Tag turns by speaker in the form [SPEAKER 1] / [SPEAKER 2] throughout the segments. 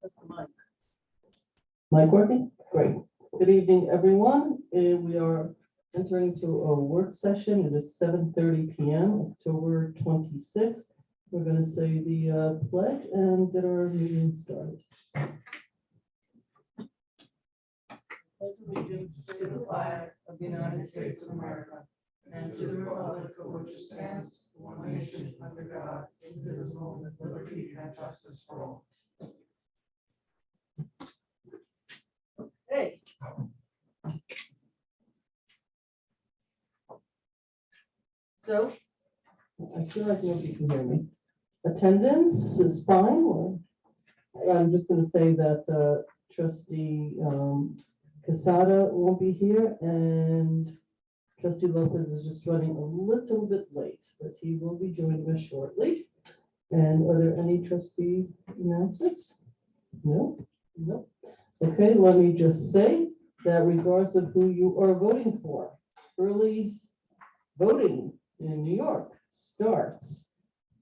[SPEAKER 1] That's the mic. Mic working? Great. Good evening, everyone. We are entering into a work session. It is 7:30 p.m., October 26th. We're going to say the pledge and get our meeting started. Pledge allegiance to the flag of the United States of America and to the republic for which it stands, one nation under God, indivisible, with liberty and justice for all. Hey. So, I feel like nobody can hear me. Attendance is fine, or I'm just going to say that Trustee Casada won't be here, and Trustee Lopez is just running a little bit late, but he will be joining us shortly. And are there any trustee announcements? No? No. Okay, let me just say that regardless of who you are voting for, early voting in New York starts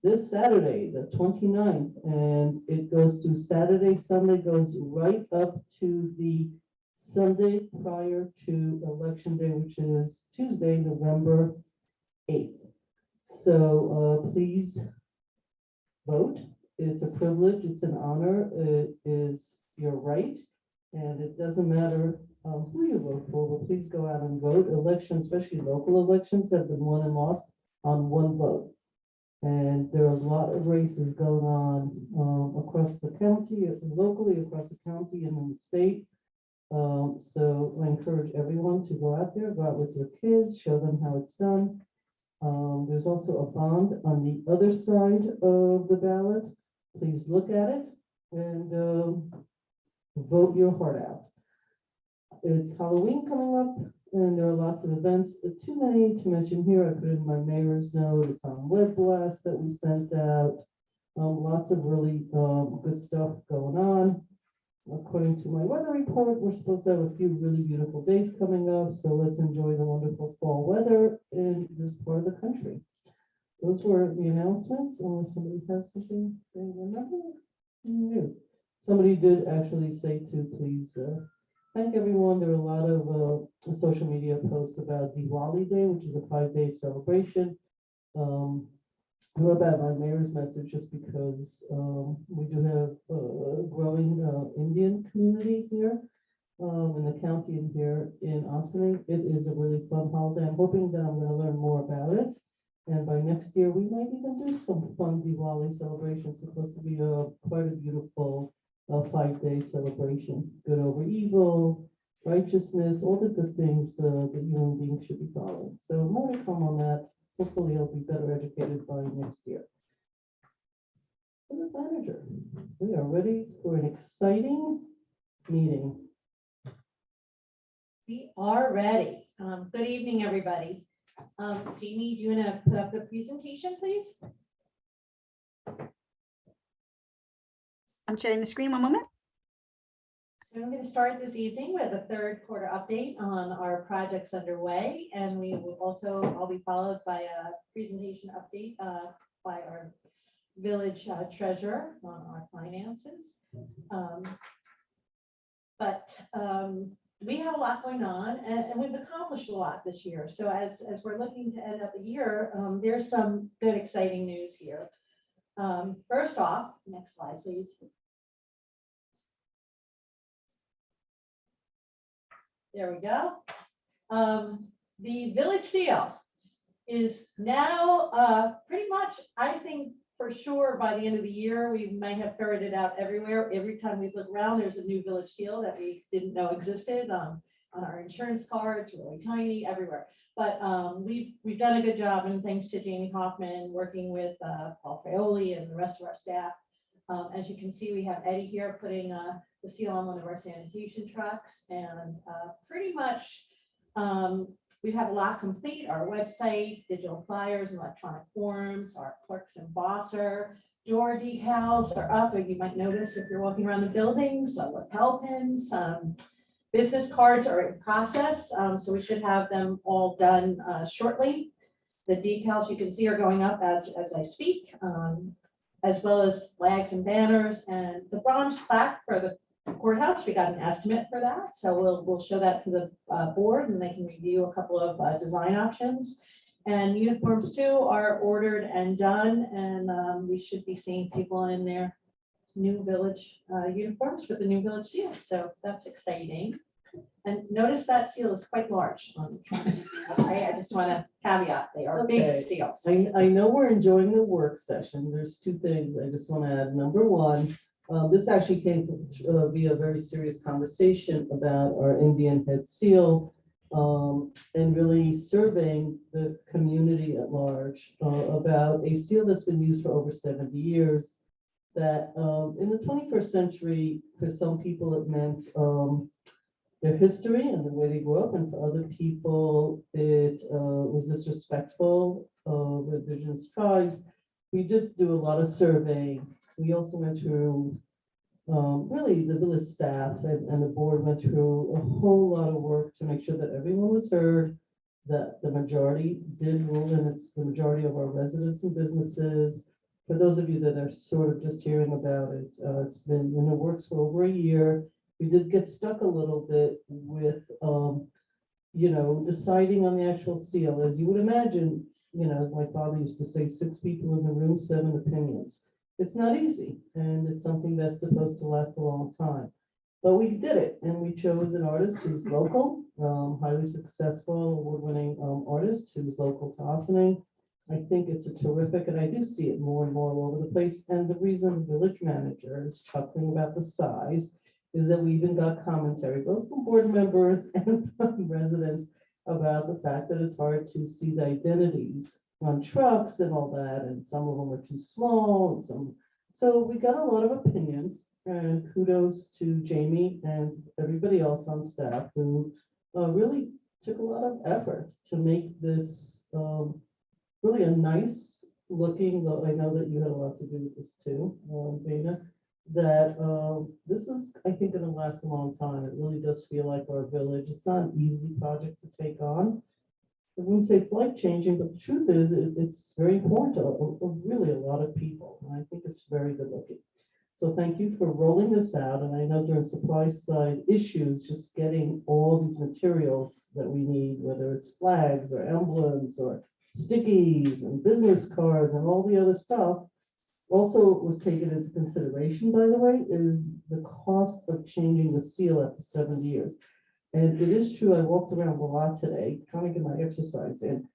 [SPEAKER 1] this Saturday, the 29th, and it goes to Saturday, Sunday, goes right up to the Sunday prior to Election Day, which is Tuesday, November 8th. So please vote. It's a privilege, it's an honor, it is your right, and it doesn't matter who you vote for, but please go out and vote. Elections, especially local elections, have been won and lost on one vote. And there are a lot of races going on across the county, locally, across the county and in the state. So I encourage everyone to go out there, go out with your kids, show them how it's done. There's also a bond on the other side of the ballot. Please look at it and vote your heart out. It's Halloween coming up, and there are lots of events. Too many to mention here. I put in my mayor's note. It's on web blast that we sent out. Lots of really good stuff going on. According to my weather report, we're supposed to have a few really beautiful days coming up, so let's enjoy the wonderful fall weather in this part of the country. Those were the announcements, unless somebody has something they remember. No. Somebody did actually say to please thank everyone. There are a lot of social media posts about Diwali Day, which is a 5-day celebration. I wrote about my mayor's message just because we do have a growing Indian community here in the county and here in Ossining. It is a really fun holiday. I'm hoping that I'm going to learn more about it. And by next year, we might even do some fun Diwali celebration. It's supposed to be quite a beautiful 5-day celebration. Good over evil, righteousness, all the good things that human beings should be following. So more to come on that. Hopefully I'll be better educated by next year. The manager, we are ready for an exciting meeting.
[SPEAKER 2] We are ready. Good evening, everybody. Jamie, do you want to put up the presentation, please?
[SPEAKER 3] I'm sharing the screen. One moment.
[SPEAKER 2] So I'm going to start this evening with a third quarter update on our projects underway, and we will also, I'll be followed by a presentation update by our village treasurer on our finances. We have a lot going on, and we've accomplished a lot this year. So as we're looking to end up the year, there's some good, exciting news here. First off, next slide, please. There we go. The village seal is now pretty much, I think for sure by the end of the year, we might have ferreted out everywhere. Every time we look around, there's a new village seal that we didn't know existed on our insurance cards, really tiny everywhere. But we've done a good job, and thanks to Jamie Hoffman working with Paul Fraioli and the rest of our staff. As you can see, we have Eddie here putting the seal on one of our sanitation trucks, and pretty much we have a lot complete. Our website, digital flyers, electronic forms, our clerks embosser, door decals are up, and you might notice if you're walking around the building, some lapel pins, business cards are in process, so we should have them all done shortly. The decals you can see are going up as I speak. as well as flags and banners and the bronze plaque for the courthouse. We got an estimate for that, so we'll show that to the board and they can review a couple of design options. And uniforms too are ordered and done, and we should be seeing people in their new village uniforms with the new village seal. So that's exciting. And notice that seal is quite large on the front. Okay, I just want to caveat, they are big
[SPEAKER 1] Okay.
[SPEAKER 2] seals.
[SPEAKER 1] I know we're enjoying the work session. There's two things I just want to add. Number one, this actually came via a very serious conversation about our Indian head seal and really surveying the community at large about a seal that's been used for over 70 years. That in the 21st century, for some people, it meant their history and the way they grew up, and for other people, it was disrespectful with indigenous tribes. We did do a lot of surveying. We also went through, really the village staff and the board went through a whole lot of work to make sure that everyone was heard, that the majority did rule, and it's the majority of our residents and businesses. For those of you that are sort of just hearing about it, it's been in the works for over a year. We did get stuck a little bit with, deciding on the actual seal. As you would imagine, as my father used to say, 6 people in the room, 7 opinions. It's not easy, and it's something that's supposed to last a long time. But we did it, and we chose an artist who's local, highly successful, award-winning artist who's local to Ossining. I think it's a terrific, and I do see it more and more all over the place. And the reason the village manager is chuckling about the size is that we even got commentary, both from board members and from residents, about the fact that it's hard to see the identities on trucks and all that, and some of them are too small, and so we got a lot of opinions, and kudos to Jamie and everybody else on staff who really took a lot of effort to make this really a nice looking, though I know that you had a lot to do with this too, Dana, that this is, I think, going to last a long time. It really does feel like our village. It's not an easy project to take on. I wouldn't say it's life changing, but the truth is it's very important to really a lot of people. And I think it's very good looking. So thank you for rolling this out. And I know during supply side issues, just getting all these materials that we need, whether it's flags or emblems or stickies and business cards and all the other stuff, also was taken into consideration, by the way, is the cost of changing the seal after 70 years. And it is true, I walked around a lot today trying to get my exercise in.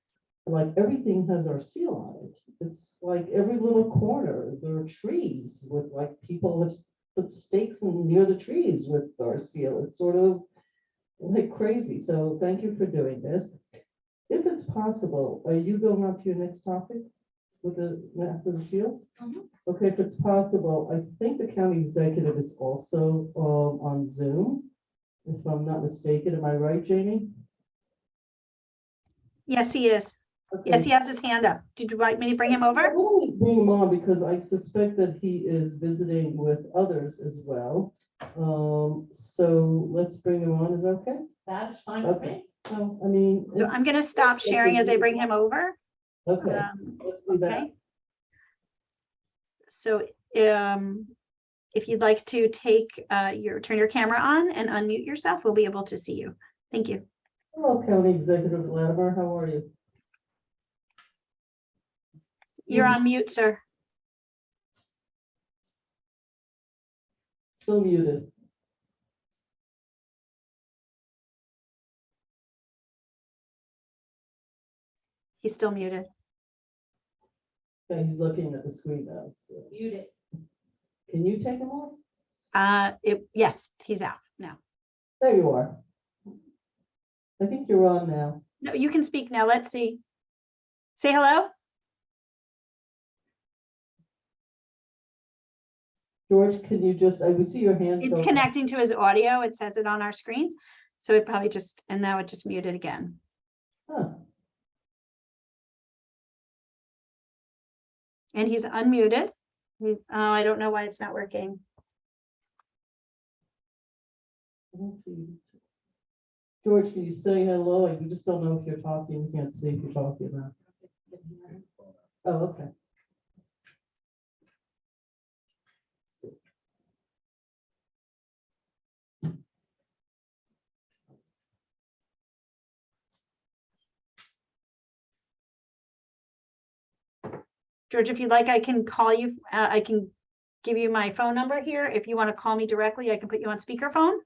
[SPEAKER 1] Like everything has our seal on it. It's like every little corner, there are trees with like people have put stakes in near the trees with our seal. It's sort of like crazy. So thank you for doing this. If it's possible, are you going on to your next topic with after the seal?
[SPEAKER 2] Mhm.
[SPEAKER 1] Okay, if it's possible, I think the county executive is also on Zoom, if I'm not mistaken. Am I right, Jamie?
[SPEAKER 3] Yes, he is.
[SPEAKER 1] Okay.
[SPEAKER 3] Yes, he has his hand up. Did you like me to bring him over?
[SPEAKER 1] Let me bring him on because I suspect that he is visiting with others as well. So let's bring him on. Is that okay?
[SPEAKER 2] That is fine with
[SPEAKER 1] Okay.
[SPEAKER 2] me.
[SPEAKER 1] Well, I mean,
[SPEAKER 3] So I'm going to stop sharing as I bring him over.
[SPEAKER 1] okay, let's do that.
[SPEAKER 3] Okay. So if you'd like to turn your camera on and unmute yourself, we'll be able to see you. Thank you.
[SPEAKER 1] Hello, County Executive Latimer. How are you?
[SPEAKER 3] You're on mute, sir.
[SPEAKER 1] Still muted.
[SPEAKER 3] He's still muted.
[SPEAKER 1] Yeah, he's looking at the screen now. So.
[SPEAKER 2] Mute it.
[SPEAKER 1] Can you take him off?
[SPEAKER 3] Yes, he's out now.
[SPEAKER 1] There you are. I think you're on now.
[SPEAKER 3] No, you can speak now. Let's see. Say hello.
[SPEAKER 1] George, can you just, I would see your hand.
[SPEAKER 3] It's connecting to his audio. It says it on our screen. So it probably and now it just muted again.
[SPEAKER 1] Huh.
[SPEAKER 3] And he's unmuted. I don't know why it's not working.
[SPEAKER 1] I don't see. George, can you say hello? You just don't know if you're talking. You can't see if you're talking or not. Oh, okay.
[SPEAKER 3] George, if you'd like, I can call you. I can give you my phone number here. If you want to call me directly, I can put you on speakerphone.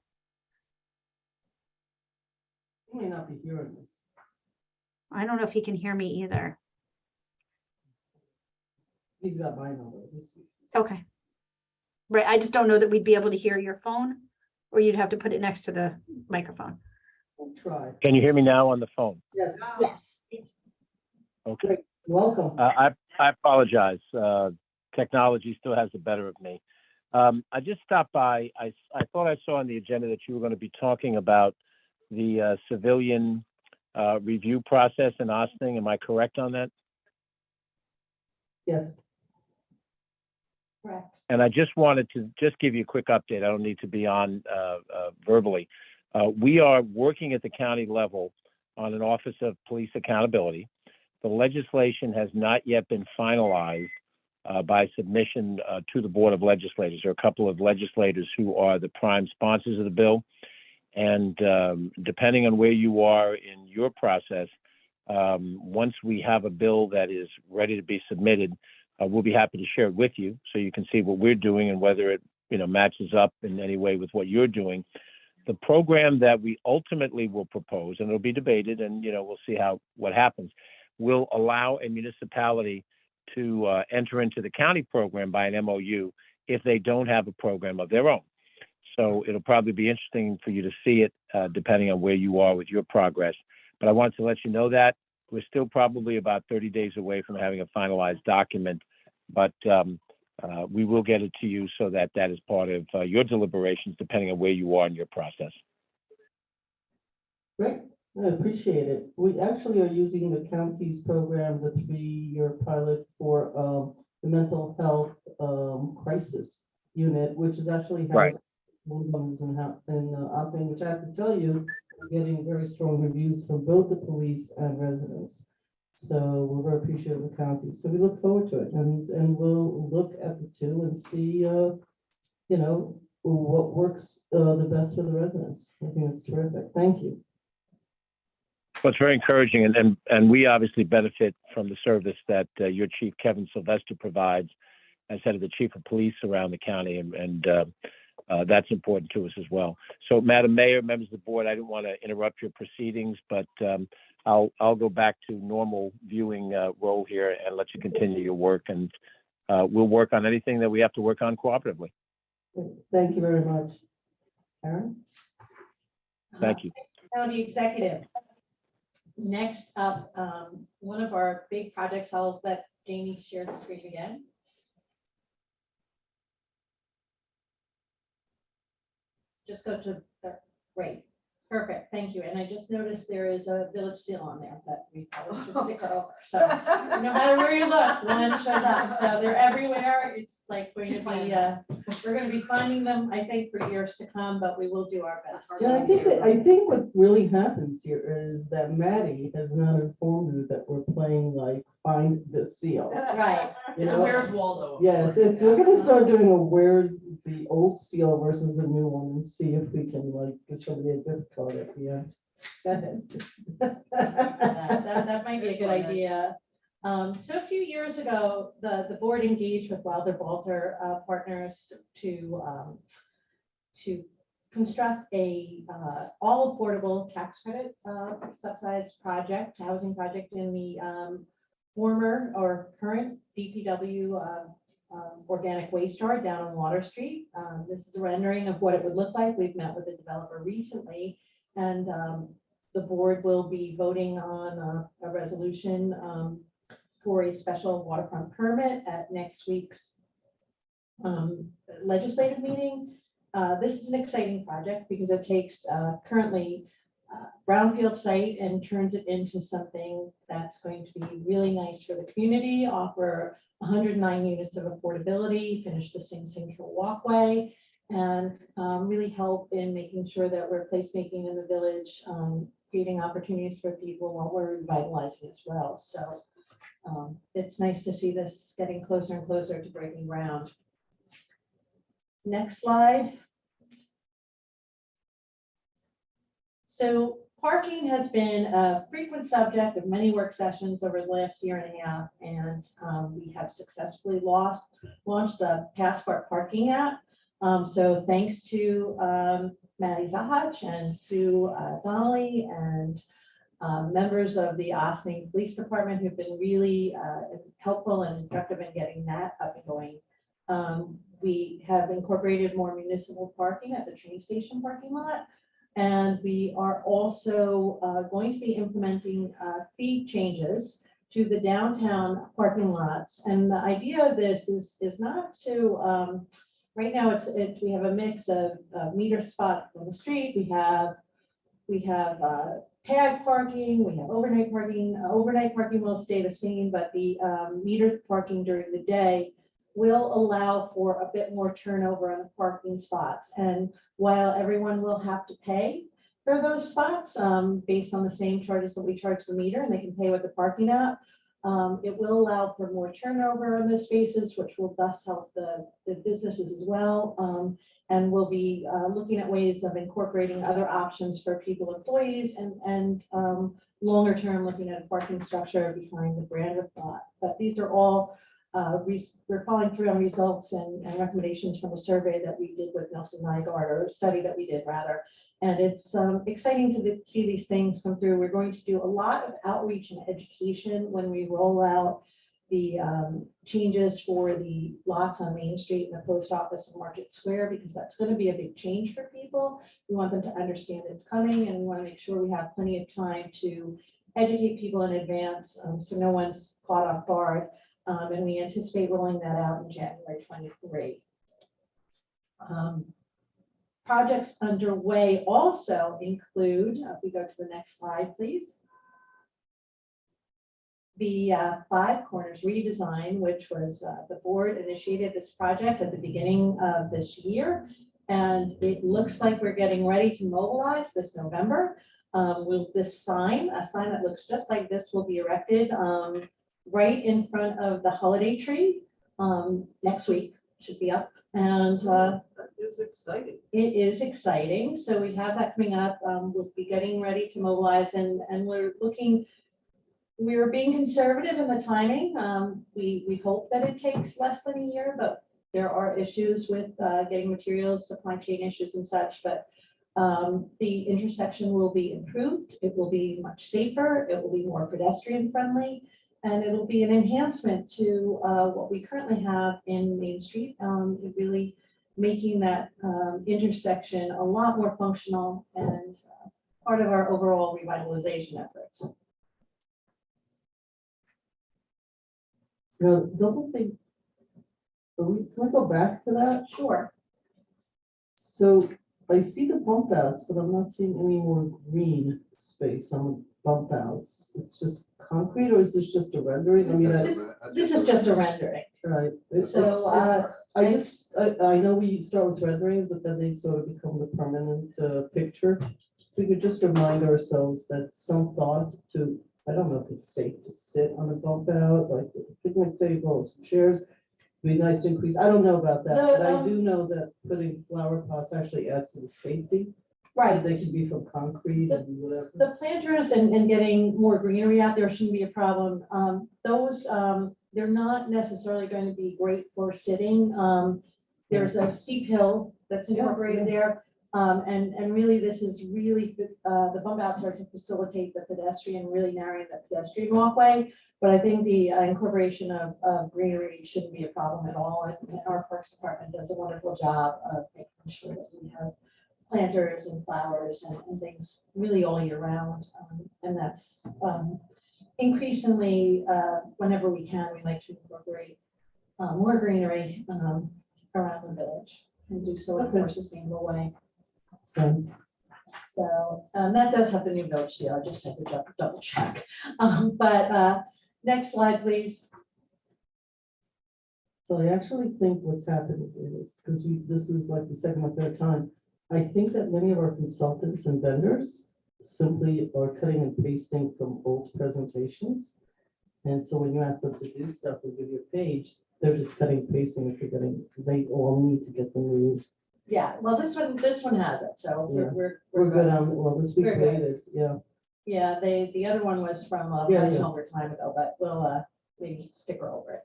[SPEAKER 1] He may not be hearing this.
[SPEAKER 3] I don't know if he can hear me either.
[SPEAKER 1] He's got my number.
[SPEAKER 3] Okay. Right, I just don't know that we'd be able to hear your phone, or you'd have to put it next to the microphone.
[SPEAKER 1] We'll try.
[SPEAKER 4] Can you hear me now on the phone?
[SPEAKER 1] Yes,
[SPEAKER 2] Yes.
[SPEAKER 4] Okay.
[SPEAKER 1] welcome.
[SPEAKER 4] I apologize. Technology still has the better of me. I just stopped by. I thought I saw on the agenda that you were going to be talking about the civilian review process in Austin. Am I correct on that?
[SPEAKER 1] Yes,
[SPEAKER 2] Correct.
[SPEAKER 4] And I just wanted to just give you a quick update. I don't need to be on verbally. We are working at the county level on an Office of Police Accountability. The legislation has not yet been finalized by submission to the Board of Legislators. There are a couple of legislators who are the prime sponsors of the bill. And depending on where you are in your process, once we have a bill that is ready to be submitted, we'll be happy to share it with you so you can see what we're doing and whether it matches up in any way with what you're doing. The program that we ultimately will propose, and it'll be debated, and we'll see what happens, will allow a municipality to enter into the county program by an MOU if they don't have a program of their own. So it'll probably be interesting for you to see it depending on where you are with your progress. But I wanted to let you know that we're still probably about 30 days away from having a finalized document, but we will get it to you so that is part of your deliberations depending on where you are in your process.
[SPEAKER 1] great. I appreciate it. We actually are using the county's program, the 3-year pilot for the mental health crisis unit, which is actually
[SPEAKER 4] Right.
[SPEAKER 1] housed in Austin, which I have to tell you, we're getting very strong reviews from both the police and residents. So we're very appreciative of the county. So we look forward to it, and we'll look at the two and see, what works the best for the residents. I think it's terrific. Thank you.
[SPEAKER 4] Well, it's very encouraging, and we obviously benefit from the service that your chief, Kevin Sylvester, provides as head of the chief of police around the county, and that's important to us as well. So, Madam Mayor, members of the board, I didn't want to interrupt your proceedings, but I'll go back to normal viewing role here and let you continue your work, and we'll work on anything that we have to work on cooperatively.
[SPEAKER 1] Thank you very much. Aaron?
[SPEAKER 4] Thank you.
[SPEAKER 2] County executive. Next up, one of our big projects, I'll let Jamie share the screen again. Just go to the, great, perfect, thank you. And I just noticed there is a village seal on there that we probably should stick her over. So no matter where you look, one shows up. So they're everywhere. It's like we're gonna be finding them, I think, for years to come, but we will do our best.
[SPEAKER 1] Yeah, I think what really happens here is that Maddie has not informed you that we're playing like Find the Seal.
[SPEAKER 2] Right.
[SPEAKER 1] You know?
[SPEAKER 5] Where's Waldo?
[SPEAKER 1] Yes, we're gonna start doing a where's the old seal versus the new one and see if we can like give somebody a gift card at the end. Go ahead.
[SPEAKER 2] That might be a good idea. So a few years ago, the board engaged with Wilder Walter Partners to construct a all affordable tax credit subsidized housing project in the former or current DPW organic waste yard down on Water Street. This is a rendering of what it would look like. We've met with the developer recently, and the board will be voting on a resolution for a special waterfront permit at next week's legislative meeting. This is an exciting project because it takes currently brownfield site and turns it into something that's going to be really nice for the community, offer 109 units of affordability, finish the Sing Sing Hill walkway, and really help in making sure that we're placemaking in the village, creating opportunities for people while we're revitalizing as well. So it's nice to see this getting closer and closer to breaking ground. Next slide. So Parking has been a frequent subject of many work sessions over the last year and a half, and we have successfully launched the Passport Parking app. So thanks to Maddie Zahach and Sue Donnelly and members of the Austin Police Department who've been really helpful and instructive in getting that up and going. We have incorporated more municipal parking at the train station parking lot. And we are also going to be implementing fee changes to the downtown parking lots. And the idea of this is not to, right now we have a mix of meter spots on the street. We have tag parking, we have overnight parking. Overnight parking will stay the same, but the metered parking during the day will allow for a bit more turnover on the parking spots. And while everyone will have to pay for those spots based on the same charges that we charge the meter, and they can pay with the parking app, it will allow for more turnover on those spaces, which will thus help the businesses as well. And we'll be looking at ways of incorporating other options for people, employees, and longer term looking at a parking structure behind the branded lot. But these are all we're following through on results and recommendations from a survey that we did with Nelson Nygaard, or a study that we did rather. And it's exciting to see these things come through. We're going to do a lot of outreach and education when we roll out the changes for the lots on Main Street and the post office and Market Square, because that's going to be a big change for people. We want them to understand it's coming, and we want to make sure we have plenty of time to educate people in advance so no one's caught off guard. And we anticipate rolling that out in January 23. Projects underway also include, if we go to the next slide, please. The Five Corners redesign, which was the board initiated this project at the beginning of this year. And it looks like we're getting ready to mobilize this November. This sign, a sign that looks just like this, will be erected right in front of the holiday tree next week, should be up. And
[SPEAKER 1] That is exciting.
[SPEAKER 2] it is exciting. So we have that coming up. We'll be getting ready to mobilize, and we're being conservative in the timing. We hope that it takes less than a year, but there are issues with getting materials, supply chain issues and such. But the intersection will be improved. It will be much safer. It will be more pedestrian friendly. And it'll be an enhancement to what we currently have in Main Street, really making that intersection a lot more functional and part of our overall revitalization efforts.
[SPEAKER 1] Now, double thing. Can we go back to that?
[SPEAKER 2] Sure.
[SPEAKER 1] So I see the bump outs, but I'm not seeing any more green space on the bump outs. It's just concrete, or is this just a rendering? I mean,
[SPEAKER 2] This is just a rendering.
[SPEAKER 1] right.
[SPEAKER 2] So
[SPEAKER 1] I know we start with renderings, but then they sort of become the permanent picture. We could just remind ourselves that some thought to, I don't know if it's safe to sit on a bump out, like with a picnic table, some chairs. Be nice to increase. I don't know about that, but I do know that putting flower pots actually adds to the safety.
[SPEAKER 2] right.
[SPEAKER 1] They could be from concrete and whatever.
[SPEAKER 2] The planters and getting more greenery out there shouldn't be a problem. Those, they're not necessarily going to be great for sitting. There's a steep hill that's incorporated there. And really, this is really, the bump outs are to facilitate the pedestrian, really narrowing the pedestrian walkway. But I think the incorporation of greenery shouldn't be a problem at all. And our Parks Department does a wonderful job of making sure that we have planters and flowers and things really all year round. And that's increasingly, whenever we can, we like to incorporate more greenery around the village and do so in a more sustainable way.
[SPEAKER 1] Thanks.
[SPEAKER 2] So that does have the new village seal. I just have to double check. Next slide, please.
[SPEAKER 1] So I actually think what's happening is, because this is like the second or third time, I think that many of our consultants and vendors simply are cutting and pasting from old presentations. And so when you ask them to do stuff, we give you a page, they're just cutting and pasting and forgetting. They all need to get the new
[SPEAKER 2] Yeah, well, this one has it, so
[SPEAKER 1] Yeah.
[SPEAKER 2] we're
[SPEAKER 1] We're good on, well, this week
[SPEAKER 2] We're good.
[SPEAKER 1] waited, yeah.
[SPEAKER 2] Yeah, the other one was from a
[SPEAKER 1] Yeah,
[SPEAKER 2] much
[SPEAKER 1] yeah.
[SPEAKER 2] longer time ago, but we'll maybe sticker over it.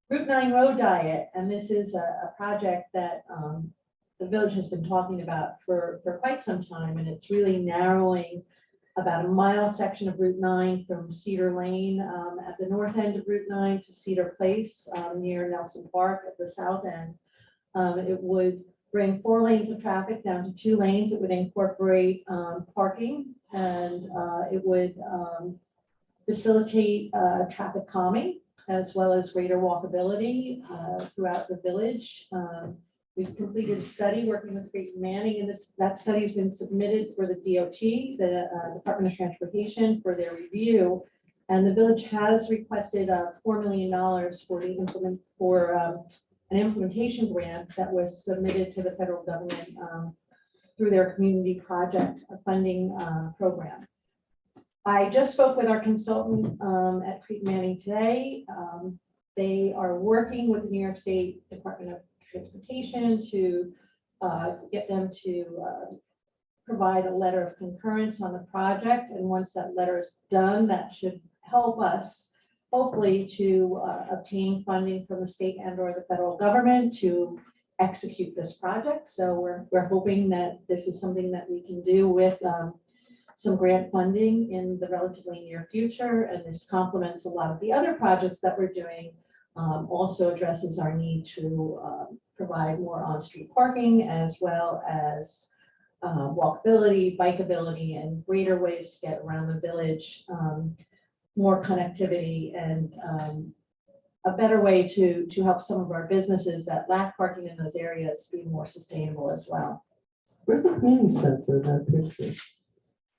[SPEAKER 2] Route 9 Road Diet, and this is a project that the village has been talking about for quite some time, and it's really narrowing about a mile section of Route 9 from Cedar Lane at the north end of Route 9 to Cedar Place near Nelson Park at the south end. It would bring 4 lanes of traffic down to 2 lanes. It would incorporate parking, and it would facilitate traffic calming as well as greater walkability throughout the village. We've completed a study working with Creighton Manning, and that study has been submitted for the DOT, the Department of Transportation, for their review. And the village has requested $4 million for an implementation grant that was submitted to the federal government through their community project funding program. I just spoke with our consultant at Creighton Manning today. They are working with the New York State Department of Transportation to get them to provide a letter of concurrence on the project. And once that letter is done, that should help us hopefully to obtain funding from the state and or the federal government to execute this project. So we're hoping that this is something that we can do with some grant funding in the relatively near future. And this complements a lot of the other projects that we're doing. Also addresses our need to provide more on-street parking as well as walkability, bikeability, and greater ways to get around the village, more connectivity, and a better way to help some of our businesses that lack parking in those areas be more sustainable as well.
[SPEAKER 1] Where's the community center in that picture?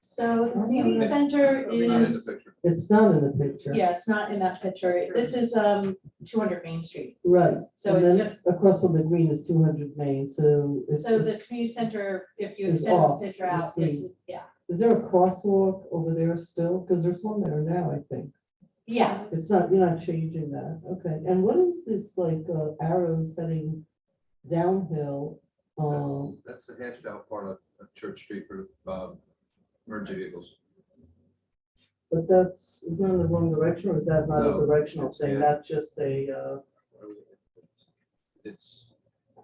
[SPEAKER 2] So the community center is,
[SPEAKER 1] It's not in the picture.
[SPEAKER 2] yeah, it's not in that picture. This is 200 Main Street.
[SPEAKER 1] Right.
[SPEAKER 2] So
[SPEAKER 1] And
[SPEAKER 2] it's
[SPEAKER 1] then
[SPEAKER 2] just,
[SPEAKER 1] across from the green is 200 Main, so.
[SPEAKER 2] so the
[SPEAKER 1] it's-
[SPEAKER 2] community center, if you
[SPEAKER 1] is
[SPEAKER 2] extend the
[SPEAKER 1] off
[SPEAKER 2] picture
[SPEAKER 1] the
[SPEAKER 2] out, it's,
[SPEAKER 1] street.
[SPEAKER 2] yeah,
[SPEAKER 1] Is there a crosswalk over there still? Because there's one there now, I think.
[SPEAKER 2] yeah.
[SPEAKER 1] It's not, you're not changing that. Okay. And what is this like arrows heading downhill?
[SPEAKER 5] That's the hashed out part of Church Street for emergency vehicles.
[SPEAKER 1] But that's, is that in the wrong direction, or is that not a
[SPEAKER 5] No,
[SPEAKER 1] directional
[SPEAKER 5] it's,
[SPEAKER 1] thing?
[SPEAKER 5] yeah.
[SPEAKER 1] That's just a,
[SPEAKER 5] It's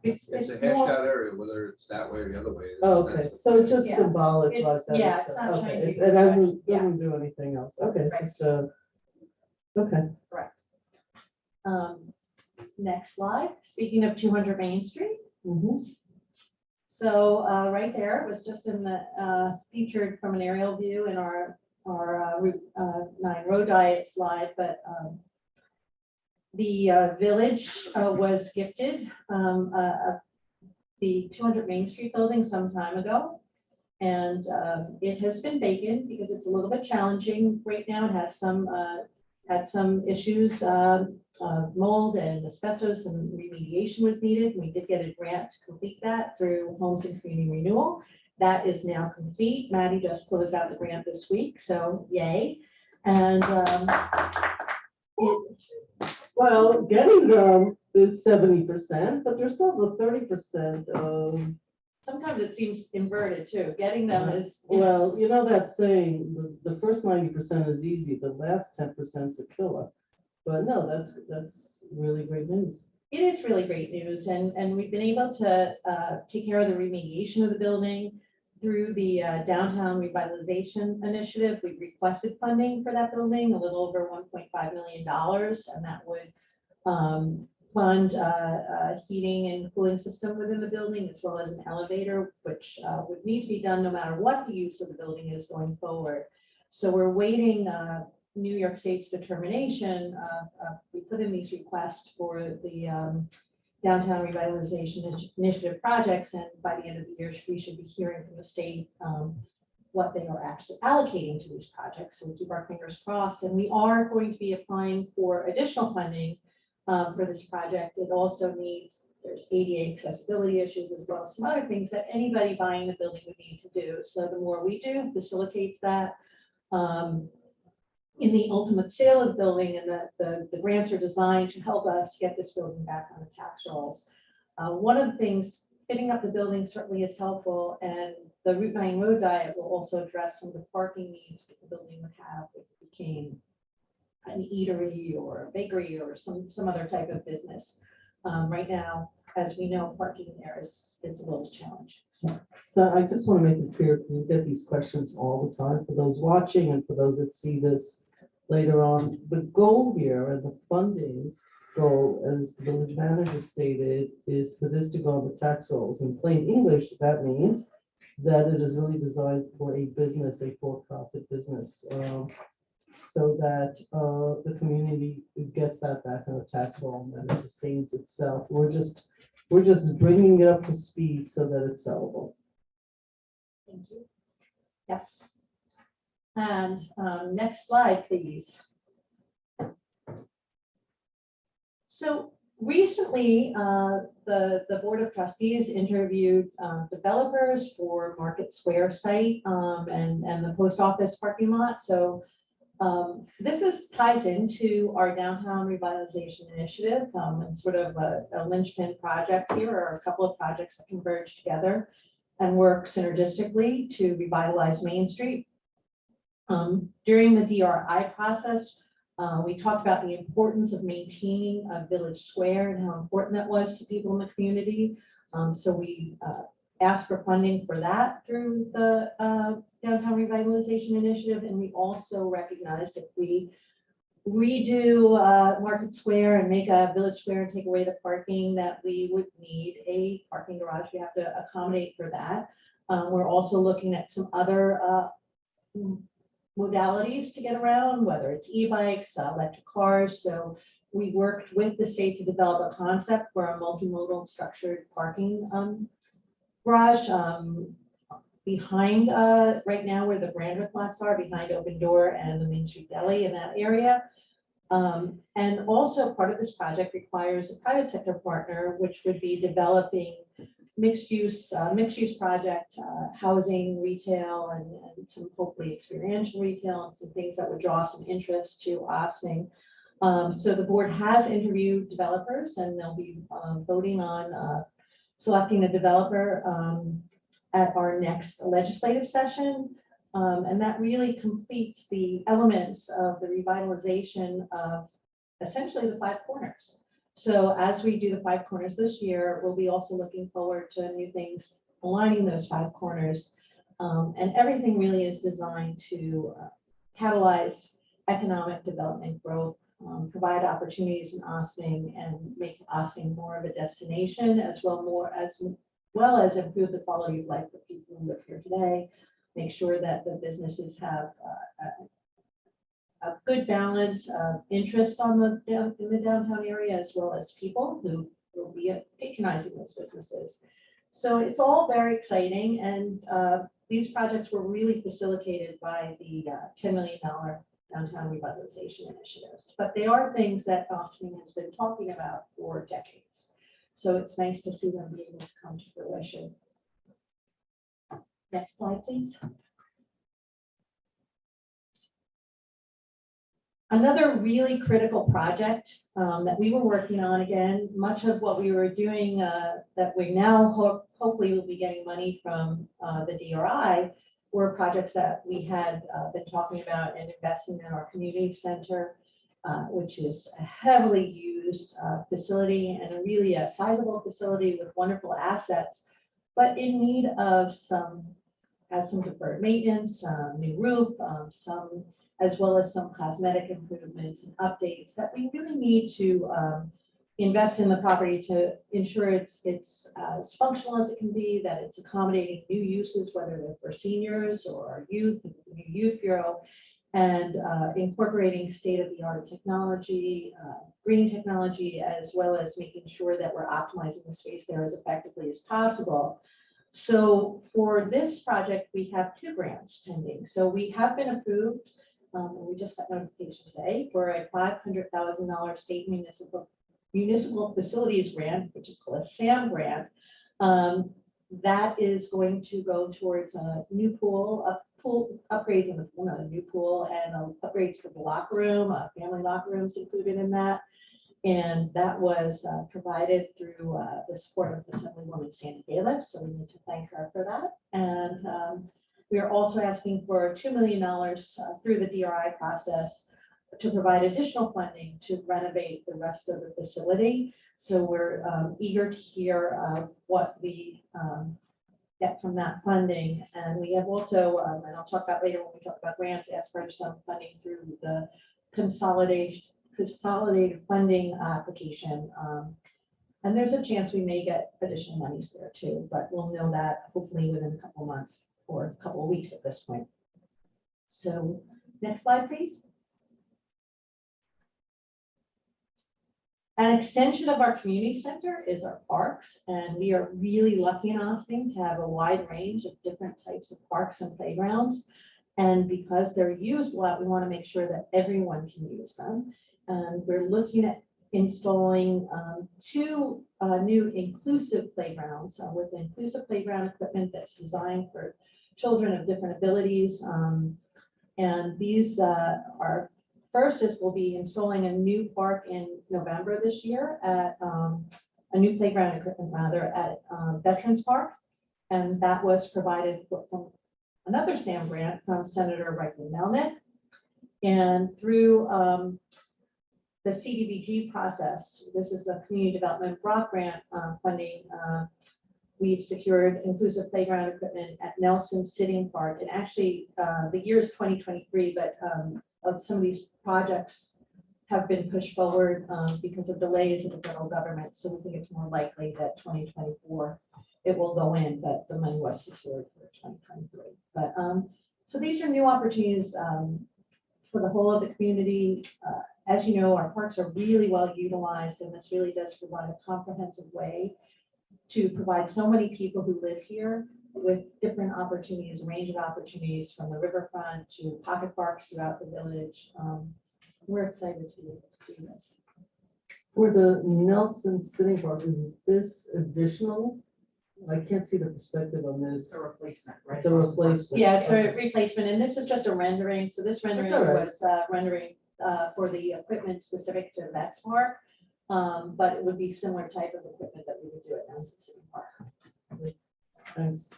[SPEAKER 2] It's
[SPEAKER 5] a hashed
[SPEAKER 2] more,
[SPEAKER 5] out area, whether it's that way or the other way.
[SPEAKER 1] oh,
[SPEAKER 5] That's
[SPEAKER 1] okay.
[SPEAKER 5] the-
[SPEAKER 1] So it's just
[SPEAKER 2] Yeah.
[SPEAKER 1] symbolic
[SPEAKER 2] It's-
[SPEAKER 1] like that.
[SPEAKER 2] yeah, it's not
[SPEAKER 1] okay.
[SPEAKER 2] changing
[SPEAKER 1] It
[SPEAKER 2] the
[SPEAKER 1] doesn't,
[SPEAKER 2] yeah.
[SPEAKER 1] doesn't do anything else. Okay, it's
[SPEAKER 2] Right.
[SPEAKER 1] just okay.
[SPEAKER 2] correct. Next slide. Speaking of 200 Main Street.
[SPEAKER 1] Mhm.
[SPEAKER 2] So right there, it was just in the featured from an aerial view in our Route 9 Road Diet slide, but the village was gifted the 200 Main Street building some time ago. And it has been vacant because it's a little bit challenging right now. It has had some issues, mold and asbestos, and remediation was needed. We did get a grant to complete that through Homes and Community Renewal. That is now complete. Maddie just closed out the grant this week, so yay. And
[SPEAKER 1] Well, getting them is 70%, but there's still the 30%.
[SPEAKER 2] sometimes it seems inverted too. Getting them is.
[SPEAKER 1] Well, you know that saying, the first 90% is easy, the last 10% is a killer. But no, that's really great news.
[SPEAKER 2] It is really great news, and we've been able to take care of the remediation of the building through the downtown revitalization initiative. We requested funding for that building, a little over $1.5 million, and that would fund a heating and cooling system within the building, as well as an elevator, which would need to be done no matter what the use of the building is going forward. So we're waiting New York State's determination. We put in these requests for the downtown revitalization initiative projects, and by the end of the year, we should be hearing from the state what they are actually allocating to these projects. So we keep our fingers crossed, and we are going to be applying for additional funding for this project. It also needs, there's ADA accessibility issues as well as some other things that anybody buying the building would need to do. So the more we do facilitates that. In the ultimate sale of the building, and the grants are designed to help us get this building back on the tax rolls. One of the things, fitting up the building certainly is helpful, and the Route 9 road diet will also address some of the parking needs that the building would have if it became an eatery or a bakery or some other type of business. Right now, as we know, parking there is a little challenge. So
[SPEAKER 1] So I just want to make it clear, because we get these questions all the time, for those watching and for those that see this later on. The goal here and the funding goal, as the village manager stated, is for this to go on the tax rolls. In plain English, that means that it is really designed for a business, a for-profit business, so that the community gets that back on the tax roll and it sustains itself. We're just bringing it up to speed so that it's sellable.
[SPEAKER 2] thank you. Yes. And next slide, please. So recently, the Board of Trustees interviewed developers for Market Square site and the post office parking lot. So this ties into our downtown revitalization initiative and sort of a linchpin project here, or a couple of projects that converge together and work synergistically to revitalize Main Street. During the DRI process, we talked about the importance of maintaining a village square and how important that was to people in the community. So we asked for funding for that through the Downtown Revitalization Initiative. And we also recognized if we redo Market Square and make a village square and take away the parking, that we would need a parking garage. We have to accommodate for that. We're also looking at some other modalities to get around, whether it's e-bikes, electric cars. So we worked with the state to develop a concept for a multimodal structured parking garage behind, right now where the Brandwick lots are, behind Open Door and the Main Street Deli in that area. And also part of this project requires a private sector partner, which would be developing mixed use project, housing, retail, and some hopefully experiential retail, and some things that would draw some interest to Ossining. So the board has interviewed developers, and they'll be voting on selecting a developer at our next legislative session. And that really completes the elements of the revitalization of essentially the five corners. So as we do the five corners this year, we'll be also looking forward to new things aligning those five corners. And everything really is designed to catalyze economic development growth, provide opportunities in Ossining, and make Ossining more of a destination, as well as improve the quality of life for people who live here today. Make sure that the businesses have a good balance of interest in the downtown area, as well as people who will be patronizing those businesses. So it's all very exciting, and these projects were really facilitated by the $10 million downtown revitalization initiatives. But they are things that Ossining has been talking about for decades. So it's nice to see them be able to come to fruition. Next slide, please. Another really critical project that we were working on, again, much of what we were doing that we now hopefully will be getting money from the DRI, were projects that we had been talking about and investing in our community center, which is a heavily used facility and really a sizable facility with wonderful assets, but in need of some deferred maintenance, new roof, as well as some cosmetic improvements and updates that we really need to invest in the property to ensure it's as functional as it can be, that it's accommodating new uses, whether they're for seniors or youth, the new youth bureau, and incorporating state-of-the-art technology, green technology, as well as making sure that we're optimizing the space there as effectively as possible. So for this project, we have 2 grants pending. So we have been approved, we just got notification today, for a $500,000 state municipal facilities grant, which is called a SAM grant. That is going to go towards a new pool upgrades in the pool, not a new pool, and upgrades to the locker room, family locker rooms included in that. And that was provided through the support of Assemblywoman Sandy Galiff, so we need to thank her for that. And we are also asking for $2 million through the DRI process to provide additional funding to renovate the rest of the facility. So we're eager to hear what we get from that funding. And we have also, and I'll talk about later when we talk about grants, asked for some funding through the consolidated funding application. And there's a chance we may get additional monies there too, but we'll know that hopefully within a couple of months or a couple of weeks at this point. So next slide, please. An extension of our community center is our parks, and we are really lucky in Austin to have a wide range of different types of parks and playgrounds. And because they're used a lot, we want to make sure that everyone can use them. And we're looking at installing two new inclusive playgrounds with inclusive playground equipment that's designed for children of different abilities. And these are first is we'll be installing a new park in November this year at a new playground equipment rather at Veterans Park. And that was provided from another SAM grant from Senator Reichlin Melnick. And through the CDBG process, this is the Community Development Block Grant funding, we've secured inclusive playground equipment at Nelson Sitting Park. And actually, the year is 2023, but some of these projects have been pushed forward because of delays of the federal government. So we think it's more likely that 2024 it will go in, but the money was secured for 2023. But so these are new opportunities for the whole of the community. As you know, our parks are really well utilized, and this really does provide a comprehensive way to provide so many people who live here with different opportunities, a range of opportunities from the riverfront to pocket parks throughout the village. We're excited to be able to do this.
[SPEAKER 1] For the Nelson Sitting Park, is this additional? I can't see the perspective on this.
[SPEAKER 6] It's a replacement, right?
[SPEAKER 1] It's a replacement.
[SPEAKER 2] Yeah, it's a
[SPEAKER 1] Okay.
[SPEAKER 2] replacement, and this is just a rendering. So this rendering
[SPEAKER 1] That's all right.
[SPEAKER 2] was rendering for the equipment specific to Vets Park, but it would be similar type of equipment that we would do at Nelson City Park.
[SPEAKER 1] Thanks.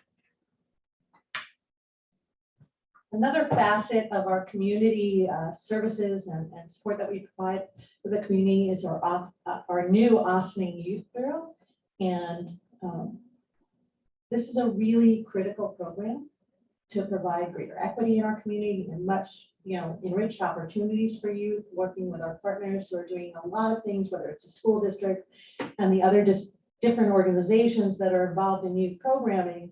[SPEAKER 2] Another facet of our community services and support that we provide for the community is our new Austining Youth Bureau. And this is a really critical program to provide greater equity in our community and much, enriched opportunities for youth, working with our partners who are doing a lot of things, whether it's a school district and the other different organizations that are involved in youth programming.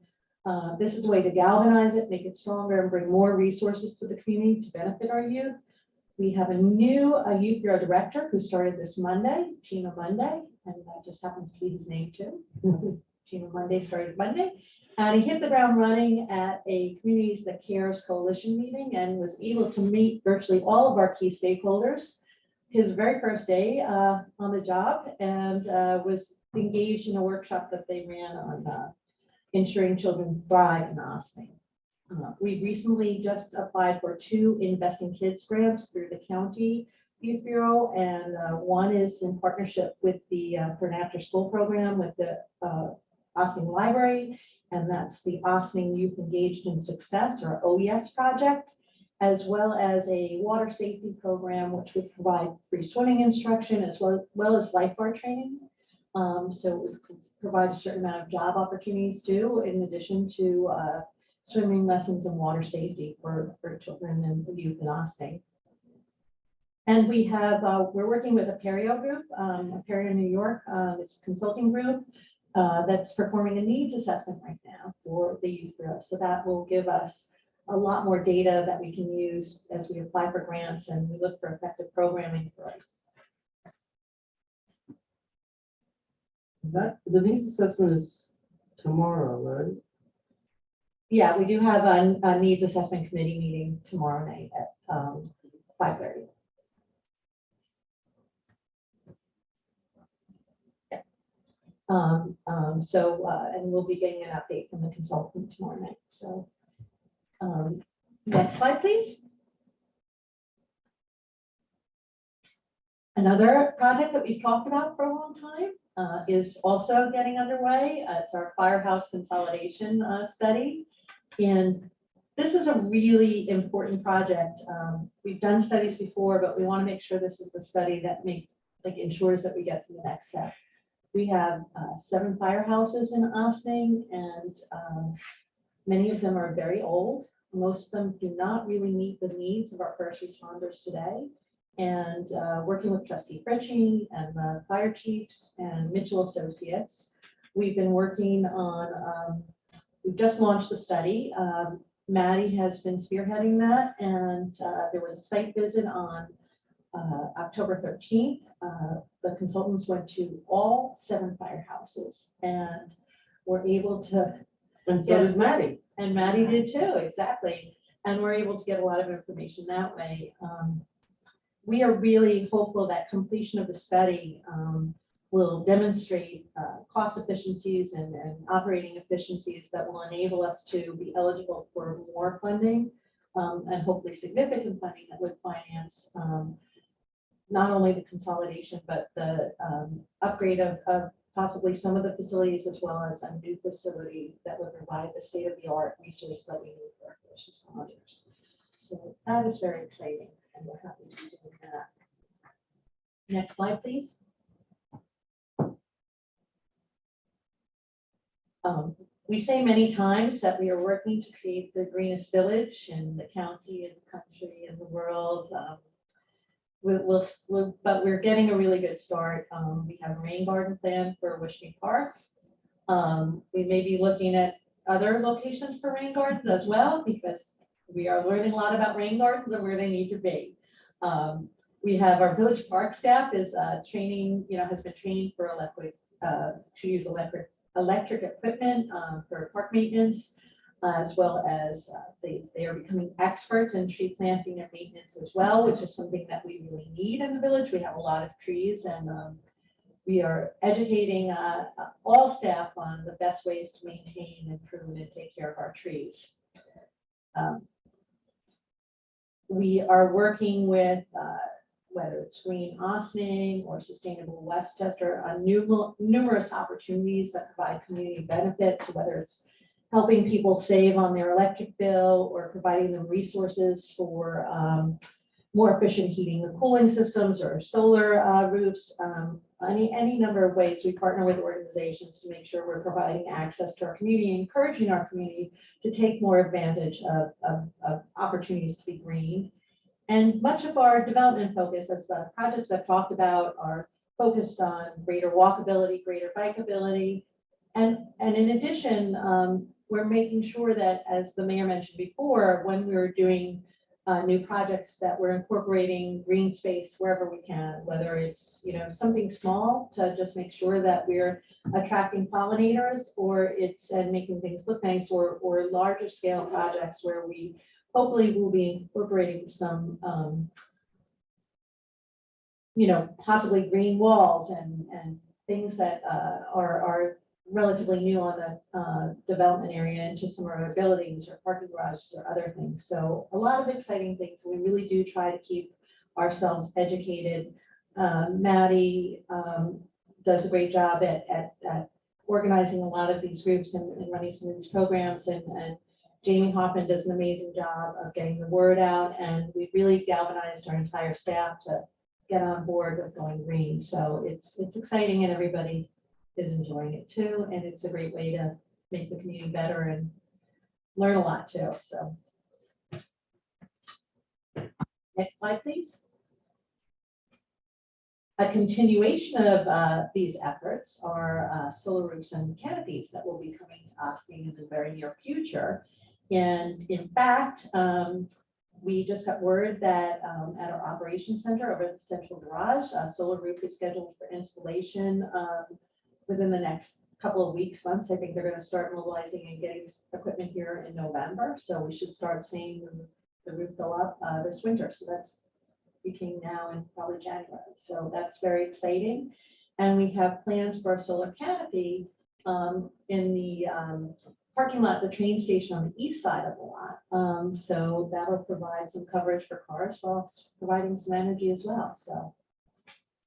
[SPEAKER 2] This is a way to galvanize it, make it stronger, and bring more resources to the community to benefit our youth. We have a new Youth Bureau Director who started this Monday, Chima Monday, and that just happens to be his name too. Chima Monday started Monday. And he hit the ground running at a Communities That Cares Coalition meeting and was able to meet virtually all of our key stakeholders his very first day on the job, and was engaged in a workshop that they ran on ensuring children thrive in Austining. We recently just applied for 2 Invest in Kids grants through the County Youth Bureau, and one is in partnership with the for an after-school program with the Austining Library, and that's the Austining Youth Engaged in Success, or OES project, as well as a water safety program, which would provide free swimming instruction as well as lifeguard training. So it could provide a certain amount of job opportunities too, in addition to swimming lessons and water safety for children and youth in Austining. And we have, we're working with a Perio group, Perio New York, it's a consulting group that's performing a needs assessment right now for the youth bureau. So that will give us a lot more data that we can use as we apply for grants and we look for effective programming for it.
[SPEAKER 1] Is that, the needs assessment is tomorrow, right?
[SPEAKER 2] Yeah, we do have a needs assessment committee meeting tomorrow night at 5:30. And we'll be getting an update from the consultant tomorrow night. So next slide, please. Another project that we've talked about for a long time is also getting underway. It's our Firehouse Consolidation study. And this is a really important project. We've done studies before, but we want to make sure this is a study that ensures that we get to the next step. We have 7 firehouses in Ossining, and many of them are very old. Most of them do not really meet the needs of our first responders today. And working with Trustee Fritchie and the fire chiefs and Mitchell Associates, we've been working on, we've just launched the study. Maddie has been spearheading that, and there was a site visit on October 13th. The consultants went to all 7 firehouses and were able to,
[SPEAKER 1] And so did Maddie.
[SPEAKER 2] and Maddie did too, exactly. And we're able to get a lot of information that way. We are really hopeful that completion of the study will demonstrate cost efficiencies and operating efficiencies that will enable us to be eligible for more funding and hopefully significant funding that would finance not only the consolidation, but the upgrade of possibly some of the facilities, as well as a new facility that would provide the state-of-the-art resource that we need for our first responders. So that is very exciting, and we're happy to be doing that. Next slide, please. We say many times that we are working to create the greenest village in the county and country and the world. But we're getting a really good start. We have a rain garden plan for Wishing Park. We may be looking at other locations for rain gardens as well, because we are learning a lot about rain gardens and where they need to be. We have our village park staff is training, has been trained for to use electric equipment for park maintenance, as well as they are becoming experts in tree planting and maintenance as well, which is something that we really need in the village. We have a lot of trees, and we are educating all staff on the best ways to maintain, improve, and take care of our trees. We are working with whether it's Green Ossining or Sustainable Westchester on numerous opportunities that provide community benefits, whether it's helping people save on their electric bill or providing them resources for more efficient heating and cooling systems or solar roofs, any number of ways. We partner with organizations to make sure we're providing access to our community, encouraging our community to take more advantage of opportunities to be green. And much of our development focus, as the projects I've talked about, are focused on greater walkability, greater bikeability. And in addition, we're making sure that, as the mayor mentioned before, when we're doing new projects, that we're incorporating green space wherever we can, whether it's something small to just make sure that we're attracting pollinators, or it's making things look nice, or larger scale projects where we hopefully will be incorporating some possibly green walls and things that are relatively new on the development area into some of our buildings or parking garages or other things. So a lot of exciting things. We really do try to keep ourselves educated. Maddie does a great job at organizing a lot of these groups and running some of these programs, and Jamie Hoffman does an amazing job of getting the word out, and we've really galvanized our entire staff to get on board with going green. So it's exciting, and everybody is enjoying it too, and it's a great way to make the community better and learn a lot too. So next slide, please. A continuation of these efforts are solar roofs and canopies that will be coming to Ossining in the very near future. And in fact, we just got word that at our operations center over at the central garage, a solar roof is scheduled for installation within the next couple of weeks, months. I think they're going to start mobilizing and getting equipment here in November. So we should start seeing the roof go up this winter. So that's between now and probably January. So that's very exciting. And we have plans for a solar canopy in the parking lot, the train station on the east side of the lot. So that'll provide some coverage for cars while providing some energy as well. So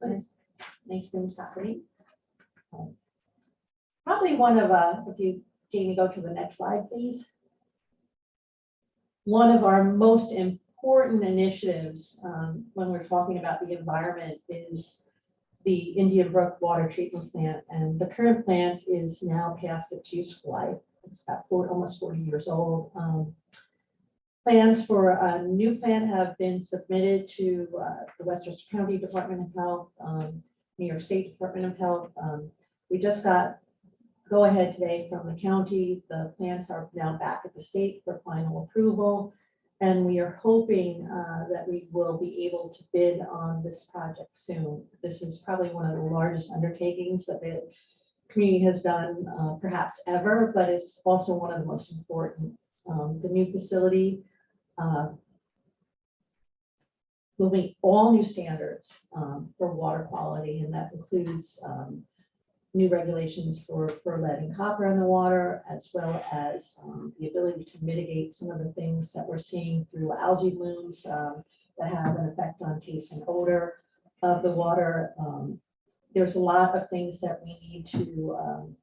[SPEAKER 2] nice things happening. Probably one of, if you, Jamie, go to the next slide, please. One of our most important initiatives when we're talking about the environment is the Indian Brook water treatment plant. And the current plant is now past its useful life. It's about almost 40 years old. Plans for a new plant have been submitted to the Westchester County Department of Health, New York State Department of Health. We just got go ahead today from the county. The plans are now back at the state for final approval. And we are hoping that we will be able to bid on this project soon. This is probably one of the largest undertakings that the community has done perhaps ever, but it's also one of the most important. The new facility will meet all new standards for water quality, and that includes new regulations for lead and copper in the water, as well as the ability to mitigate some of the things that we're seeing through algae blooms that have an effect on taste and odor of the water. There's a lot of things that we need to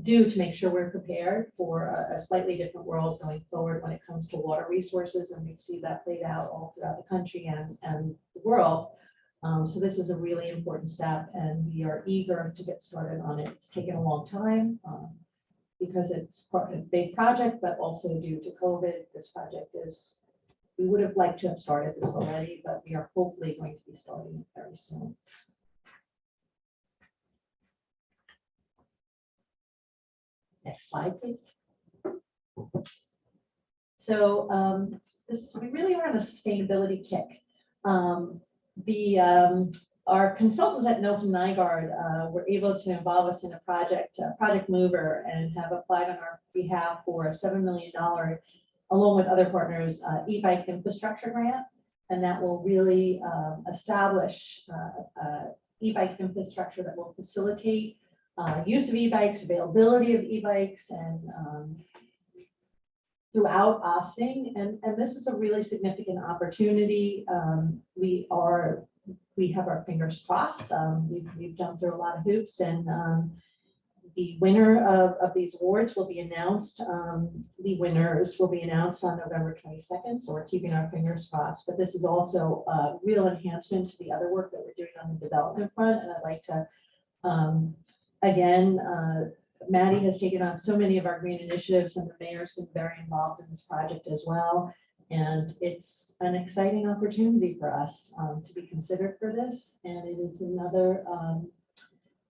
[SPEAKER 2] do to make sure we're prepared for a slightly different world going forward when it comes to water resources, and we see that played out all throughout the country and the world. So this is a really important step, and we are eager to get started on it. It's taken a long time because it's part of a big project, but also due to COVID, this project is, we would have liked to have started this already, but we are hopefully going to be starting it very soon. Next slide, please. So we really are on a sustainability kick. Our consultants at Nelson Nygaard were able to involve us in a project mover, and have applied on our behalf for a $7 million, along with other partners, EBike Infrastructure grant, and that will really establish e-bike infrastructure that will facilitate use of e-bikes, availability of e-bikes, and throughout Austin, and this is a really significant opportunity. We have our fingers crossed. We've jumped through a lot of hoops, and the winner of these awards will be announced. The winners will be announced on November 22nd, so we're keeping our fingers crossed. But this is also a real enhancement to the other work that we're doing on the development front, and I'd like to again. Maddie has taken on so many of our green initiatives, and the mayor's been very involved in this project as well. And it's an exciting opportunity for us to be considered for this. And it is another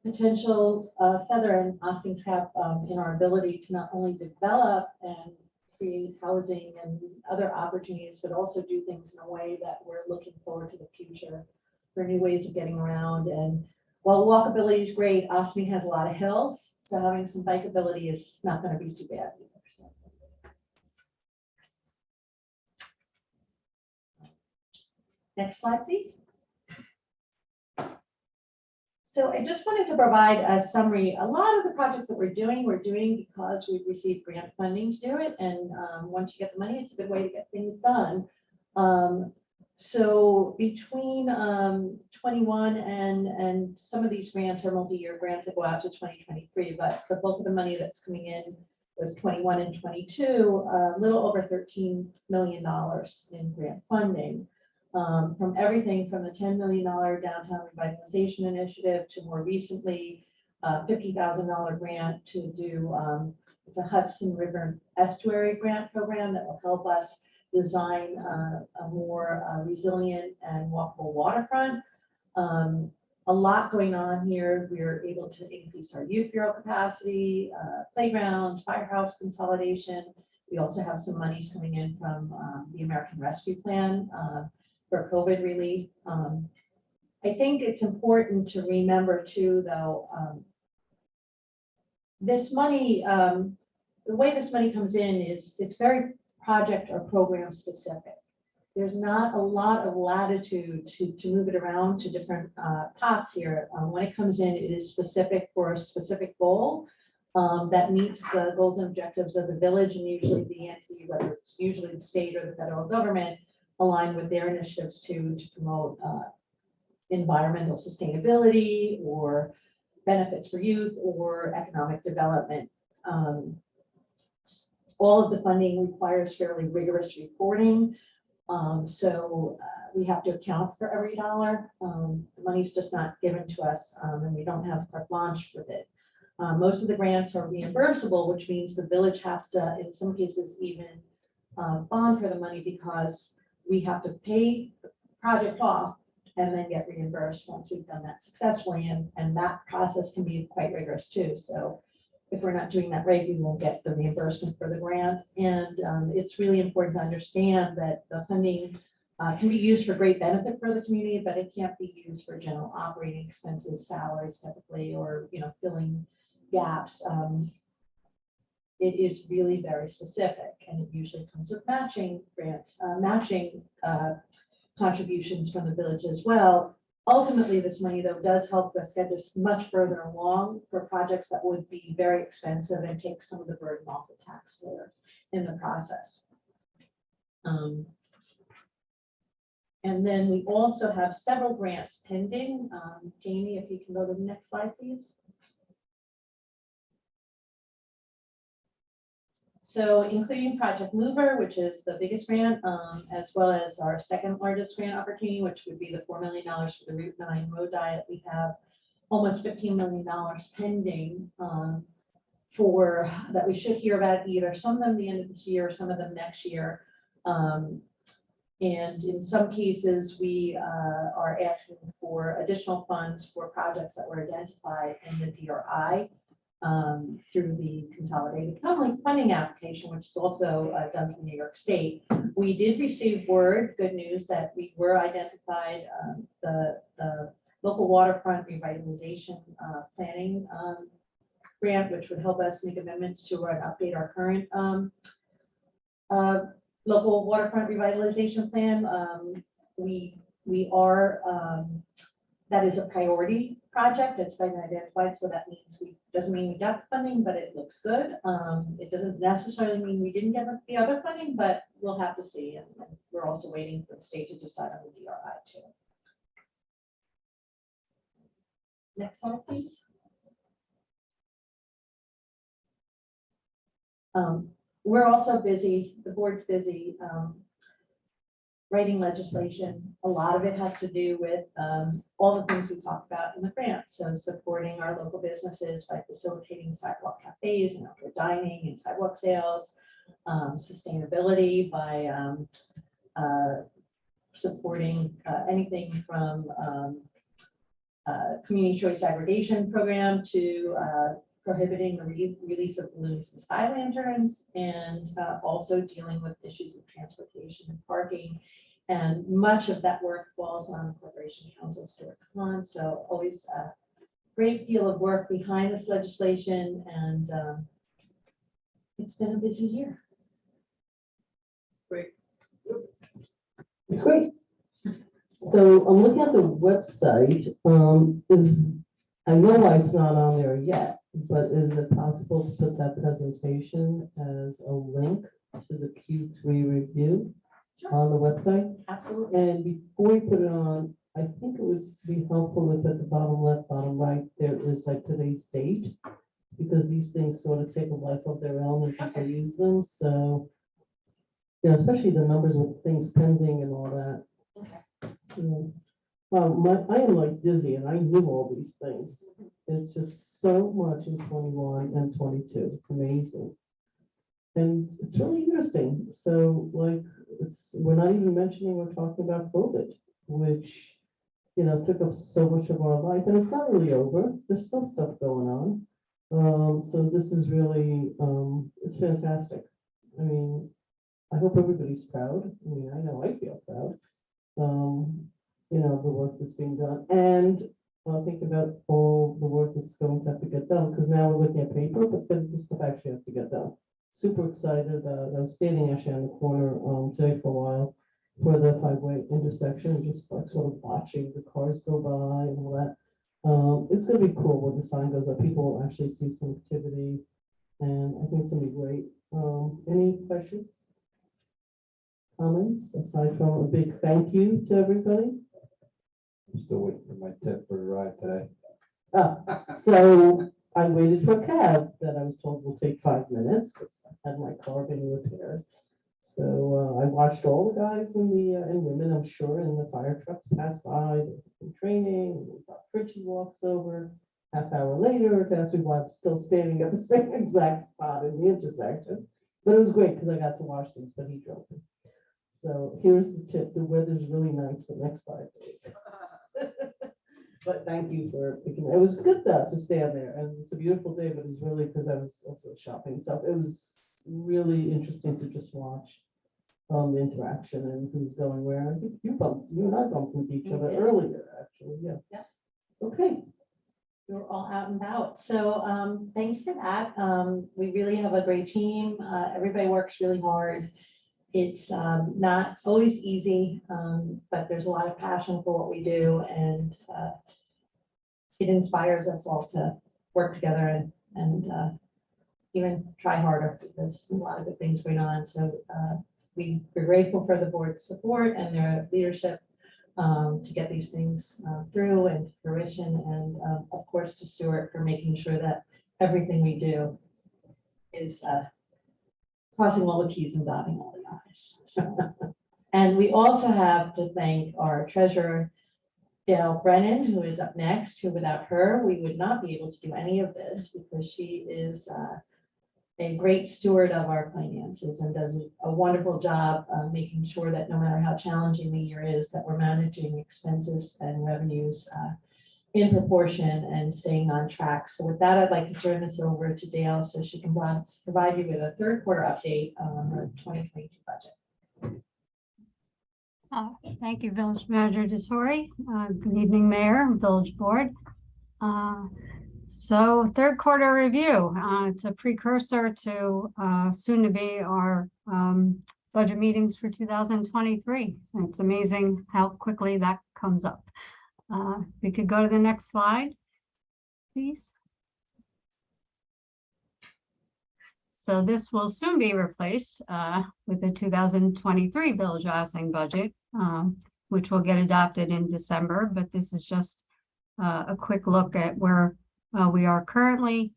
[SPEAKER 2] potential feather in Austin's cap in our ability to not only develop and create housing and other opportunities, but also do things in a way that we're looking forward to the future for new ways of getting around. And while walkability is great, Austin has a lot of hills. So having some bikeability is not going to be too bad either. So. Next slide, please. So I just wanted to provide a summary. A lot of the projects that we're doing because we've received grant funding to do it. And once you get the money, it's a good way to get things done. So between 21 and some of these grants are multi-year grants that go out to 2023, but the bulk of the money that's coming in was 21 and 22, a little over $13 million in grant funding. From everything from the $10 million downtown revitalization initiative to more recently $50,000 grant to do, it's a Hudson River Estuary grant program that will help us design a more resilient and walkable waterfront. A lot going on here. We are able to increase our youth bureau capacity, playgrounds, Firehouse consolidation. We also have some monies coming in from the American Rescue Plan for COVID relief. I think it's important to remember too, though, this money, the way this money comes in is it's very project or program specific. There's not a lot of latitude to move it around to different pots here. When it comes in, it is specific for a specific goal that meets the goals and objectives of the village, and usually the entity, whether it's usually the state or the federal government, aligned with their initiatives to promote environmental sustainability or benefits for youth or economic development. All of the funding requires fairly rigorous reporting. We have to account for every dollar. The money's just not given to us, and we don't have carte blanche with it. Most of the grants are reimbursable, which means the village has to, in some cases, even bond for the money because we have to pay the project off and then get reimbursed once we've done that successfully. And that process can be quite rigorous too. So if we're not doing that right, we won't get the reimbursement for the grant. And it's really important to understand that the funding can be used for great benefit for the community, but it can't be used for general operating expenses, salaries typically, or filling gaps. It is really very specific, and it usually comes with matching grants, matching contributions from the village as well. Ultimately, this money, though, does help us get us much further along for projects that would be very expensive and take some of the burden off the taxpayer in the process. And then we also have several grants pending. Jamie, if you can go to the next slide, please. So including Project Mover, which is the biggest grant, as well as our second largest grant opportunity, which would be the $4 million for the Route 9 road diet. We have almost $15 million pending for that we should hear about either some of them the end of this year, or some of them next year. And in some cases, we are asking for additional funds for projects that were identified in the DRI. Through the consolidated funding application, which is also done from New York State. We did receive word, good news, that we were identified the local waterfront revitalization planning grant, which would help us make amendments to and update our current local waterfront revitalization plan. We are, that is a priority project that's been identified, so that means doesn't mean we got the funding, but it looks good. It doesn't necessarily mean we didn't get the other funding, but we'll have to see. And we're also waiting for the state to decide on the DRI too. Next slide, please. We're also busy, the board's busy writing legislation. A lot of it has to do with all the things we talked about in the grant. So supporting our local businesses by facilitating sidewalk cafes and outdoor dining and sidewalk sales, sustainability by supporting anything from community choice aggregation program to prohibiting the release of balloons and sky lanterns, and also dealing with issues of transportation and parking. And much of that work falls on Corporation Council Stuart Kahn. So always a great deal of work behind this legislation, and it's been a busy year.
[SPEAKER 1] Great. It's great. So I'm looking at the website. I know why it's not on there yet, but is it possible to put that presentation as a link to the Q3 review on the website?
[SPEAKER 2] Absolutely.
[SPEAKER 1] And before we put it on, I think it would be helpful if at the bottom left, bottom right, there is like today's date, because these things sort of take a life of their own and people use them. So, especially the numbers with things pending and all that.
[SPEAKER 2] Okay.
[SPEAKER 1] So, I am like dizzy, and I knew all these things. It's just so much in 21 and 22. It's amazing. And it's really interesting. So we're not even mentioning or talking about COVID, which, took up so much of our life, and it's not really over. There's still stuff going on. So this is really, it's fantastic. I mean, I hope everybody's proud. I mean, I know I feel proud. The work that's being done, and think about all the work that's going to have to get done, because now we're looking at paper, but then this stuff actually has to get done. Super excited. I was standing actually on the corner today for a while for the highway intersection, just like sort of watching the cars go by and all that. It's going to be cool when the sign goes up. People will actually see some activity, and I think it's going to be great. Any questions? Comments, aside from a big thank you to everybody?
[SPEAKER 6] Still waiting for my tip for the ride today.
[SPEAKER 1] So I waited for a cab that I was told will take 5 minutes, because I had my car being repaired. So I watched all the guys and women, I'm sure, in the fire trucks pass by, in training, Fritchie walks over. Half hour later, to ask me why I'm still standing at the same exact spot in the intersection. But it was great because I got to watch things, but he drove me. So here's the tip, the weather's really nice for the next 5 days. But thank you for picking, it was good though to stand there, and it's a beautiful day, but it's really because I was also shopping, so it was really interesting to just watch the interaction and who's going where. I think you and I bumped into each
[SPEAKER 2] We
[SPEAKER 1] other
[SPEAKER 2] did.
[SPEAKER 1] earlier, actually, yeah.
[SPEAKER 2] Yeah.
[SPEAKER 1] Okay,
[SPEAKER 2] We were all out and about. So thank you for that. We really have a great team. Everybody works really hard. It's not always easy, but there's a lot of passion for what we do, and it inspires us all to work together and even try harder, because there's a lot of good things going on. So we're grateful for the board's support and their leadership to get these things through and to fruition, and of course to Stuart for making sure that everything we do is crossing all the T's and dotting all the I's. So, and we also have to thank our treasurer, Dale Brennan, who is up next, who without her, we would not be able to do any of this, because she is a great steward of our finances and does a wonderful job making sure that no matter how challenging the year is, that we're managing expenses and revenues in proportion and staying on track. So with that, I'd like to turn this over to Dale so she can provide you with a third quarter update on the 2022 budget.
[SPEAKER 7] Thank you, Village Manager Tesori. Good evening, Mayor, Village Board. So third quarter review, it's a precursor to soon to be our budget meetings for 2023. So it's amazing how quickly that comes up. We could go to the next slide, please. So this will soon be replaced with the 2023 Village Housing budget, which will get adopted in December. But this is just a quick look at where we are currently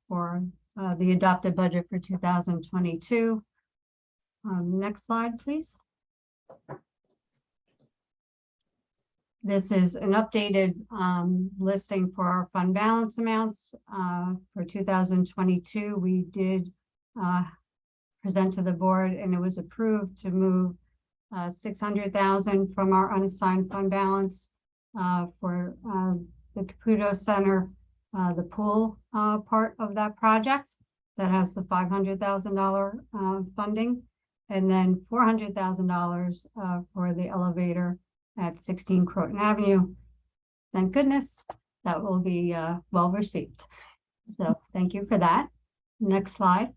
[SPEAKER 7] for the adopted budget for 2022. Next slide, please. This is an updated listing for our fund balance amounts for 2022. We did present to the board, and it was approved to move $600,000 from our unassigned fund balance for the Caputo Center, the pool part of that project that has the $500,000 funding, and then $400,000 for the elevator at 16 Croton Avenue. Thank goodness that will be well received. So thank you for that. Next slide.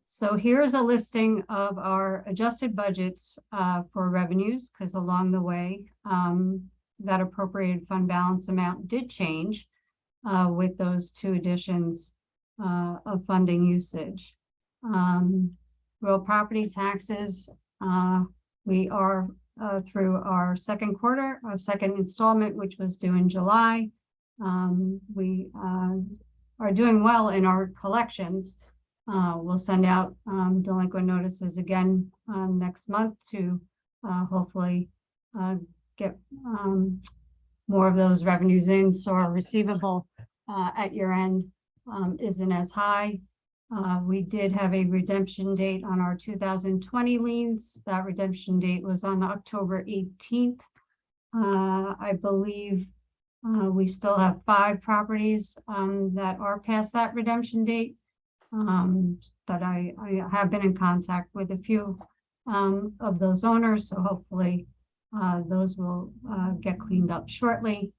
[SPEAKER 7] So here's a listing of our adjusted budgets for revenues, because along the way, that appropriated fund balance amount did change with those two additions of funding usage. Real property taxes, we are through our second quarter, our second installment, which was due in July. We are doing well in our collections. We'll send out delinquent notices again next month to hopefully get more of those revenues in, so our receivable at year end isn't as high. We did have a redemption date on our 2020 liens. That redemption date was on October 18th. I believe we still have 5 properties that are past that redemption date. But I have been in contact with a few of those owners, so hopefully those will get cleaned up shortly.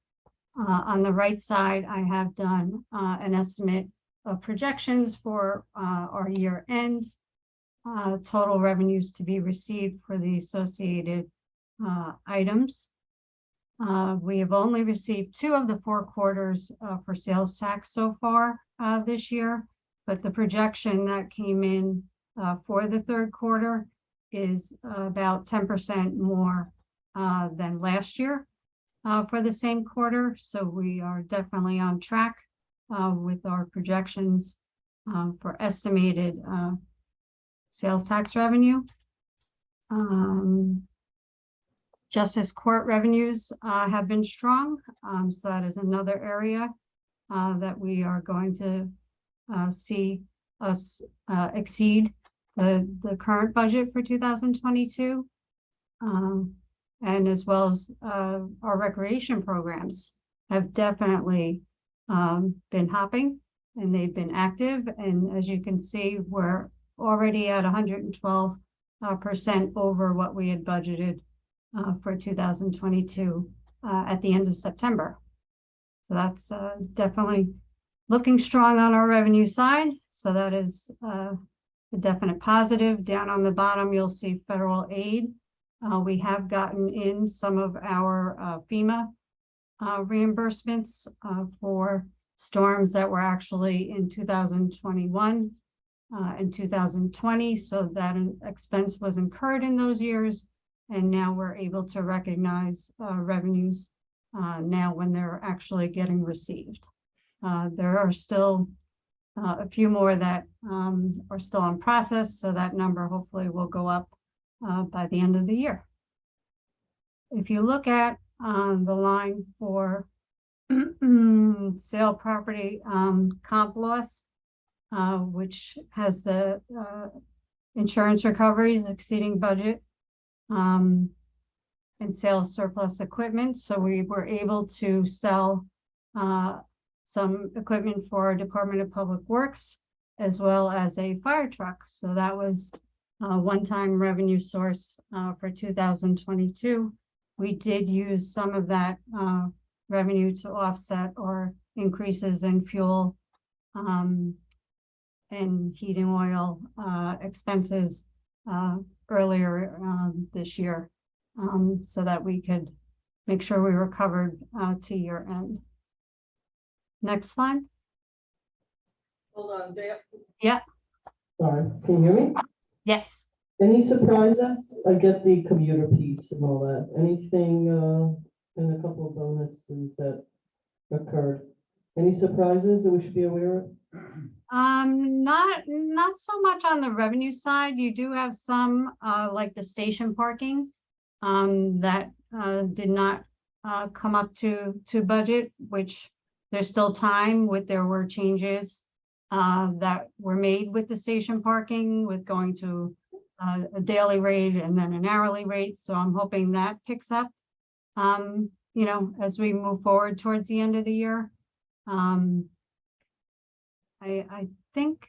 [SPEAKER 7] On the right side, I have done an estimate of projections for our year end, total revenues to be received for the associated items. We have only received 2 of the 4 quarters for sales tax so far this year, but the projection that came in for the third quarter is about 10% more than last year for the same quarter. So we are definitely on track with our projections for estimated sales tax revenue. Justice court revenues have been strong. So that is another area that we are going to see us exceed the current budget for 2022. And as well as our recreation programs have definitely been hopping, and they've been active. And as you can see, we're already at 112% over what we had budgeted for 2022 at the end of September. So that's definitely looking strong on our revenue side. So that is a definite positive. Down on the bottom, you'll see federal aid. We have gotten in some of our FEMA reimbursements for storms that were actually in 2021 and 2020. So that an expense was incurred in those years. And now we're able to recognize revenues now when they're actually getting received. There are still a few more that are still in process. So that number hopefully will go up by the end of the year. If you look at the line for sale property comp loss, which has the insurance recoveries exceeding budget, and sales surplus equipment. So we were able to sell some equipment for our Department of Public Works, as well as a fire truck. So that was a one-time revenue source for 2022. We did use some of that revenue to offset our increases in fuel and heating oil expenses earlier this year, so that we could make sure we were covered to year end. Next slide.
[SPEAKER 1] Hold on, Dale.
[SPEAKER 7] Yeah.
[SPEAKER 1] Sorry, can you hear me?
[SPEAKER 7] Yes.
[SPEAKER 1] Any surprises? I get the commuter piece and all that. Anything in a couple of bonuses that occurred? Any surprises that we should be aware of?
[SPEAKER 7] Not so much on the revenue side. You do have some like the station parking that did not come up to budget, which there's still time with. There were changes that were made with the station parking, with going to a daily rate and then an hourly rate. So I'm hoping that picks up, you know, as we move forward towards the end of the year. I think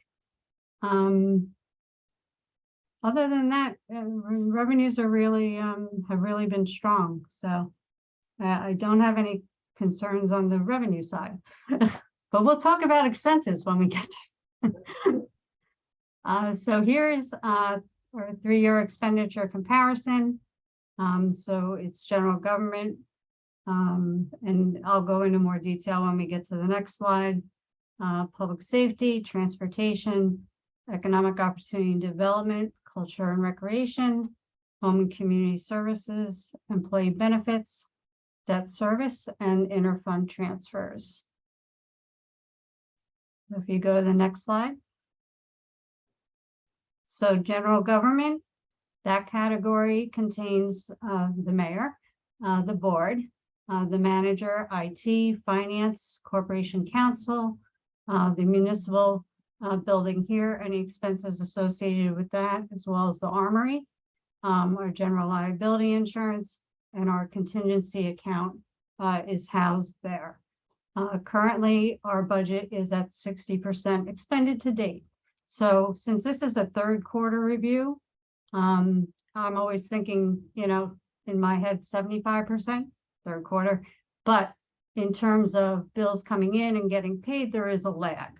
[SPEAKER 7] other than that, revenues are really have really been strong. So I don't have any concerns on the revenue side, but we'll talk about expenses when we get there. So here's our 3-year expenditure comparison. So it's general government, and I'll go into more detail when we get to the next slide. Public safety, transportation, economic opportunity and development, culture and recreation, home and community services, employee benefits, debt service, and interfund transfers. If you go to the next slide. So general government, that category contains the mayor, the board, the manager, IT, finance, corporation counsel, the municipal building here, any expenses associated with that, as well as the armory, our general liability insurance, and our contingency account is housed there. Currently, our budget is at 60% expended to date. So since this is a third quarter review, I'm always thinking, you know, in my head, 75% third quarter, but in terms of bills coming in and getting paid, there is a lag.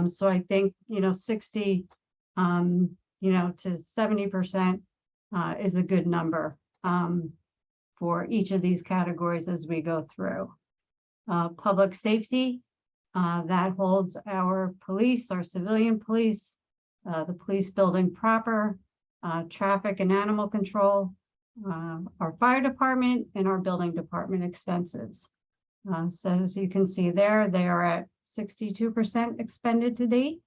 [SPEAKER 7] So I think, you know, 60, you know, to 70% is a good number for each of these categories as we go through. Public safety, that holds our police, our civilian police, the police building proper, traffic and animal control, our fire department, and our building department expenses. So as you can see there, they are at 62% expended to date.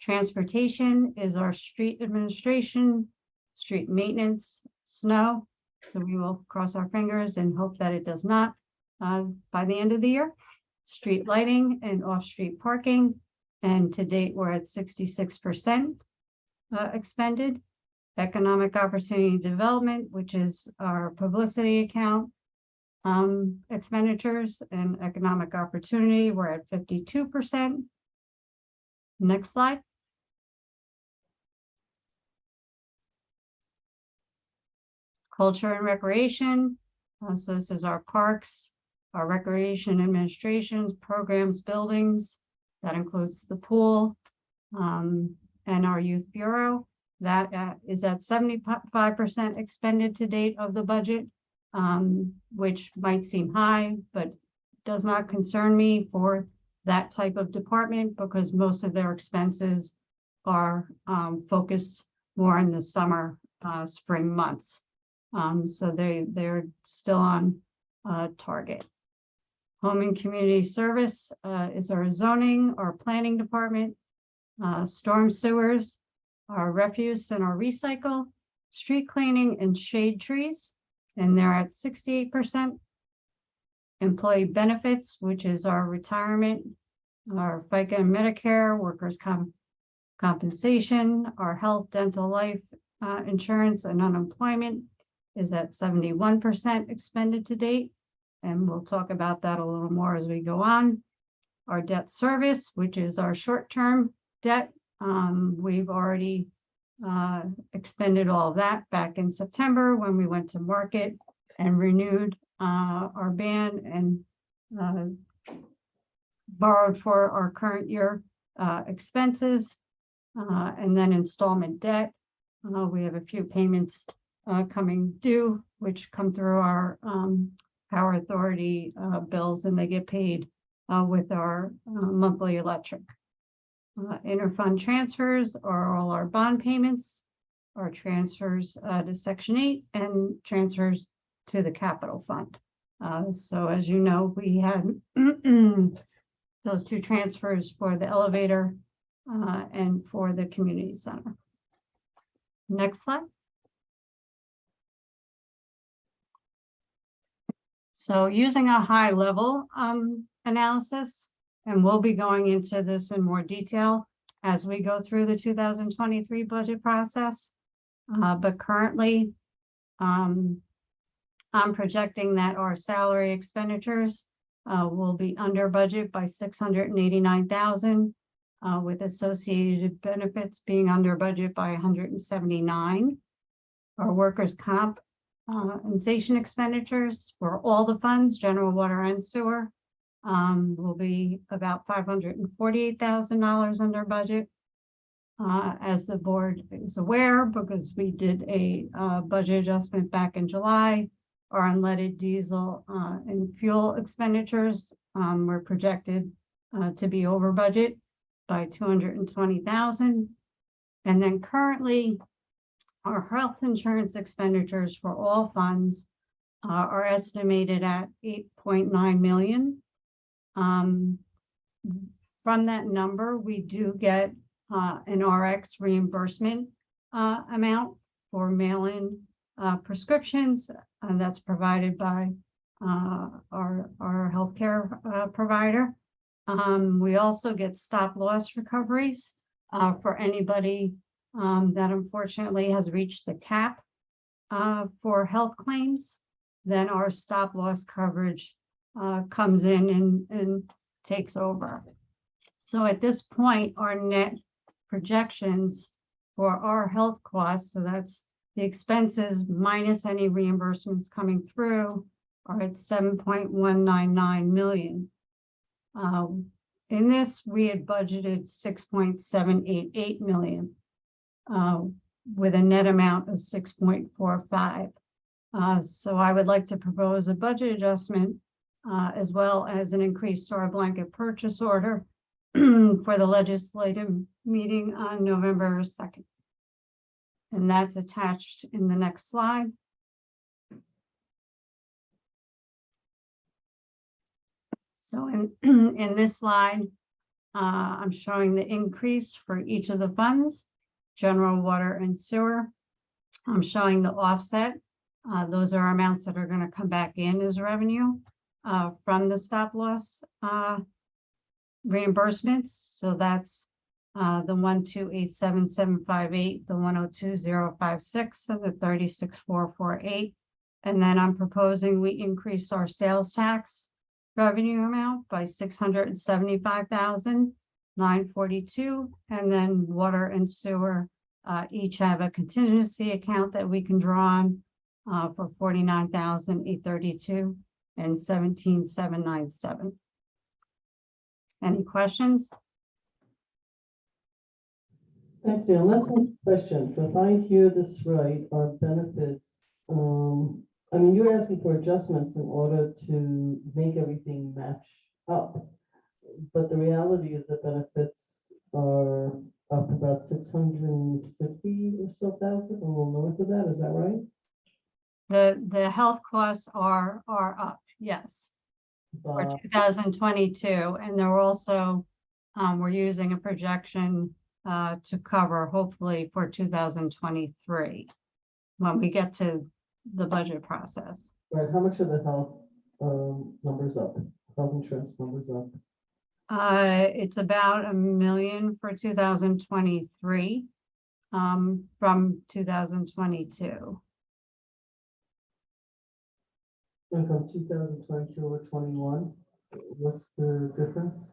[SPEAKER 7] Transportation is our street administration, street maintenance, snow. So we will cross our fingers and hope that it does not by the end of the year. Street lighting and off-street parking. And to date, we're at 66% expended. Economic opportunity development, which is our publicity account, expenditures and economic opportunity, we're at 52%. Next slide. Culture and recreation. So this is our parks, our recreation administrations, programs, buildings. That includes the pool and our youth bureau. That is at 75% expended to date of the budget, which might seem high, but does not concern me for that type of department because most of their expenses are focused more in the summer, spring months. So they're still on target. Home and community service is our zoning, our planning department, storm sewers, our refuse and our recycle, street cleaning and shade trees, and they're at 68%. Employee benefits, which is our retirement, our FICA and Medicare, workers' compensation, our health, dental, life insurance, and unemployment is at 71% expended to date. And we'll talk about that a little more as we go on. Our debt service, which is our short-term debt, we've already expended all of that back in September when we went to market and renewed our ban and borrowed for our current year expenses. And then installment debt. We have a few payments coming due, which come through our Power Authority bills, and they get paid with our monthly electric. Interfund transfers are all our bond payments, our transfers to Section 8, and transfers to the capital fund. So as you know, we had those two transfers for the elevator and for the community center. Next slide. So using a high level analysis, and we'll be going into this in more detail as we go through the 2023 budget process. But currently, I'm projecting that our salary expenditures will be under budget by $689,000, with associated benefits being under budget by $179,000. Our workers' compensation expenditures for all the funds, general, water, and sewer, will be about $548,000 under budget. As the board is aware, because we did a budget adjustment back in July, our unleaded diesel and fuel expenditures were projected to be over budget by $220,000. And then currently, our health insurance expenditures for all funds are estimated at $8.9 million. From that number, we do get an RX reimbursement amount for mail-in prescriptions, and that's provided by our healthcare provider. We also get stop-loss recoveries for anybody that unfortunately has reached the cap for health claims. Then our stop-loss coverage comes in and takes over. So at this point, our net projections for our health costs, so that's the expenses minus any reimbursements coming through, are at $7.199 million. In this, we had budgeted $6.788 million with a net amount of $6.45. So I would like to propose a budget adjustment as well as an increase to our blanket purchase order for the legislative meeting on November 2nd. And that's attached in the next slide. So in, in this slide, I'm showing the increase for each of the funds, general, water, and sewer. I'm showing the offset. Those are amounts that are going to come back in as revenue from the stop loss reimbursements. So that's the 1287758, the 102,056, and the 36448. And then I'm proposing we increase our sales tax revenue amount by 675,942, and then water and sewer each have a contingency account that we can draw on for 49,832 and 17,797. Any questions?
[SPEAKER 1] Thanks, Dan. Let's have a question. So if I hear this right, our benefits, I mean, you're asking for adjustments in order to make everything match up. But the reality is that benefits are up about 650 or so thousand, a little north of that. Is that right?
[SPEAKER 7] The health costs are up, yes, for 2022, and they're also we're using a projection to cover hopefully for 2023 when we get to the budget process.
[SPEAKER 1] Right. How much are the health numbers up? Health insurance numbers up?
[SPEAKER 7] It's about $1 million for 2023 from 2022.
[SPEAKER 1] And from 2022 or 21, what's the difference?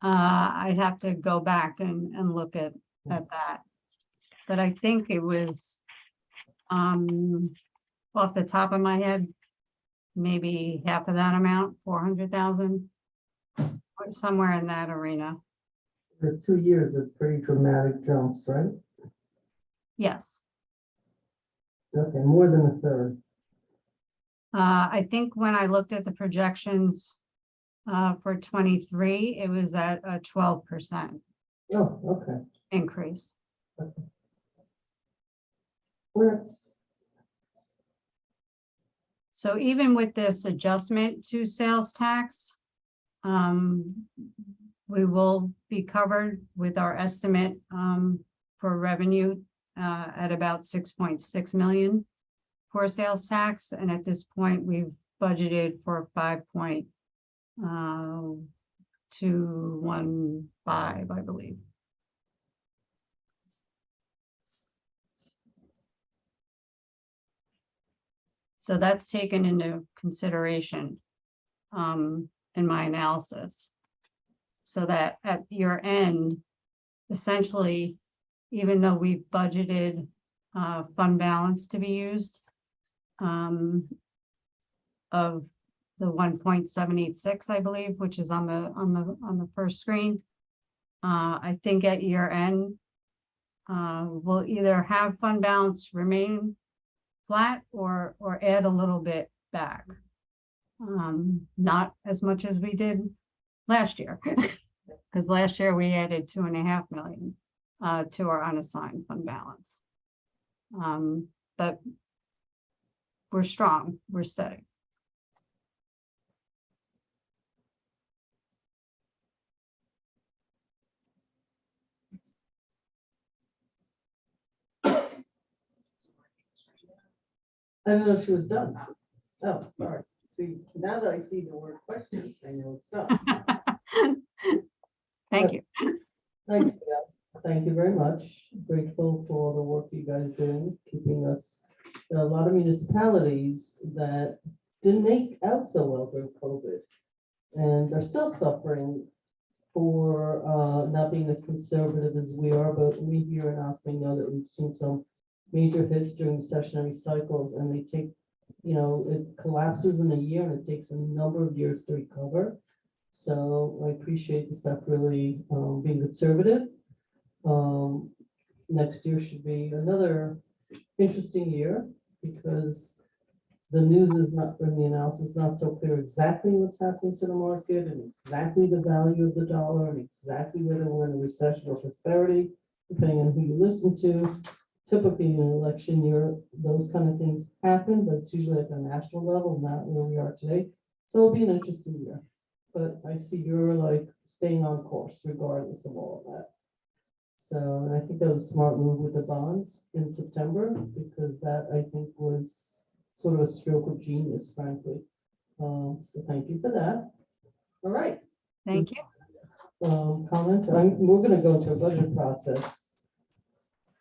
[SPEAKER 7] I'd have to go back and look at that. But I think it was off the top of my head, maybe half of that amount, 400,000, somewhere in that arena.
[SPEAKER 1] For 2 years of pretty dramatic jumps, right?
[SPEAKER 7] Yes.
[SPEAKER 1] Okay, more than a third.
[SPEAKER 7] I think when I looked at the projections for 23, it was at a 12%
[SPEAKER 1] Oh, okay.
[SPEAKER 7] increase.
[SPEAKER 1] Where,
[SPEAKER 7] So even with this adjustment to sales tax, we will be covered with our estimate for revenue at about 6.6 million for sales tax. And at this point, we've budgeted for 5.215, I believe. So that's taken into consideration in my analysis. So that at year end, essentially, even though we've budgeted fund balance to be used of the 1.786, I believe, which is on the first screen, I think at year end, we'll either have fund balance remain flat or add a little bit back. Not as much as we did last year, because last year we added 2.5 million to our unassigned fund balance. But we're strong, we're steady.
[SPEAKER 1] I don't know if she was done. Oh, sorry. See, now that I see the word questions, I know it's done.
[SPEAKER 7] Thank you.
[SPEAKER 1] Thanks, Gail. Thank you very much. Grateful for all the work you guys doing, keeping us. There are a lot of municipalities that didn't make out so well during COVID, and are still suffering for not being as conservative as we are. But we here in Austin know that we've seen some major hits during recessionary cycles, and they take, you know, it collapses in a year and it takes a number of years to recover. So I appreciate the staff really being conservative. Next year should be another interesting year because the news is not, in the analysis, not so clear exactly what's happening to the market and exactly the value of the dollar and exactly whether we're in a recession or prosperity, depending on who you listen to. typically in an election year, those kind of things happen, but it's usually at the national level, not where we are today. So it'll be an interesting year. But I see you're like staying on course regardless of all of that. So, and I think that was a smart move with the bonds in September, because that I think was sort of a stroke of genius, frankly. So thank you for that. All right.
[SPEAKER 7] Thank you.
[SPEAKER 1] Comment, we're gonna go to a budget process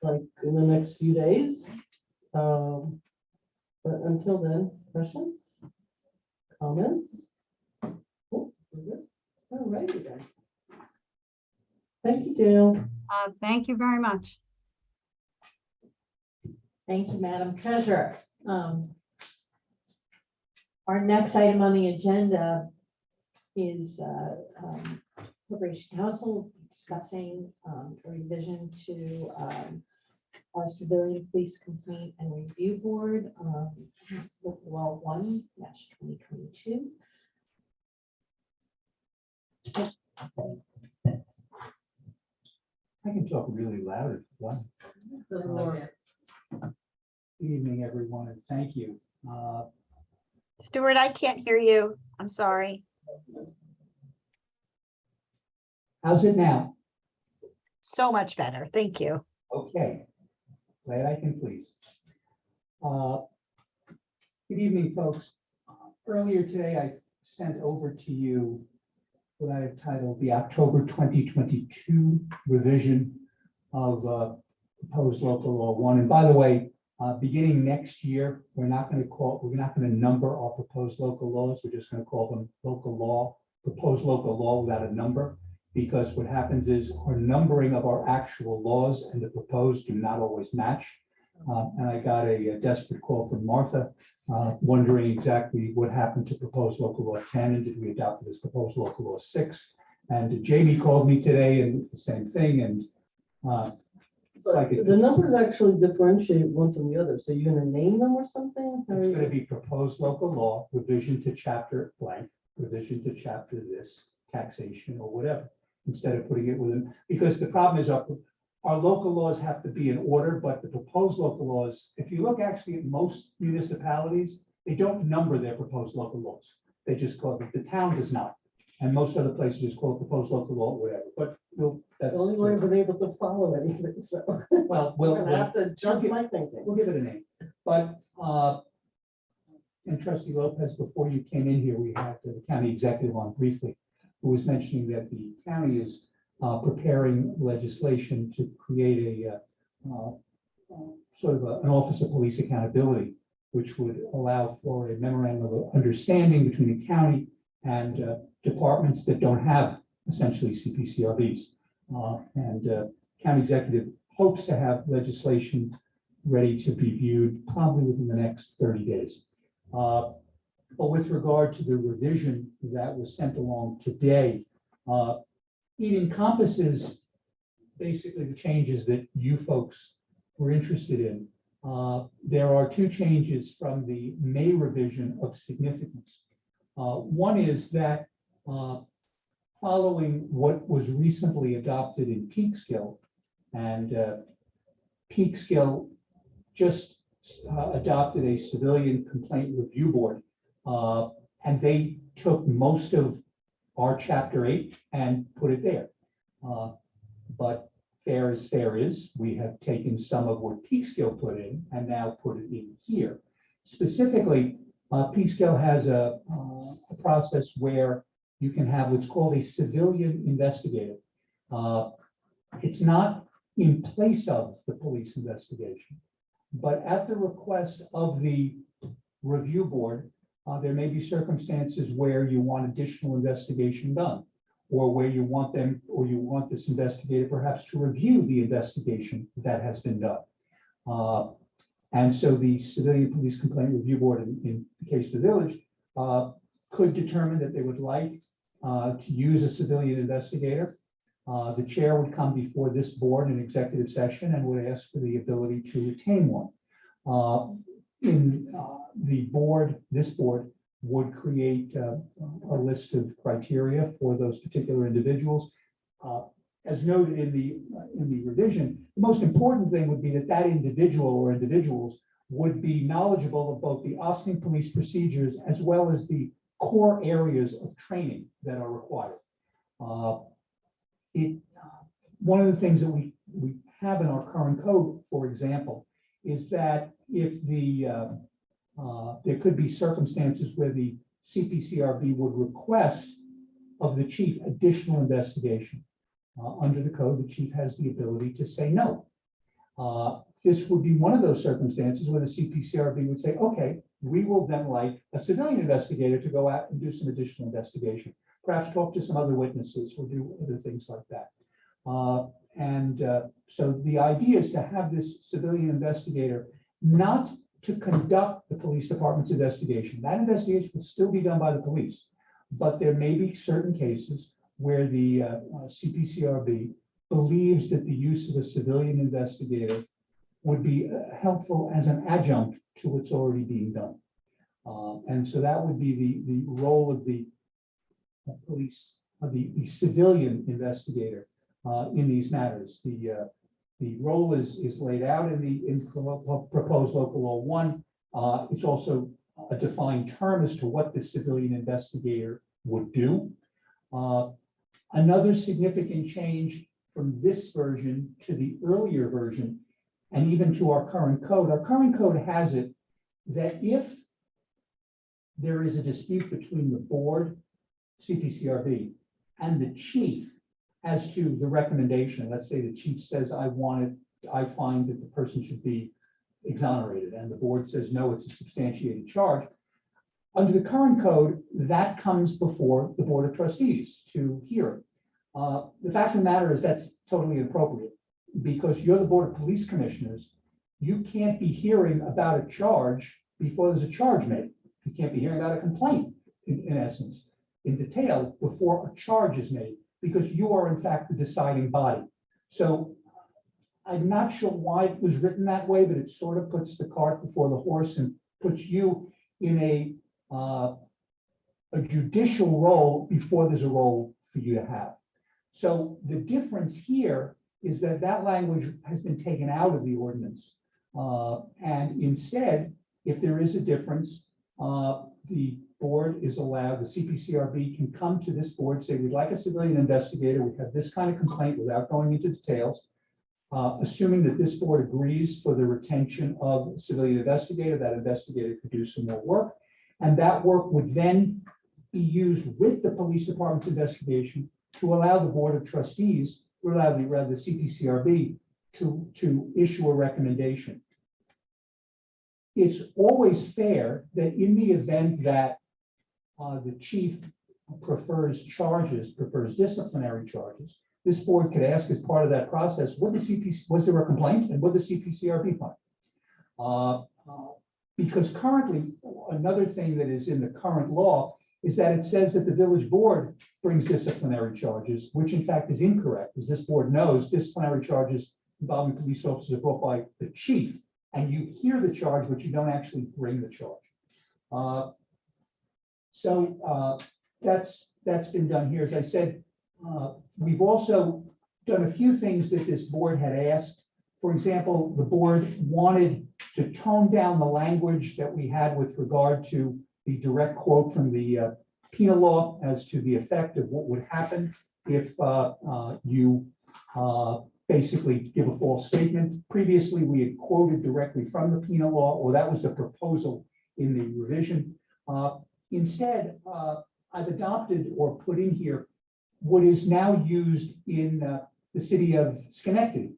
[SPEAKER 1] like in the next few days. But until then, questions? Comments? Oh, we're good. All righty then. Thank you, Gail.
[SPEAKER 7] Thank you very much.
[SPEAKER 2] Thank you, Madam Treasurer. Our next item on the agenda is Corporation Council discussing a revision to our civilian police complaint and review board, Law 1-2022.
[SPEAKER 8] I can talk really loud if you want.
[SPEAKER 1] Doesn't work.
[SPEAKER 8] Good evening, everyone, and thank you.
[SPEAKER 3] Stuart, I can't hear you. I'm sorry.
[SPEAKER 8] How's it now?
[SPEAKER 3] So much better. Thank you.
[SPEAKER 8] Okay, glad I can please. Good evening, folks. Earlier today, I sent over to you what I have titled the October 2022 revision of proposed local law 1. And by the way, beginning next year, we're not going to number our proposed local laws. We're just going to call them local law, proposed local law without a number, because what happens is our numbering of our actual laws and the proposed do not always match. And I got a desperate call from Martha, wondering exactly what happened to proposed local law 10, and did we adopt it as proposed local law 6? And Jamie called me today and the same thing, and it's like
[SPEAKER 1] The numbers actually differentiate one from the other. So you're gonna name them or something? How are
[SPEAKER 8] it's
[SPEAKER 1] you-
[SPEAKER 8] going to be proposed local law, revision to chapter blank, revision to chapter this, taxation or whatever, instead of putting it within, because the problem is our local laws have to be in order, but the proposed local laws, if you look actually at most municipalities, they don't number their proposed local laws. They just call it, the town does not. And most other places just call it proposed local law, whatever, but
[SPEAKER 1] It's
[SPEAKER 8] that's.
[SPEAKER 1] the only way I've been able to follow anything, so
[SPEAKER 8] Well,
[SPEAKER 1] I'm gonna have to adjust my thinking.
[SPEAKER 8] we'll give it a name, but, and trustee Lopez, before you came in here, we had the county executive on briefly, who was mentioning that the county is preparing legislation to create a sort of an Office of Police Accountability, which would allow for a memorandum of understanding between the county and departments that don't have essentially CPCRBs. And county executive hopes to have legislation ready to be viewed probably within the next 30 days. But with regard to the revision that was sent along today, it encompasses basically the changes that you folks were interested in. There are two changes from the May revision of significance. One is that following what was recently adopted in Peekskill, and Peekskill just adopted a civilian complaint review board, and they took most of our chapter 8 and put it there. But fair is, we have taken some of what Peekskill put in and now put it in here. Specifically, Peekskill has a process where you can have what's called a civilian investigator. It's not in place of the police investigation, but at the request of the review board, there may be circumstances where you want additional investigation done, or where you want them, or you want this investigator perhaps to review the investigation that has been done. And so the Civilian Police Complaint Review Board, in the case of the village, could determine that they would like to use a civilian investigator. The chair would come before this board in executive session and would ask for the ability to retain one. This board would create a list of criteria for those particular individuals. as noted in the revision, the most important thing would be that that individual or individuals would be knowledgeable of both the Austin police procedures as well as the core areas of training that are required. One of the things that we have in our current code, for example, is that if there could be circumstances where the CPCRB would request of the chief additional investigation. Under the code, the chief has the ability to say no. This would be one of those circumstances where the CPCRB would say, okay, we will then like a civilian investigator to go out and do some additional investigation, perhaps talk to some other witnesses or do other things like that. So the idea is to have this civilian investigator not to conduct the police department's investigation. That investigation will still be done by the police, but there may be certain cases where the CPCRB believes that the use of a civilian investigator would be helpful as an adjunct to what's already being done. And so that would be the role of the police, of the civilian investigator in these matters. The role is laid out in proposed local law 1. It's also a defined term as to what the civilian investigator would do. Another significant change from this version to the earlier version, and even to our current code has it that if there is a dispute between the board, CPCRB, and the chief as to the recommendation, let's say the chief says, I find that the person should be exonerated, and the board says, no, it's a substantiated charge. Under the current code, that comes before the Board of Trustees to hear it. The fact of the matter is that's totally inappropriate because you're the Board of Police Commissioners. You can't be hearing about a charge before there's a charge made. You can't be hearing about a complaint, in essence, in detail before a charge is made, because you are in fact the deciding body. So I'm not sure why it was written that way, but it sort of puts the cart before the horse and puts you in a judicial role before there's a role for you to have. So the difference here is that that language has been taken out of the ordinance. And instead, if there is a difference, the board is allowed, the CPCRB can come to this board, say, we'd like a civilian investigator, we have this kind of complaint without going into details. Assuming that this board agrees for the retention of a civilian investigator, that investigator could do some more work. And that work would then be used with the police department's investigation to allow the Board of Trustees, or allow the CPCRB to issue a recommendation. It's always fair that in the event that the chief prefers disciplinary charges, this board could ask as part of that process, was there a complaint and would the CPCRB find? Because currently, another thing that is in the current law is that it says that the village board brings disciplinary charges, which in fact is incorrect. As this board knows, disciplinary charges involving police officers are brought by the chief, and you hear the charge, but you don't actually bring the charge. So that's been done here. As I said, we've also done a few things that this board had asked. For example, the board wanted to tone down the language that we had with regard to the direct quote from the penal law as to the effect of what would happen if you basically give a false statement. Previously, we had quoted directly from the penal law, or that was the proposal in the revision. Instead, I've adopted or put in here what is now used in the city of Schenectady,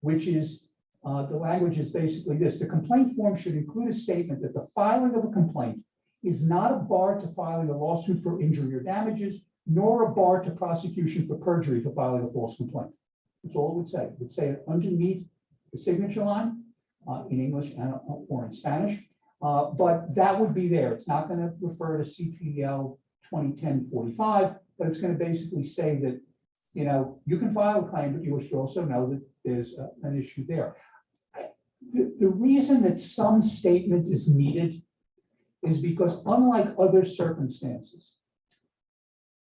[SPEAKER 8] which is the language is basically this: the complaint form should include a statement that the filing of a complaint is not a bar to filing a lawsuit for injury or damages, nor a bar to prosecution for perjury for filing a false complaint. That's all it would say. It would say it underneath the signature line in English or in Spanish, but that would be there. It's not going to refer to CPL 2010-45, but it's going to basically say that, you know, you can file a claim, but you should also know that there's an issue there. The reason that some statement is needed is because, unlike other circumstances,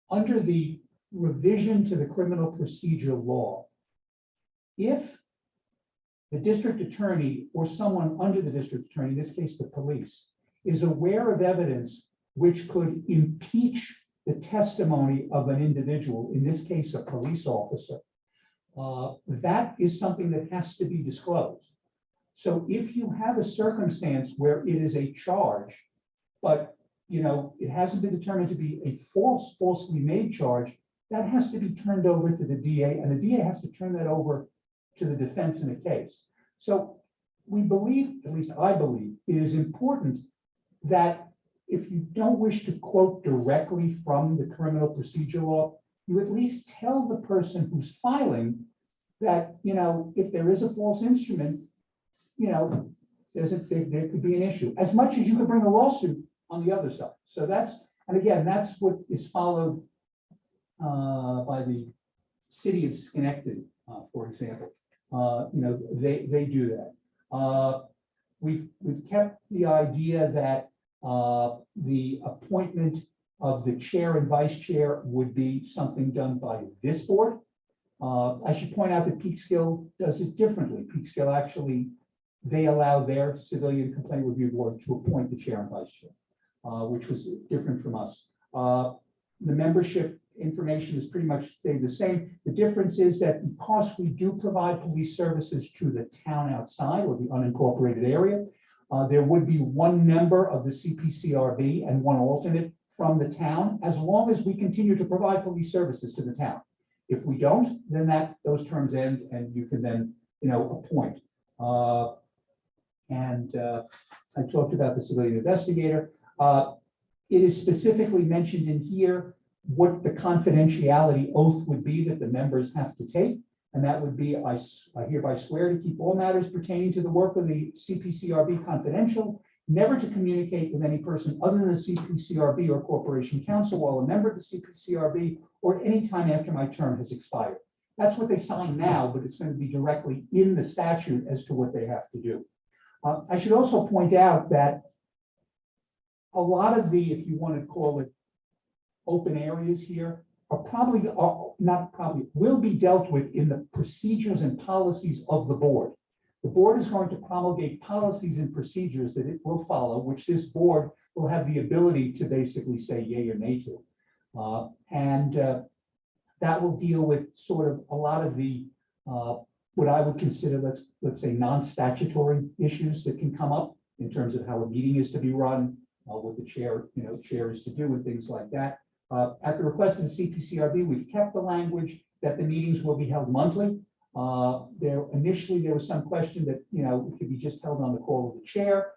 [SPEAKER 8] under the revision to the criminal procedure law. If the district attorney or someone under the district attorney, in this case, the police, is aware of evidence which could impeach the testimony of an individual, in this case, a police officer, that is something that has to be disclosed. So if you have a circumstance where it is a charge, but it hasn't been determined to be a falsely made charge, that has to be turned over to the DA, and the DA has to turn that over to the defense in a case. So we believe, at least I believe, it is important that if you don't wish to quote directly from the criminal procedure law, you at least tell the person who's filing that, if there is a false instrument, there could be an issue, as much as you could bring a lawsuit on the other side. So that's what is followed by the city of Schenectady, for example. They do that. We've kept the idea that the appointment of the chair and vice chair would be something done by this board. I should point out that Peekskill does it differently. Peekskill actually, they allow their civilian complaint review board to appoint the chair and vice chair, which was different from us. The membership information is pretty much stayed the same. The difference is that because we do provide police services to the town outside or the unincorporated area, there would be one member of the CPCRB and one alternate from the town, as long as we continue to provide police services to the town. If we don't, then those terms end, and you can then appoint. I talked about the civilian investigator. It is specifically mentioned in here what the confidentiality oath would be that the members have to take. And that would be, I hereby swear to keep all matters pertaining to the work of the CPCRB confidential, never to communicate with any person other than the CPCRB or Corporation Counsel while a member of the CPCRB or any time after my term has expired. That's what they sign now, but it's going to be directly in the statute as to what they have to do. I should also point out that a lot of the, if you want to call it, open areas here will be dealt with in the procedures and policies of the board. The board is going to promulgate policies and procedures that it will follow, which this board will have the ability to basically say yay or nay to. That will deal with sort of a lot of the what I would consider, let's say, non-statutory issues that can come up in terms of how a meeting is to be run, what the chair is to do, and things like that. At the request of the CPCRB, we've kept the language that the meetings will be held monthly. Initially there was some question that it could be just held on the call of the chair.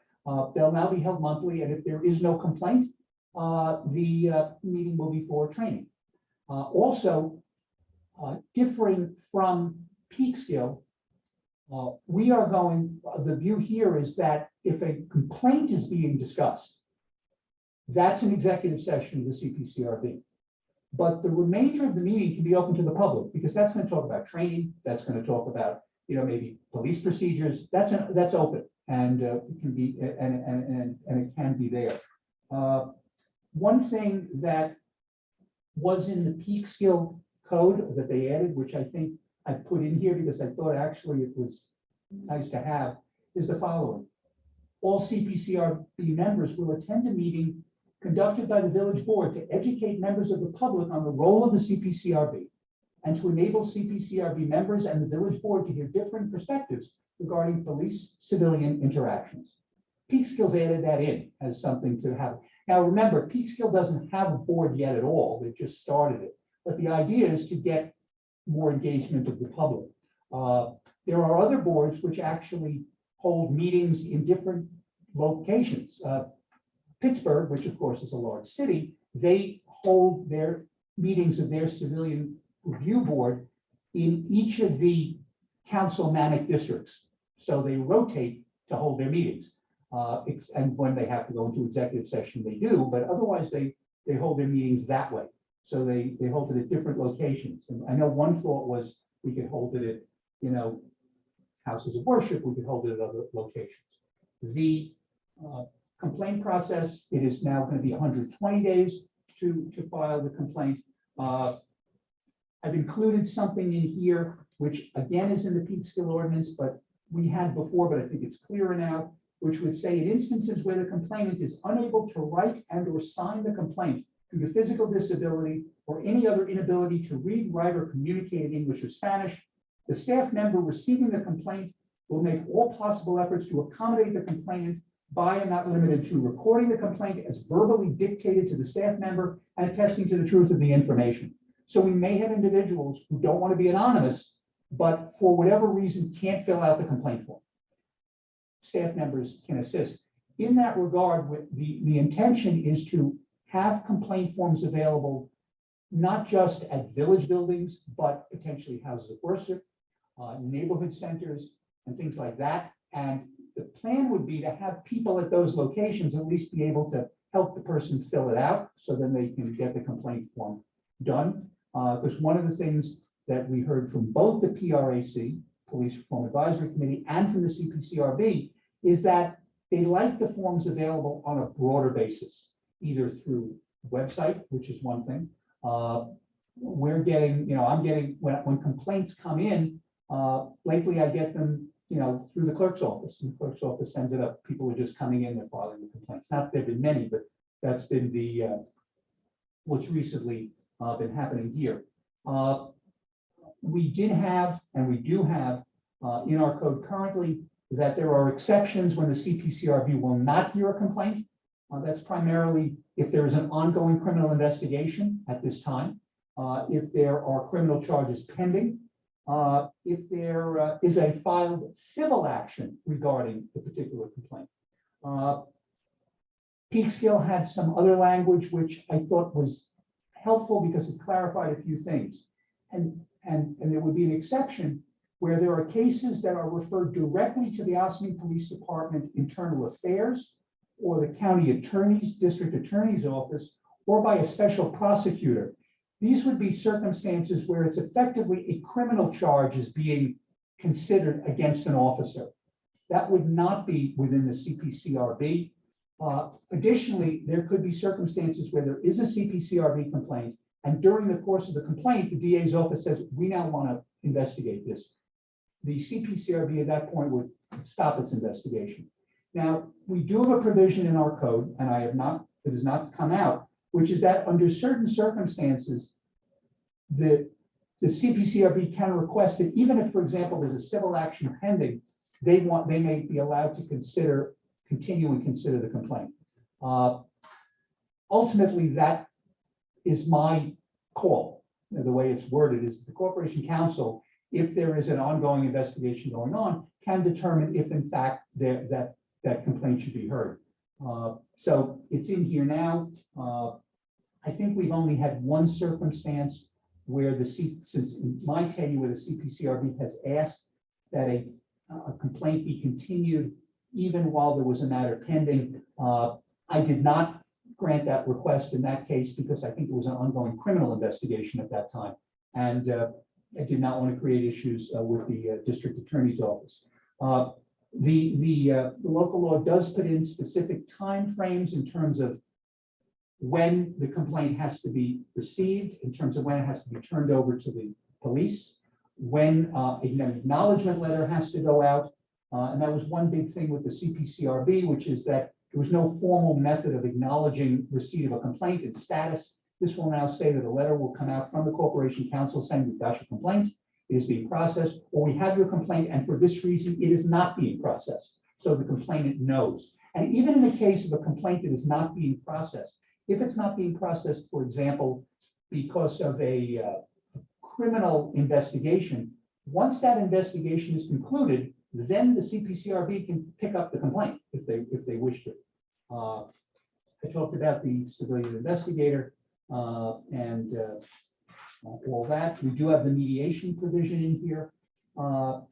[SPEAKER 8] They'll now be held monthly, and if there is no complaint, the meeting will be for training. Also, differing from Peekskill, the view here is that if a complaint is being discussed, that's an executive session of the CPCRB. But the remainder of the meeting can be open to the public, because that's going to talk about training, that's going to talk about, maybe police procedures, that's open, and it can be, and it can be there. One thing that was in the Peekskill code that they added, which I think I put in here because I thought actually it was nice to have, is the following. All CPCRB members will attend a meeting conducted by the village board to educate members of the public on the role of the CPCRB and to enable CPCRB members and the village board to hear different perspectives regarding police-civilian interactions. Peekskill's added that in as something to have. Now remember, Peekskill doesn't have a board yet at all. They've just started it. But the idea is to get more engagement of the public. There are other boards which actually hold meetings in different locations. Pittsburgh, which of course is a large city, they hold their meetings of their civilian review board in each of the councilmanic districts. So they rotate to hold their meetings. And when they have to go into executive session, they do, but otherwise they hold their meetings that way. So they hold it at different locations. And I know one thought was we could hold it at, houses of worship, we could hold it at other locations. The complaint process, it is now going to be 120 days to file the complaint. I've included something in here, which again is in the peak skill ordinance, but we had before, but I think it's clearer now, which would say in instances where the complainant is unable to write and or sign the complaint due to physical disability or any other inability to read, write, or communicate in English or Spanish, the staff member receiving the complaint will make all possible efforts to accommodate the complainant by and not limited to recording the complaint as verbally dictated to the staff member and attesting to the truth of the information. So we may have individuals who don't want to be anonymous, but for whatever reason can't fill out the complaint form. Staff members can assist. In that regard, with the intention is to have complaint forms available, not just at village buildings, but potentially houses of worship, neighborhood centers, and things like that. And the plan would be to have people at those locations at least be able to help the person fill it out so then they can get the complaint form done. Because one of the things that we heard from both the PRAC, Police Reform Advisory Committee, and from the CPCRB is that they like the forms available on a broader basis, either through website, which is one thing. We're getting, I'm getting, when complaints come in, lately I get them, through the clerk's office, and the clerk's office sends it up. People are just coming in, they're filing the complaints. Not there've been many, but that's been the what's recently been happening here. We did have, and we do have in our code currently, that there are exceptions when the CPCRB will not hear a complaint. That's primarily if there is an ongoing criminal investigation at this time, if there are criminal charges pending, if there is a filed civil action regarding the particular complaint. Peekskill had some other language which I thought was helpful because it clarified a few things. And there would be an exception where there are cases that are referred directly to the Ossining Police Department Internal Affairs or the county attorney's, district attorney's office, or by a special prosecutor. These would be circumstances where it's effectively a criminal charge is being considered against an officer. That would not be within the CPCRB. Additionally, there could be circumstances where there is a CPCRB complaint, and during the course of the complaint, the DA's office says, we now want to investigate this. The CPCRB at that point would stop its investigation. Now, we do have a provision in our code, and it has not come out, which is that under certain circumstances, the CPCRB can request that even if, for example, there's a civil action pending, they may be allowed to continue and consider the complaint. Ultimately, that is my call. The way it's worded is the Corporation Council, if there is an ongoing investigation going on, can determine if in fact that complaint should be heard. So it's in here now. I think we've only had one circumstance where since in my tenure where the CPCRB has asked that a complaint be continued even while there was a matter pending. I did not grant that request in that case because I think it was an ongoing criminal investigation at that time. And I did not want to create issues with the district attorney's office. The local law does put in specific timeframes in terms of when the complaint has to be received, in terms of when it has to be turned over to the police, when an acknowledgement letter has to go out. And that was one big thing with the CPCRB, which is that there was no formal method of acknowledging receipt of a complaint and status. This will now say that a letter will come out from the Corporation Council saying we've got your complaint, it is being processed, or we have your complaint, and for this reason, it is not being processed. So the complainant knows. And even in the case of a complaint that is not being processed, if it's not being processed, for example, because of a criminal investigation, once that investigation is concluded, then the CPCRB can pick up the complaint if they wish to. I talked about the civilian investigator and all that. We do have the mediation provision in here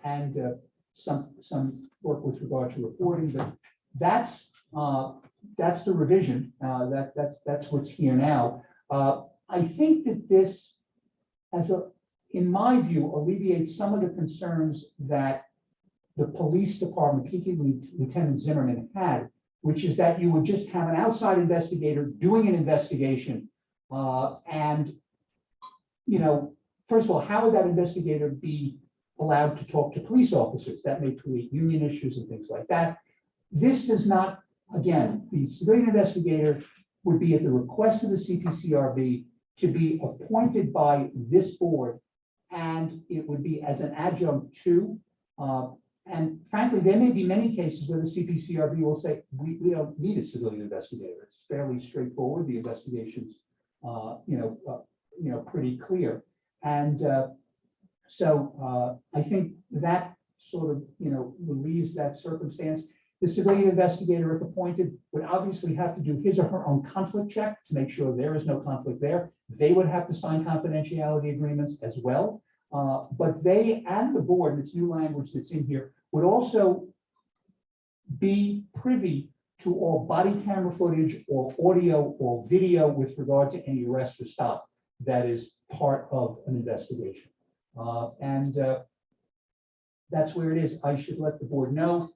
[SPEAKER 8] and some work with regard to reporting, but that's the revision. That's what's here now. I think that this, in my view, alleviates some of the concerns that the police department, particularly Lieutenant Zimmerman, had, which is that you would just have an outside investigator doing an investigation, and first of all, how would that investigator be allowed to talk to police officers? That may create union issues and things like that. This does not, again, the civilian investigator would be at the request of the CPCRB to be appointed by this board, and it would be as an adjunct to, and frankly, there may be many cases where the CPCRB will say, we don't need a civilian investigator. It's fairly straightforward. The investigation's, pretty clear. And so I think that sort of, relieves that circumstance. The civilian investigator, if appointed, would obviously have to do his or her own conflict check to make sure there is no conflict there. They would have to sign confidentiality agreements as well. But they and the board, it's new language that's in here, would also be privy to all body camera footage or audio or video with regard to any arrest or stop that is part of an investigation. That's where it is. I should let the board know.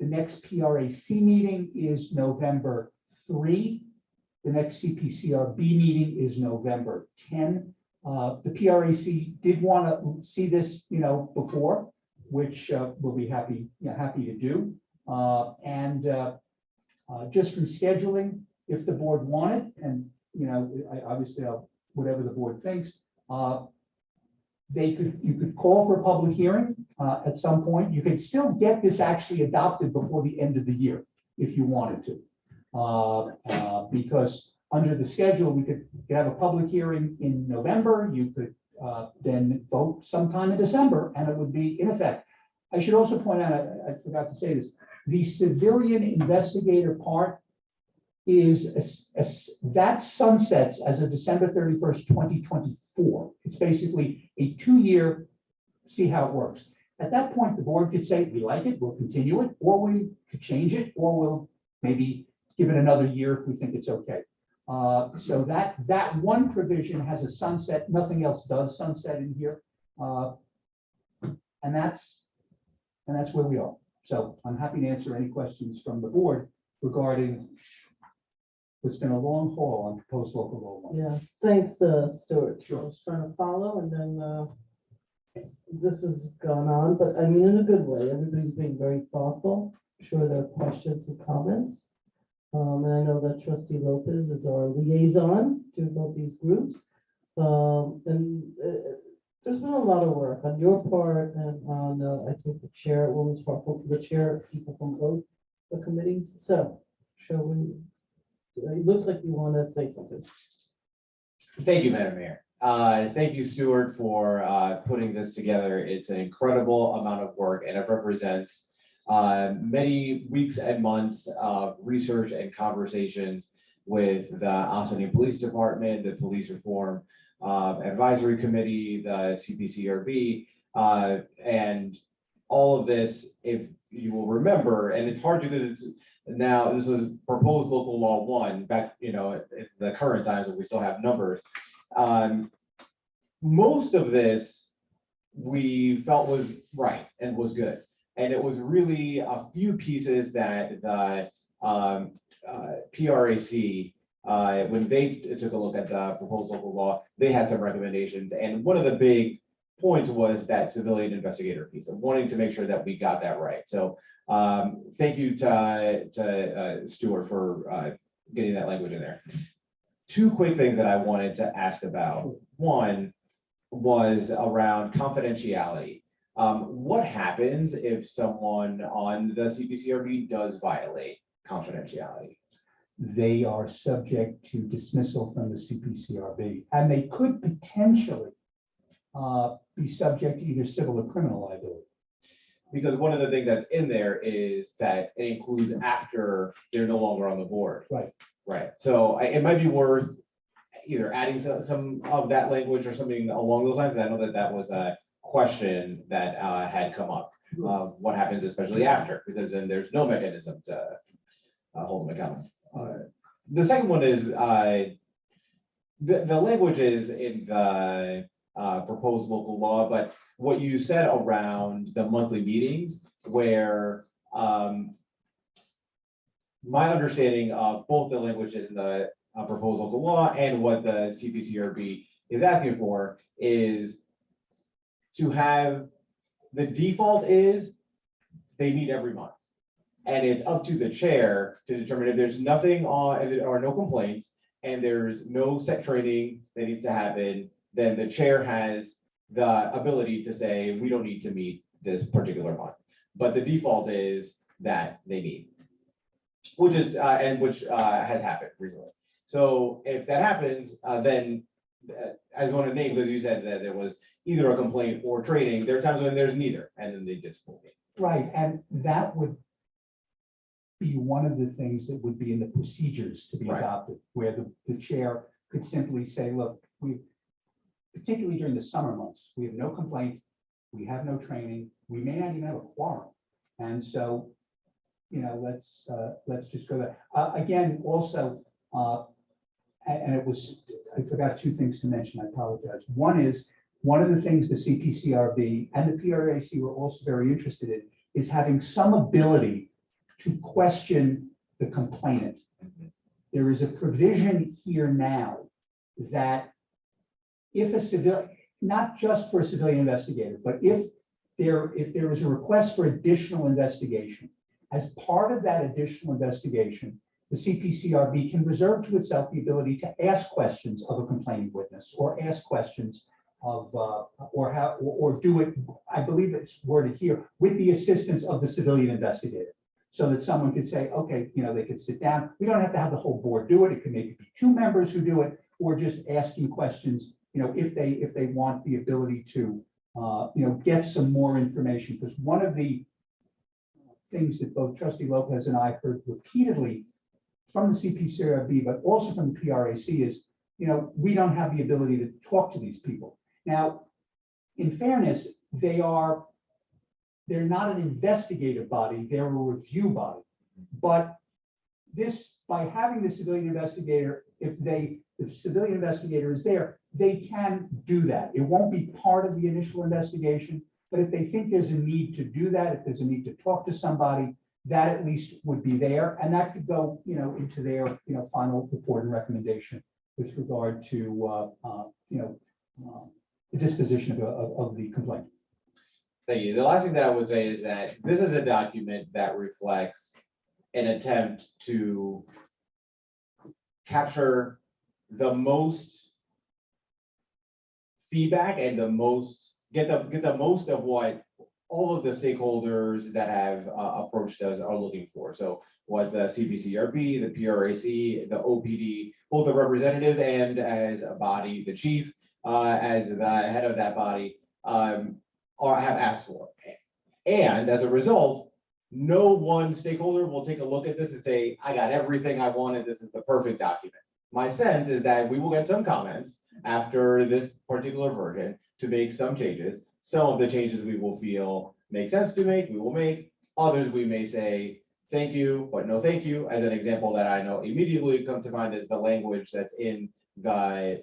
[SPEAKER 8] The next PRAC meeting is November 3. The next CPCRB meeting is November 10. The PRAC did want to see this, before, which we'll be happy to do. Just from scheduling, if the board wanted, and obviously whatever the board thinks, you could call for a public hearing at some point. You could still get this actually adopted before the end of the year if you wanted to, because under the schedule, we could have a public hearing in November. You could then vote sometime in December, and it would be in effect. I should also point out, I forgot to say this, the civilian investigator part is that sunsets as of December 31st, 2024. It's basically a 2-year, see how it works. At that point, the board could say, we like it, we'll continue it, or we could change it, or we'll maybe give it another year if we think it's okay. So that one provision has a sunset, nothing else does sunset in here. And that's where we are. So I'm happy to answer any questions from the board regarding what's been a long haul on proposed local law.
[SPEAKER 1] Yeah, thanks, Stuart.
[SPEAKER 8] Sure.
[SPEAKER 1] I was trying to follow, and then this has gone on, but I mean, in a good way. Everybody's being very thoughtful. I'm sure there are questions and comments. And I know that Trustee Lopez is our liaison to both these groups. There's been a lot of work on your part and on, I think, the chairwoman's part, the chair, people from both the committees. So, shall we? It looks like you want to say something.
[SPEAKER 9] Thank you, Madam Mayor. Thank you, Stuart, for putting this together. It's an incredible amount of work, and it represents many weeks and months of research and conversations with the Austin Police Department, the Police Reform Advisory Committee, the CPCRB, and all of this, if you will remember, and it's hard to do this now, this was proposed local law 1 back, at the current times when we still have numbers. Most of this we felt was right and was good. And it was really a few pieces that the PRAC, when they took a look at the proposed local law, they had some recommendations. And one of the big points was that civilian investigator piece of wanting to make sure that we got that right. So thank you to Stuart for getting that language in there. 2 quick things that I wanted to ask about. One was around confidentiality. What happens if someone on the CPCRB does violate confidentiality?
[SPEAKER 8] They are subject to dismissal from the CPCRB, and they could potentially be subject to either civil or criminal liability.
[SPEAKER 9] Because one of the things that's in there is that it includes after they're no longer on the board.
[SPEAKER 8] Right.
[SPEAKER 9] Right. So it might be worth either adding some of that language or something along those lines. I know that was a question that had come up. What happens especially after, because then there's no mechanism to hold them accountable. The second one is the language is in the proposed local law, but what you said around the monthly meetings, where my understanding of both the languages in the proposed local law and what the CPCRB is asking for is to have, the default is they meet every month. And it's up to the chair to determine if there's nothing on, if there are no complaints and there's no set training that needs to happen, then the chair has the ability to say, we don't need to meet this particular month. But the default is that they meet, which is, which has happened recently. So if that happens, then I just want to name, because you said that there was either a complaint or training, there are times when there's neither, and then they just pull it.
[SPEAKER 8] Right, and that would be one of the things that would be in the procedures to be
[SPEAKER 9] Right.
[SPEAKER 8] adopted, where the chair could simply say, look, we, particularly during the summer months, we have no complaint, we have no training, we may not even have a quorum. And so, let's just go there. Again, also, and it was, I forgot two things to mention, I apologize. One is, one of the things the CPCRB and the PRAC were also very interested in is having some ability to question the complainant. There is a provision here now that if a civil, not just for a civilian investigator, but if there is a request for additional investigation, as part of that additional investigation, the CPCRB can reserve to itself the ability to ask questions of a complaining witness or ask questions of, or do it, I believe it's worded here, with the assistance of the civilian investigator. So that someone could say, okay, they could sit down. We don't have to have the whole board do it. It could maybe be two members who do it, or just asking questions, if they want the ability to, get some more information. Because one of the things that both Trustee Lopez and I heard repeatedly from the CPCRB, but also from the PRAC is, we don't have the ability to talk to these people. Now, in fairness, they're not an investigative body, they're a review body. But this, by having the civilian investigator, if the civilian investigator is there, they can do that. It won't be part of the initial investigation, but if they think there's a need to do that, if there's a need to talk to somebody, that at least would be there. And that could go, into their, final report and recommendation with regard to, the disposition of the complaint.
[SPEAKER 9] Thank you. The last thing that I would say is that this is a document that reflects an attempt to capture the most feedback and get the most of what all of the stakeholders that have approached us are looking for. So what the CPCRB, the PRAC, the OPD, both the representatives and as a body, the chief, as the head of that body, have asked for. And as a result, no one stakeholder will take a look at this and say, I got everything I wanted, this is the perfect document. My sense is that we will get some comments after this particular version to make some changes. Some of the changes we will feel make sense to make, we will make. Others we may say, thank you, but no thank you. As an example that I know immediately come to mind is the language that's in the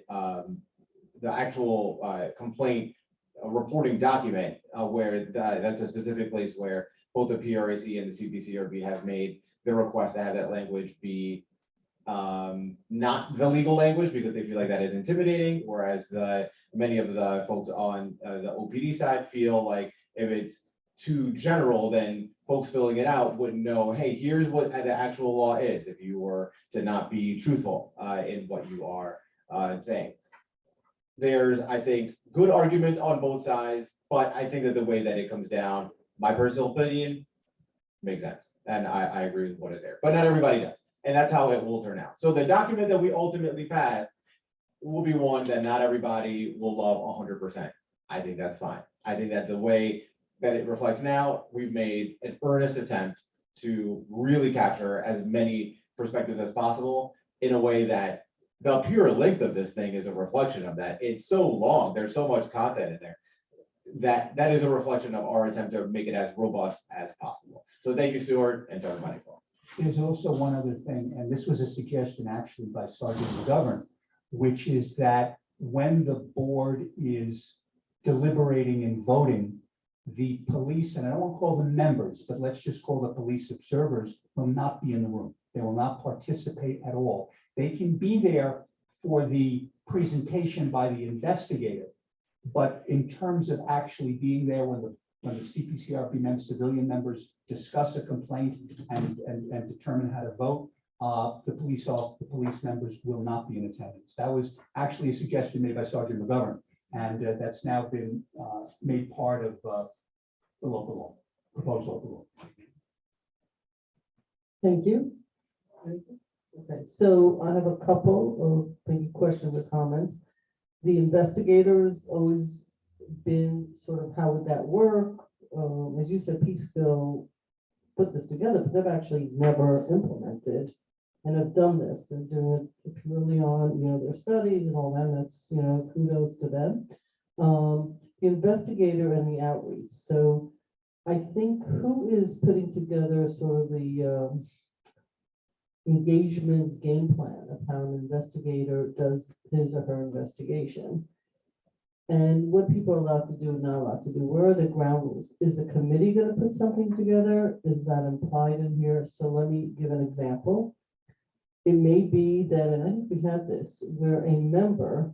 [SPEAKER 9] actual complaint reporting document, where that's a specific place where both the PRAC and the CPCRB have made the request to have that language be not the legal language because they feel like that is intimidating, whereas many of the folks on the OPD side feel like if it's too general, then folks filling it out wouldn't know, hey, here's what the actual law is if you were to not be truthful in what you are saying. There's, I think, good arguments on both sides, but I think that the way that it comes down, my personal opinion, makes sense. And I agree with what is there, but not everybody does. And that's how it will turn out. So the document that we ultimately pass will be one that not everybody will love 100%. I think that's fine. I think that the way that it reflects now, we've made an earnest attempt to really capture as many perspectives as possible in a way that the pure length of this thing is a reflection of that. It's so long, there's so much content in there that is a reflection of our attempt to make it as robust as possible. So thank you, Stuart, and to everybody.
[SPEAKER 8] There's also one other thing, and this was a suggestion actually by Sergeant McGovern, which is that when the board is deliberating and voting, the police, and I don't want to call them members, but let's just call the police observers, will not be in the room. They will not participate at all. They can be there for the presentation by the investigator. But in terms of actually being there when the CPCRB members, civilian members discuss a complaint and determine how to vote, the police members will not be in attendance. That was actually a suggestion made by Sergeant McGovern, and that's now been made part of the local law, proposed local law.
[SPEAKER 1] Thank you. Okay, so I have a couple of maybe questions or comments. The investigators always been sort of, how would that work? As you said, Peekskill put this together, but they've actually never implemented and have done this. They're doing it purely on, their studies and all that. And that's, kudos to them. The investigator and the outreach. So I think who is putting together sort of the engagement game plan of how an investigator does his or her investigation, and what people are allowed to do and not allowed to do? Where are the ground rules? Is the committee going to put something together? Is that implied in here? So let me give an example. It may be that, and I think we have this, where a member,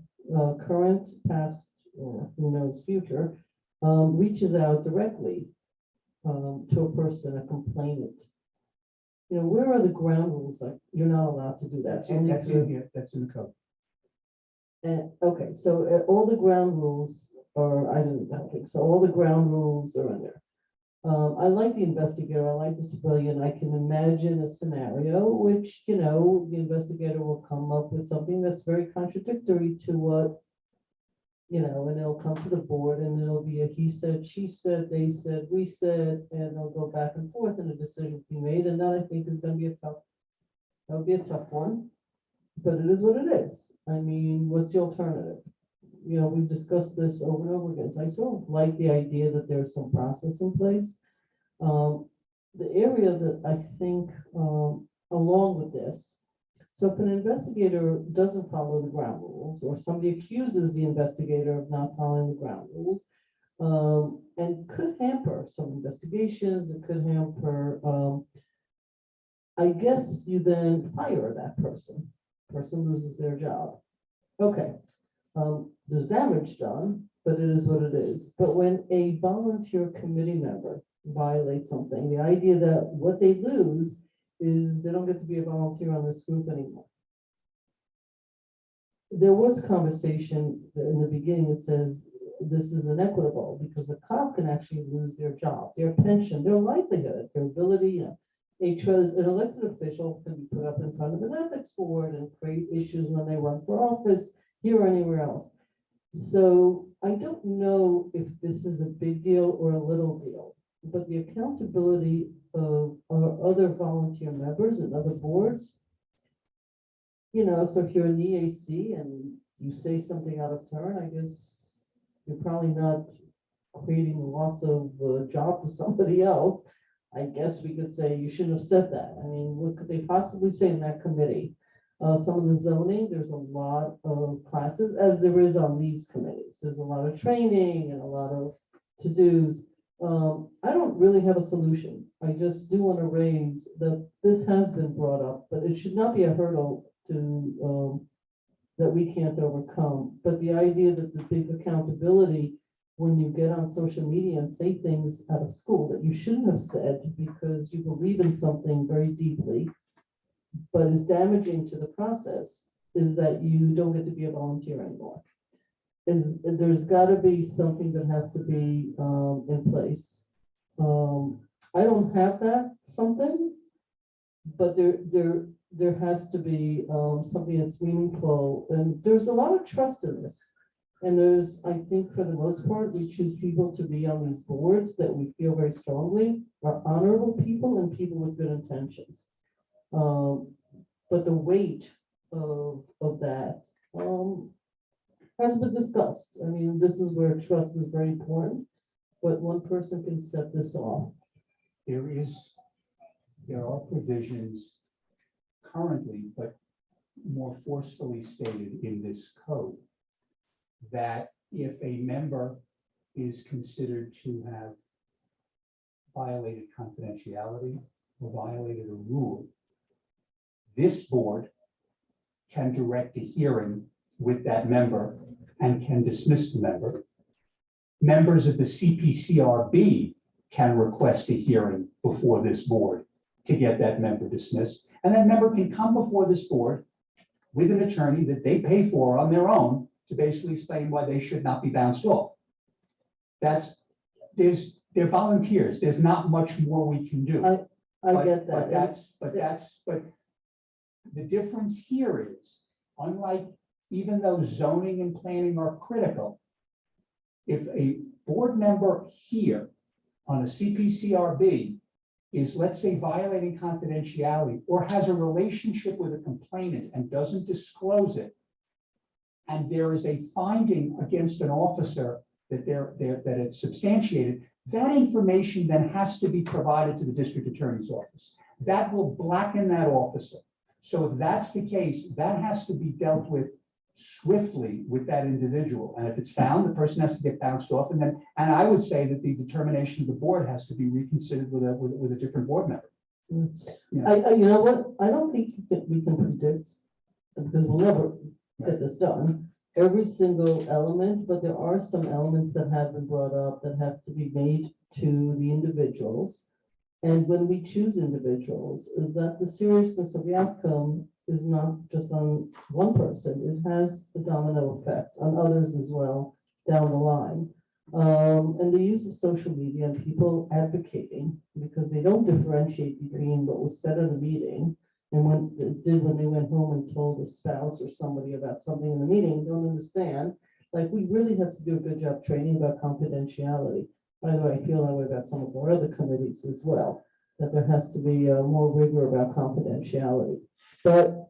[SPEAKER 1] current, past, or who knows, future, reaches out directly to a person, a complainant. Where are the ground rules? Like, you're not allowed to do that.
[SPEAKER 8] That's in here, that's in the code.
[SPEAKER 1] And, okay, so all the ground rules are, I don't think so. All the ground rules are in there. I like the investigator. I like the civilian. I can imagine a scenario which, the investigator will come up with something that's very contradictory to what, and it'll come to the board and it'll be a he said, she said, they said, we said, and they'll go back and forth and a decision will be made. And that, I think, is going to be that would be a tough one, but it is what it is. I mean, what's the alternative? We've discussed this over and over again. So I sort of like the idea that there's some process in place. The area that I think, along with this, so if an investigator doesn't follow the ground rules, or somebody accuses the investigator of not following the ground rules, and could hamper some investigations, it could hamper, I guess you then fire that person. Person loses their job. Okay, there's damage done, but it is what it is. But when a volunteer committee member violates something, the idea that what they lose is they don't get to be a volunteer on this group anymore. There was conversation in the beginning that says this is inequitable because the cop can actually lose their job, their pension, their livelihood, their ability. An elected official can be put up in front of an ethics board and create issues when they run for office here or anywhere else. So I don't know if this is a big deal or a little deal, but the accountability of our other volunteer members and other boards, so if you're in the EAC and you say something out of turn, I guess you're probably not creating loss of a job to somebody else. I guess we could say you shouldn't have said that. I mean, what could they possibly say in that committee? Some of the zoning, there's a lot of classes, as there is on these committees. There's a lot of training and a lot of to-dos. I don't really have a solution. I just do want to raise that this has been brought up, but it should not be a hurdle to that we can't overcome. But the idea that the big accountability when you get on social media and say things out of school that you shouldn't have said because you believe in something very deeply, but is damaging to the process, is that you don't get to be a volunteer anymore. There's got to be something that has to be in place. I don't have that something, but there has to be something that's meaningful, and there's a lot of trust in this. And there's, I think, for the most part, we choose people to be on these boards that we feel very strongly are honorable people and people with good intentions. But the weight of that has been discussed. I mean, this is where trust is very important, but one person can set this off.
[SPEAKER 8] There are provisions currently, but more forcefully stated in this code, that if a member is considered to have violated confidentiality or violated a rule, this board can direct a hearing with that member and can dismiss the member. Members of the CPCRB can request a hearing before this board to get that member dismissed. And that member can come before this board with an attorney that they pay for on their own to basically explain why they should not be bounced off. They're volunteers. There's not much more we can do.
[SPEAKER 1] I get that.
[SPEAKER 8] But the difference here is, unlike, even though zoning and planning are critical, if a board member here on a CPCRB is, let's say, violating confidentiality or has a relationship with a complainant and doesn't disclose it, and there is a finding against an officer that it's substantiated, that information then has to be provided to the district attorney's office. That will blacken that officer. So if that's the case, that has to be dealt with swiftly with that individual. And if it's found, the person has to get bounced off. And I would say that the determination of the board has to be reconsidered with a different board member.
[SPEAKER 1] You know what? I don't think we can predict, because we'll never get this done, every single element, but there are some elements that have been brought up that have to be made to the individuals. And when we choose individuals, that the seriousness of the outcome is not just on one person. It has a domino effect on others as well down the line. And the use of social media and people advocating, because they don't differentiate between what was said at a meeting and when they went home and told a spouse or somebody about something in the meeting, don't understand. Like, we really have to do a good job training about confidentiality. By the way, I feel that way about some of our other committees as well, that there has to be more rigor about confidentiality. But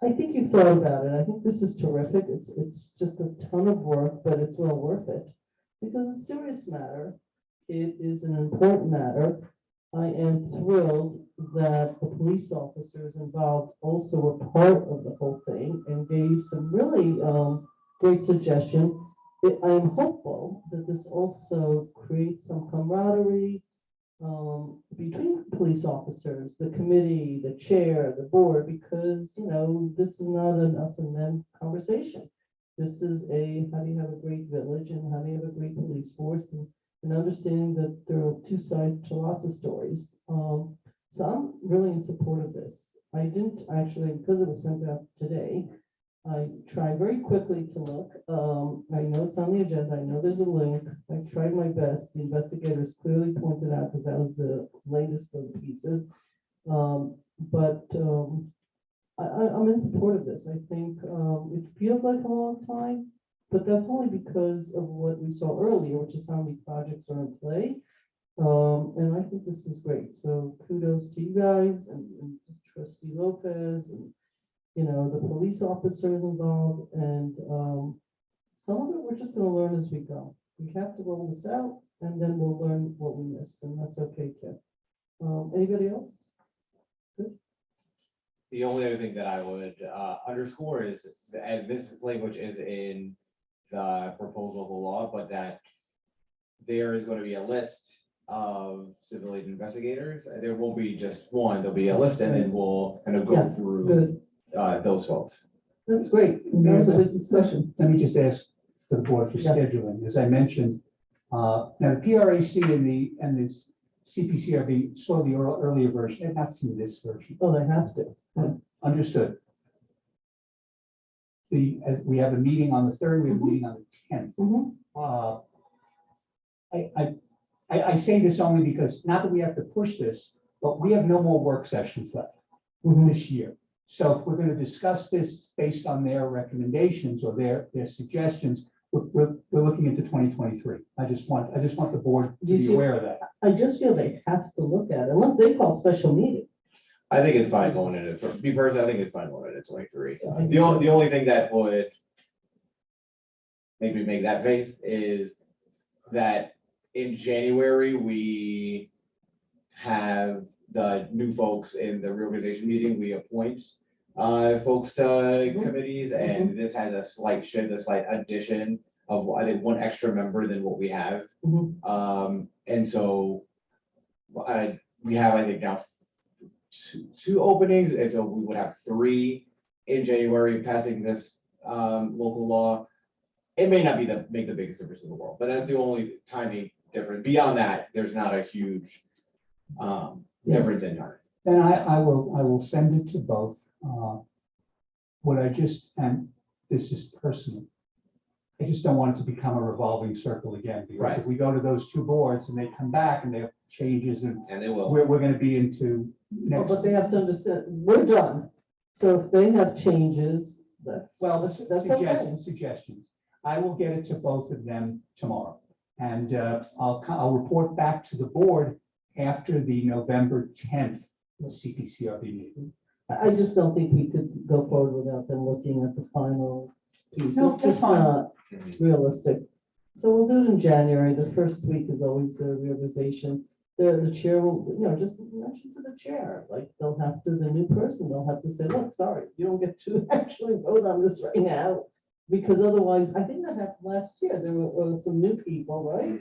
[SPEAKER 1] I think you've thought about it. I think this is terrific. It's just a ton of work, but it's well worth it because it's a serious matter. It is an important matter. I am thrilled that the police officers involved also were part of the whole thing and gave some really great suggestions. I'm hopeful that this also creates some camaraderie between police officers, the committee, the chair, the board, because, you know, this is not an us and them conversation. This is how do you have a great village and how do you have a great police force, and understanding that there are two sides to lots of stories. So I'm really in support of this. I didn't actually, because it was sent out today, I tried very quickly to look. I know it's on the agenda. I know there's a link. I tried my best. The investigators clearly pointed out that that was the latest of the pieces. But I'm in support of this. I think it feels like a long time, but that's only because of what we saw earlier, which is how many projects are in play. And I think this is great. So kudos to you guys and Trustee Lopez and, you know, the police officers involved, and some of it we're just going to learn as we go. We have to roll this out, and then we'll learn what we missed, and that's okay too. Anybody else? Good.
[SPEAKER 9] The only other thing that I would underscore is, and this language is in the proposal of the law, but that there is going to be a list of civilian investigators. There won't be just one, there'll be a list, and then we'll kind of go
[SPEAKER 1] Yeah,
[SPEAKER 9] through
[SPEAKER 1] Good.
[SPEAKER 9] Those folks.
[SPEAKER 1] That's great. That was a good discussion.
[SPEAKER 8] Let me just ask the board for
[SPEAKER 1] Yeah.
[SPEAKER 8] scheduling. As I mentioned, now the PRAC and the CPCRB saw the earlier version. They've not seen this version.
[SPEAKER 1] Oh, they have to.
[SPEAKER 8] Understood. We have a meeting on the 3rd, we have a meeting on the 10th.
[SPEAKER 1] Mhm.
[SPEAKER 8] I say this only because, not that we have to push this, but we have no more work sessions left this year. So if we're going to discuss this based on their recommendations or their suggestions, we're looking into 2023. I just want the board to
[SPEAKER 1] Do you
[SPEAKER 8] be
[SPEAKER 1] see-
[SPEAKER 8] aware of that.
[SPEAKER 1] I just feel they have to look at it, unless they call special meeting.
[SPEAKER 9] I think it's fine going into, for me personally, I think it's fine going into 23.
[SPEAKER 1] I think
[SPEAKER 9] The only thing that would make me make that face is that in January, we have the new folks in the reorganization meeting, we appoint folks to committees, and this has a slight shift, a slight addition of, I think, one extra member than what we have. And so we have, I think, now two openings, and so we would have 3 in January, passing this local law, it may not be make the biggest difference in the world, but that's the only tiny difference. Beyond that, there's not a huge difference in time.
[SPEAKER 8] And I will send it to both. What I just, and this is personal, I just don't want it to become a revolving circle again, because
[SPEAKER 9] Right.
[SPEAKER 8] if we go to those two boards and they come back and they have changes, and
[SPEAKER 9] And they will.
[SPEAKER 8] we're gonna be into
[SPEAKER 1] Well,
[SPEAKER 8] next.
[SPEAKER 1] but they have to understand, we're done. So if they have changes, that's okay.
[SPEAKER 8] Suggestions. I will get it to both of them tomorrow. And I'll report back to the board after the November 10th CPCRB meeting.
[SPEAKER 1] I just don't think we could go forward without them looking at the final piece.
[SPEAKER 8] No,
[SPEAKER 1] It's
[SPEAKER 8] that's
[SPEAKER 1] just
[SPEAKER 8] fine.
[SPEAKER 1] not realistic. So we'll do it in January. The first week is always the realization. The chair will, just mention to the chair, like they'll have to, the new person, they'll have to say, look, sorry, you don't get to actually vote on this right now. Because otherwise, I think that happened last year. There were some new people, right?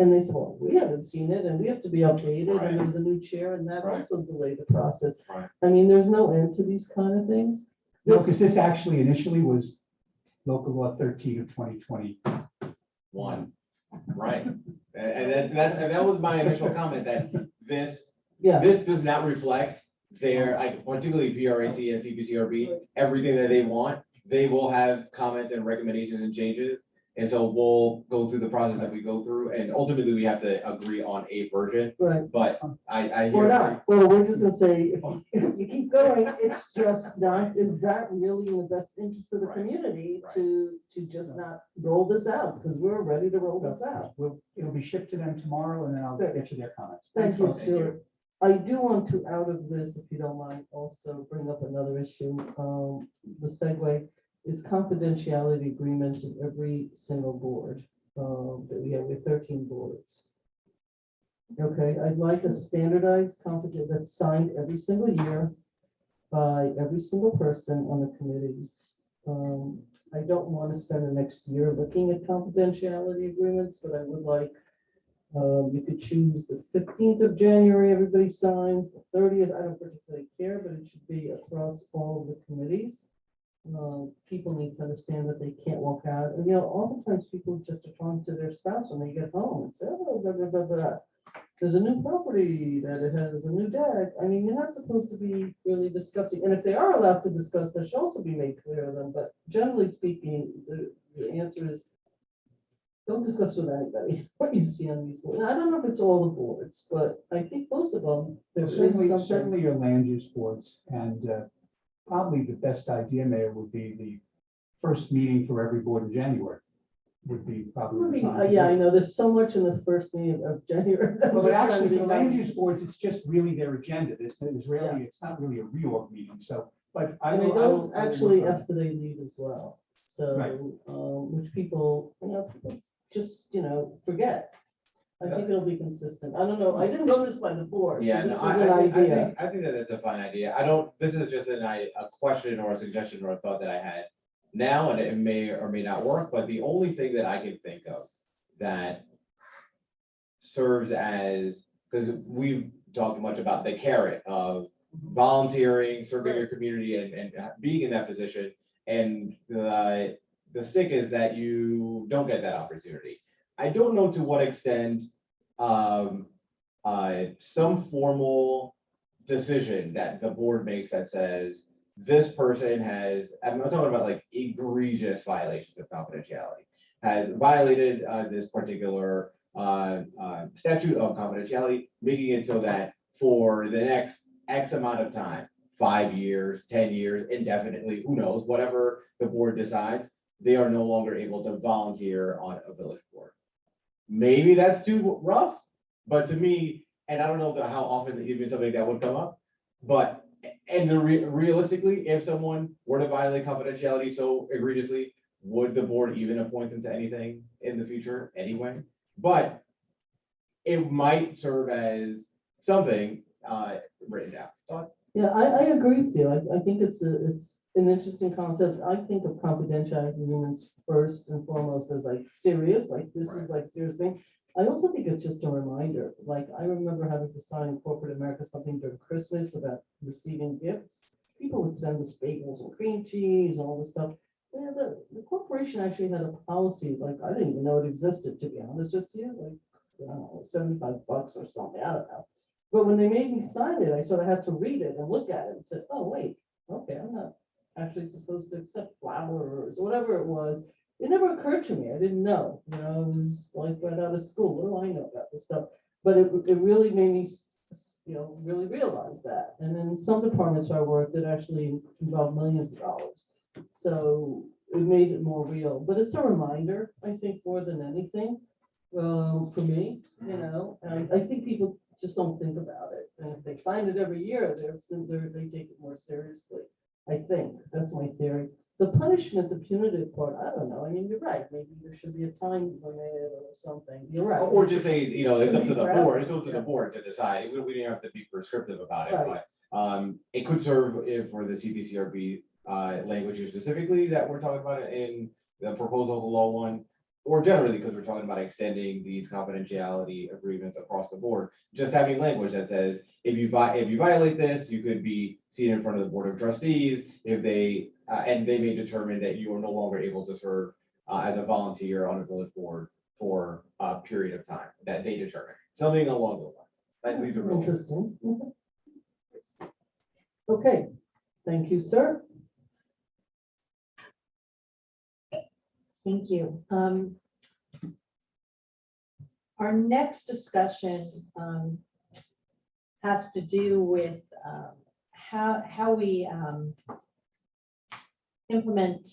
[SPEAKER 1] And they said, well, we haven't seen it and we have to be updated. And there was a new chair and that
[SPEAKER 9] Right.
[SPEAKER 1] also delayed the process.
[SPEAKER 9] Right.
[SPEAKER 1] I mean, there's no end to these kind of things.
[SPEAKER 8] No, because this actually initially was local law 13 of 2020.
[SPEAKER 9] One, right. And that was my initial comment, that this
[SPEAKER 1] Yeah,
[SPEAKER 9] does not reflect their, particularly PRAC and CPCRB, everything that they want. They will have comments and recommendations and changes. And so we'll go through the process that we go through, and ultimately we have to agree on a version,
[SPEAKER 1] right.
[SPEAKER 9] but I
[SPEAKER 1] Or
[SPEAKER 9] hear.
[SPEAKER 1] not. Well, we're just gonna say, if you keep going, it's just not, is that really in the best interest of the
[SPEAKER 9] Right.
[SPEAKER 1] community
[SPEAKER 9] Right.
[SPEAKER 1] to just not roll this out? Because we're ready to roll this out.
[SPEAKER 8] It'll be shipped to them tomorrow, and then I'll get you their comments.
[SPEAKER 1] Thank
[SPEAKER 8] Thanks,
[SPEAKER 1] you,
[SPEAKER 8] folks.
[SPEAKER 9] Thank you.
[SPEAKER 1] Stuart. I do want to, out of this, if you don't mind, also bring up another issue. The segue is confidentiality agreement in every single board. That we have 13 boards. Okay, I'd like a standardized confident that's signed every single year by every single person on the committees. I don't want to spend the next year looking at confidentiality agreements, but I would like, you could choose the 15th of January, everybody signs, the 30th, I don't particularly care, but it should be across all of the committees. People need to understand that they can't walk out, and oftentimes people just are talking to their spouse when they get home and say, oh, blah, blah, blah, blah. There's a new property that it has a new deck. I mean, you're not supposed to be really discussing, and if they are allowed to discuss, that should also be made clear to them, but generally speaking, the answer is don't discuss with anybody what you see on these boards. I don't know if it's all the boards, but I think most of them, there is something.
[SPEAKER 8] Certainly your land use boards, and probably the best idea, Mayor, would be the first meeting for every board in January. Would be probably the time to
[SPEAKER 1] Yeah,
[SPEAKER 8] do
[SPEAKER 1] I
[SPEAKER 8] it.
[SPEAKER 1] know, there's so much in the first meeting of January.
[SPEAKER 8] Well, but actually, for land use boards, it's just really their agenda. It's really, it's not really a reorg meeting, so, but I
[SPEAKER 1] And it
[SPEAKER 8] will. I will-
[SPEAKER 1] goes
[SPEAKER 8] I will
[SPEAKER 1] actually
[SPEAKER 8] work on it.
[SPEAKER 1] after they leave as well, so,
[SPEAKER 8] Right.
[SPEAKER 1] which people just, forget. I think it'll be consistent. I don't know, I didn't know this by the board,
[SPEAKER 9] Yeah,
[SPEAKER 1] so
[SPEAKER 9] no,
[SPEAKER 1] this is
[SPEAKER 9] I
[SPEAKER 1] an
[SPEAKER 9] think,
[SPEAKER 1] idea.
[SPEAKER 9] I think that that's a fine idea. This is just a question or a suggestion or a thought that I had now, and it may or may not work, but the only thing that I can think of that serves as, because we've talked much about the carrot of volunteering, serving your community and being in that position. And the stick is that you don't get that opportunity. I don't know to what extent some formal decision that the board makes that says this person has, I'm not talking about like egregious violations of confidentiality, has violated this particular statute of confidentiality, making it so that for the next X amount of time, 5 years, 10 years, indefinitely, who knows, whatever the board decides, they are no longer able to volunteer on a village board. Maybe that's too rough, but to me, and I don't know how often even something that would come up, but, and realistically, if someone were to violate confidentiality so egregiously, would the board even appoint them to anything in the future anyway? But it might serve as something written down. Thoughts?
[SPEAKER 1] Yeah, I agree with you. I think it's an interesting concept. I think of confidentiality agreements first and foremost as like serious, like this is like serious thing. I also think it's just a reminder, like I remember having to sign in corporate America something during Christmas about receiving gifts. people would send us bagels and cream cheese and all this stuff. Yeah, the corporation actually had a policy, like, I didn't even know it existed, to be honest with you, like, I don't know, $75 or something, I don't know. But when they made me sign it, I sort of had to read it and look at it and said, oh, wait, okay, I'm not actually supposed to accept flowers or whatever it was. It never occurred to me. I didn't know, I was like right out of school. What do I know about this stuff? But it really made me, really realize that. And then some departments where I worked, it actually involved millions of dollars. So it made it more real, but it's a reminder, I think, more than anything, for me, and I think people just don't think about it. And if they sign it every year, they take it more seriously. I think that's my theory. The punishment, the punitive part, I don't know. I mean, you're right. Maybe there should be a time limit or something. You're right.
[SPEAKER 9] Or just say, it's up to the
[SPEAKER 1] Should be
[SPEAKER 9] board, it's up to the
[SPEAKER 1] yeah.
[SPEAKER 9] board to decide. We don't have to be prescriptive about it,
[SPEAKER 1] Right.
[SPEAKER 9] but it could serve if for the CPCRB language specifically that we're talking about in the proposal of the law one, or generally because we're talking about extending these confidentiality agreements across the board, just having language that says, if you violate this, you could be seen in front of the board of trustees if they and they may determine that you are no longer able to serve as a volunteer on a village board for a period of time that they determine, something along those lines. That leaves a real.
[SPEAKER 1] Interesting. Okay, thank you, sir.
[SPEAKER 2] Thank you. Our next discussion has to do with how we implement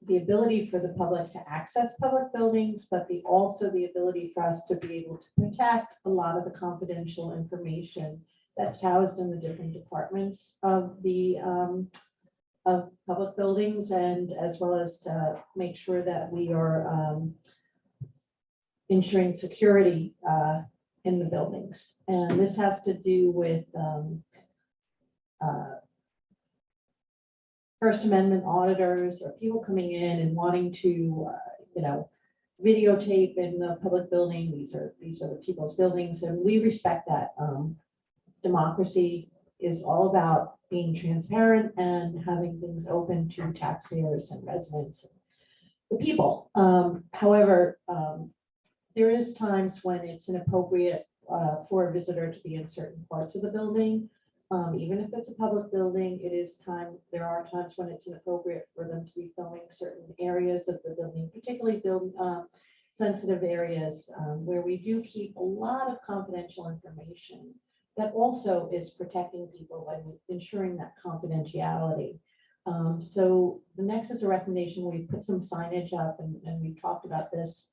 [SPEAKER 2] the ability for the public to access public buildings, but also the ability for us to be able to protect a lot of the confidential information that's housed in the different departments of the of public buildings, and as well as to make sure that we are ensuring security in the buildings. And this has to do with First Amendment auditors or people coming in and wanting to, videotape in the public building. These are the people's buildings, and we respect that. Democracy is all about being transparent and having things open to taxpayers and residents, the people. However, there is times when it's inappropriate for a visitor to be in certain parts of the building. Even if it's a public building, there are times when it's inappropriate for them to be filming certain areas of the building, particularly sensitive areas where we do keep a lot of confidential information that also is protecting people and ensuring that confidentiality. So the next is a recommendation. We put some signage up, and we've talked about this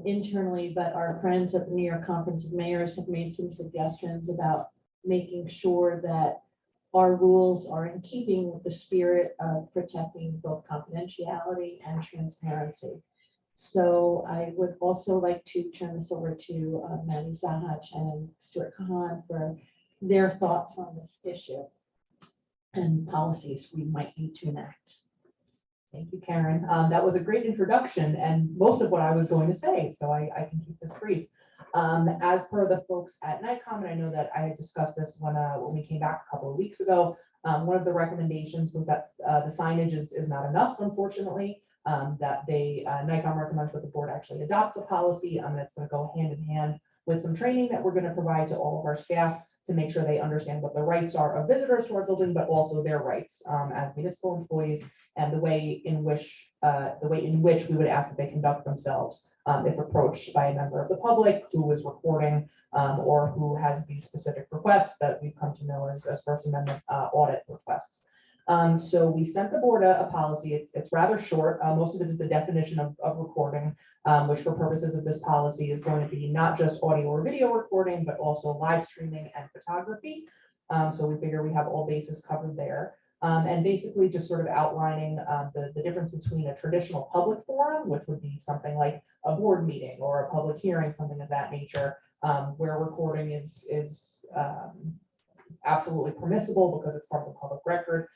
[SPEAKER 2] internally, but our friends at the New York Conference of Mayors have made some suggestions about making sure that our rules are in keeping with the spirit of protecting both confidentiality and transparency. So I would also like to turn this over to Manny Zahach and Stuart Kahan for their thoughts on this issue and policies we might need to enact.
[SPEAKER 10] Thank you, Karen. That was a great introduction and most of what I was going to say, so I can keep this brief. As per the folks at NICOM, and I know that I had discussed this when we came back a couple of weeks ago, one of the recommendations was that the signage is not enough, unfortunately, that NICOM recommends that the board actually adopts a policy, and it's going to go hand in hand with some training that we're going to provide to all of our staff to make sure they understand what the rights are of visitors to our building, but also their rights as municipal employees, and the way in which we would ask that they conduct themselves if approached by a member of the public who is recording or who has these specific requests that we've come to know as First Amendment audit requests. So we sent the board a policy. It's rather short. Most of it is the definition of recording, which for purposes of this policy is going to be not just audio or video recording, but also live streaming and photography. So we figure we have all bases covered there. And basically just sort of outlining the difference between a traditional public forum, which would be something like a board meeting or a public hearing, something of that nature, where recording is absolutely permissible because it's part of the public record,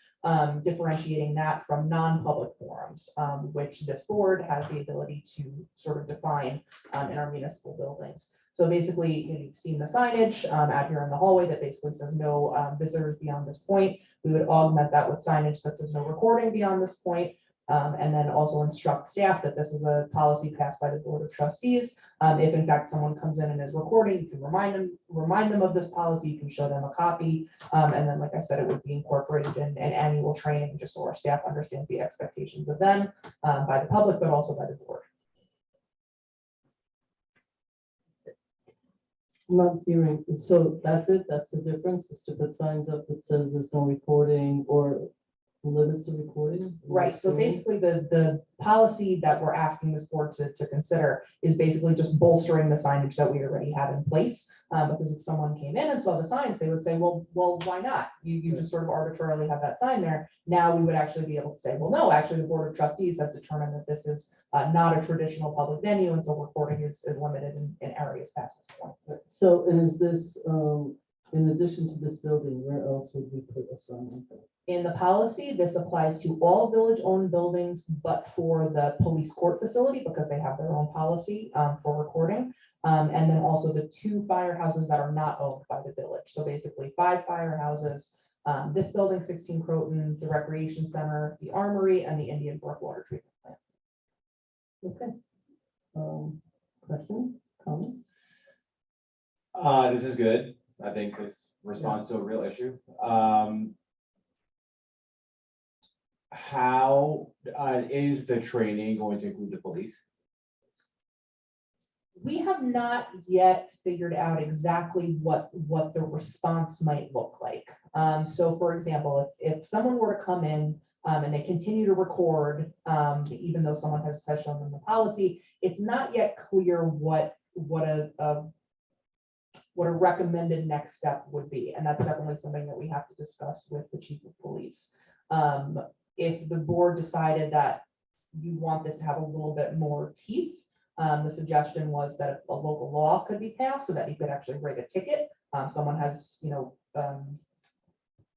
[SPEAKER 10] differentiating that from non-public forums, which this board has the ability to sort of define in our municipal buildings. So basically, you've seen the signage out here in the hallway that basically says no visitors beyond this point. We would augment that with signage that says no recording beyond this point. And then also instruct staff that this is a policy passed by the Board of Trustees. If in fact someone comes in and is recording, you can remind them of this policy, you can show them a copy. And then, like I said, it would be incorporated in annual training, just so our staff understands the expectations of them by the public, but also by the board.
[SPEAKER 1] I'm not hearing, so that's it, that's the difference, is to put signs up that says there's no recording or limits the recording?
[SPEAKER 10] Right, so basically the policy that we're asking this board to consider is basically just bolstering the signage that we already have in place. Because if someone came in and saw the signs, they would say, well, why not? You just sort of arbitrarily have that sign there. Now we would actually be able to say, well, no, actually the Board of Trustees has determined that this is not a traditional public venue, and so recording is limited in areas past this point.
[SPEAKER 1] So is this, in addition to this building, where else would we put a sign like that?
[SPEAKER 10] In the policy, this applies to all village-owned buildings, but for the police court facility, because they have their own policy for recording. And then also the 2 firehouses that are not owned by the village. So basically 5 firehouses, this building, 16 Croton, the Recreation Center, the Armory, and the Indian Brook Water Treatment Plant.
[SPEAKER 1] Okay. Question, comment?
[SPEAKER 9] This is good. I think this responds to a real issue. How is the training going to include the police?
[SPEAKER 10] We have not yet figured out exactly what the response might look like. So for example, if someone were to come in and they continue to record, even though someone has shown them the policy, it's not yet clear what a recommended next step would be. And that's definitely something that we have to discuss with the chief of police. If the board decided that you want this to have a little bit more teeth, the suggestion was that a local law could be passed so that you could actually write a ticket. Someone has,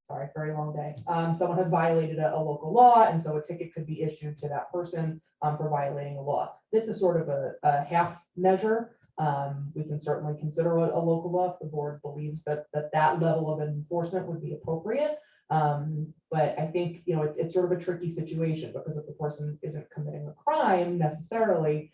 [SPEAKER 10] sorry, very long day. Someone has violated a local law, and so a ticket could be issued to that person for violating a law. This is sort of a half measure. We can certainly consider a local law if the board believes that level of enforcement would be appropriate. But I think, it's sort of a tricky situation, because if the person isn't committing a crime necessarily,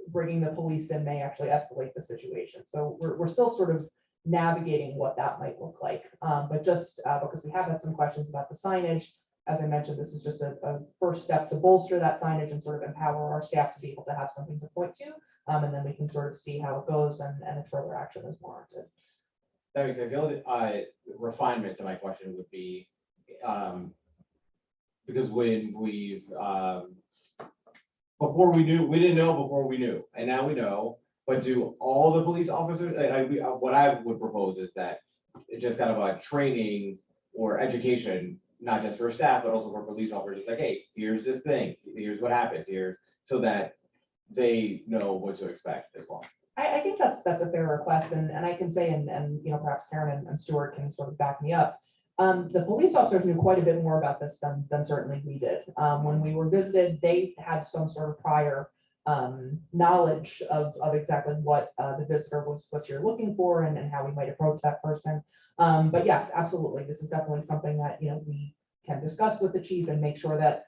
[SPEAKER 10] bringing the police in may actually escalate the situation. So we're still sort of navigating what that might look like. But just because we have had some questions about the signage, as I mentioned, this is just a first step to bolster that signage and sort of empower our staff to be able to have something to point to. And then we can sort of see how it goes and if further action is warranted.
[SPEAKER 9] That makes sense. The only refinement to my question would be, because when we've, before we didn't know before we knew, and now we know, but do all the police officers, what I would propose is that it's just kind of a training or education, not just for staff, but also for police officers. It's like, hey, here's this thing, here's what happens, so that they know what to expect as well.
[SPEAKER 10] I think that's a fair request, and I can say, and perhaps Karen and Stuart can sort of back me up. The police officers knew quite a bit more about this than certainly we did. When we were visited, they had some sort of prior knowledge of exactly what the visitor was here looking for and how we might approach that person. But yes, absolutely, this is definitely something that we can discuss with the chief and make sure that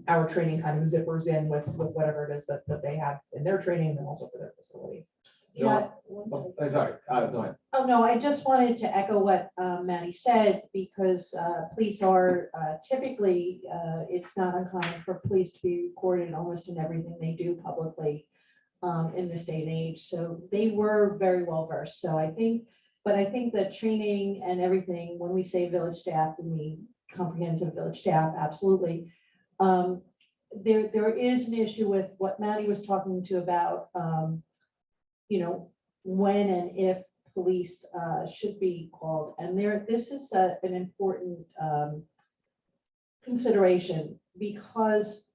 [SPEAKER 10] our training kind of zippers in with whatever it is that they have in their training and also for their facility.
[SPEAKER 2] Yeah.
[SPEAKER 9] Sorry, go ahead.
[SPEAKER 2] Oh, no, I just wanted to echo what Maddie said, because police are typically, it's not uncommon for police to be recorded almost in everything they do publicly in this day and age. So they were very well versed. So I think that training and everything, when we say village staff, we mean comprehensive village staff, absolutely. There is an issue with what Maddie was talking to about, when and if police should be called. And this is an important consideration, because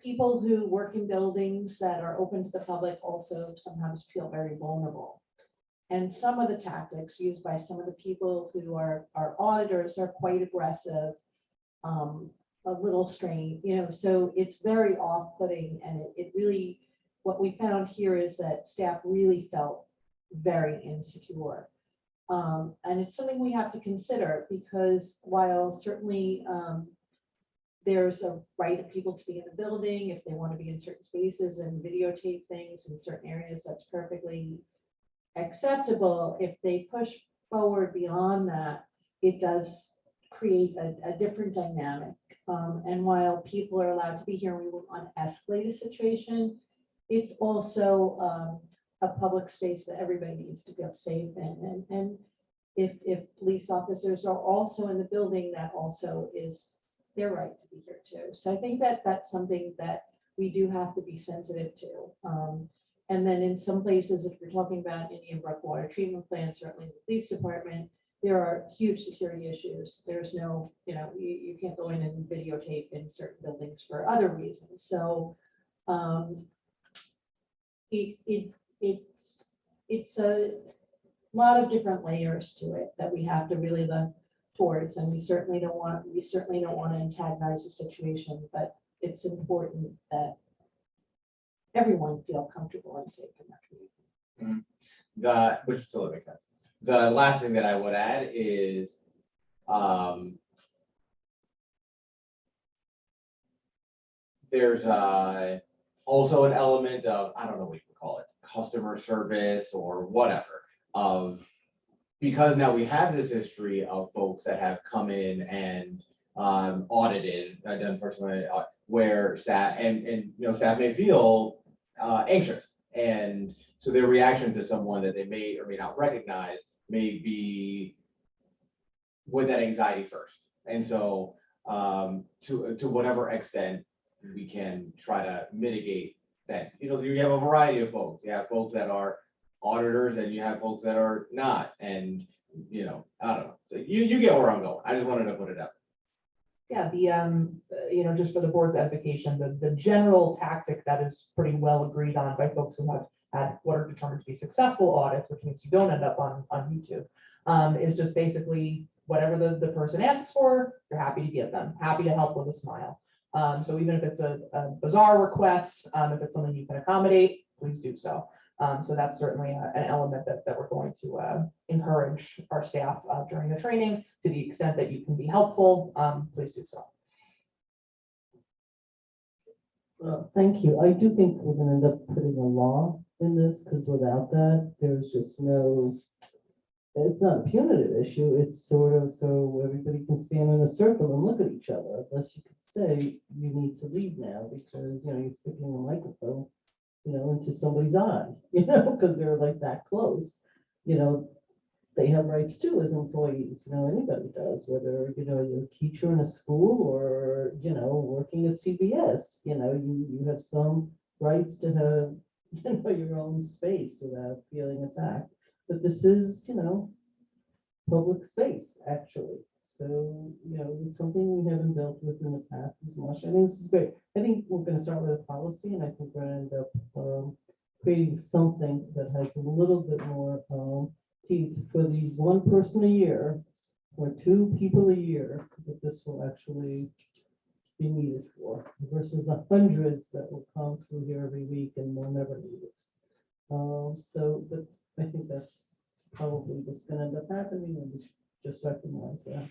[SPEAKER 2] people who work in buildings that are open to the public also sometimes feel very vulnerable. And some of the tactics used by some of the people who are auditors are quite aggressive, a little strange, so it's very off-putting, and it really what we found here is that staff really felt very insecure. And it's something we have to consider because while certainly there's a right of people to be in the building, if they want to be in certain spaces and videotape things in certain areas, that's perfectly acceptable. If they push forward beyond that, it does create a different dynamic. And while people are allowed to be here, we won't escalate a situation, it's also a public space that everybody needs to feel safe in. And if police officers are also in the building, that also is their right to be here too. So I think that that's something that we do have to be sensitive to. And then in some places, if you're talking about Indian Brook water treatment plant, certainly the police department, there are huge security issues. There's no, you can't go in and videotape in certain buildings for other reasons. So it's a lot of different layers to it that we have to really look towards, and we certainly don't want to antagonize the situation, but it's important that everyone feel comfortable and safe in that community.
[SPEAKER 9] Which totally makes sense. The last thing that I would add is, there's also an element of, I don't know what you would call it, customer service or whatever, of, because now we have this history of folks that have come in and audited, done personal where staff and staff may feel anxious, and so their reaction to someone that they may or may not recognize may be with that anxiety first. And so to whatever extent we can try to mitigate that, you have a variety of folks. You have folks that are auditors and you have folks that are not. And, I don't know. So you get where I'm going. I just wanted to put it up.
[SPEAKER 10] Yeah, just for the board's edification, the general tactic that is pretty well agreed on by folks who have had what are determined to be successful audits, which means you don't end up on YouTube, is just basically whatever the person asks for, you're happy to give them, happy to help with a smile. So even if it's a bizarre request, if it's something you can accommodate, please do so. So that's certainly an element that we're going to encourage our staff during the training. To the extent that you can be helpful, please do so.
[SPEAKER 1] Well, thank you. I do think we're gonna end up putting a law in this, because without that, there's just it's not a punitive issue. It's sort of so everybody can stand in a circle and look at each other, unless you could say you need to leave now because, you're sticking a microphone, into somebody's eye, because they're like that close. They have rights too as employees, anybody does, whether, you're a teacher in a school or, working at CBS, you have some rights to have, your own space without feeling attacked. But this is, public space, actually. So, it's something we haven't dealt with in the past as much. I think this is great. I think we're going to start with a policy, and I think we're going to end up creating something that has a little bit more teeth for the one person a year or two people a year that this will actually be needed for, versus the hundreds that will come through here every week and will never need it. So I think that's probably what's going to end up happening, and we should just recognize that.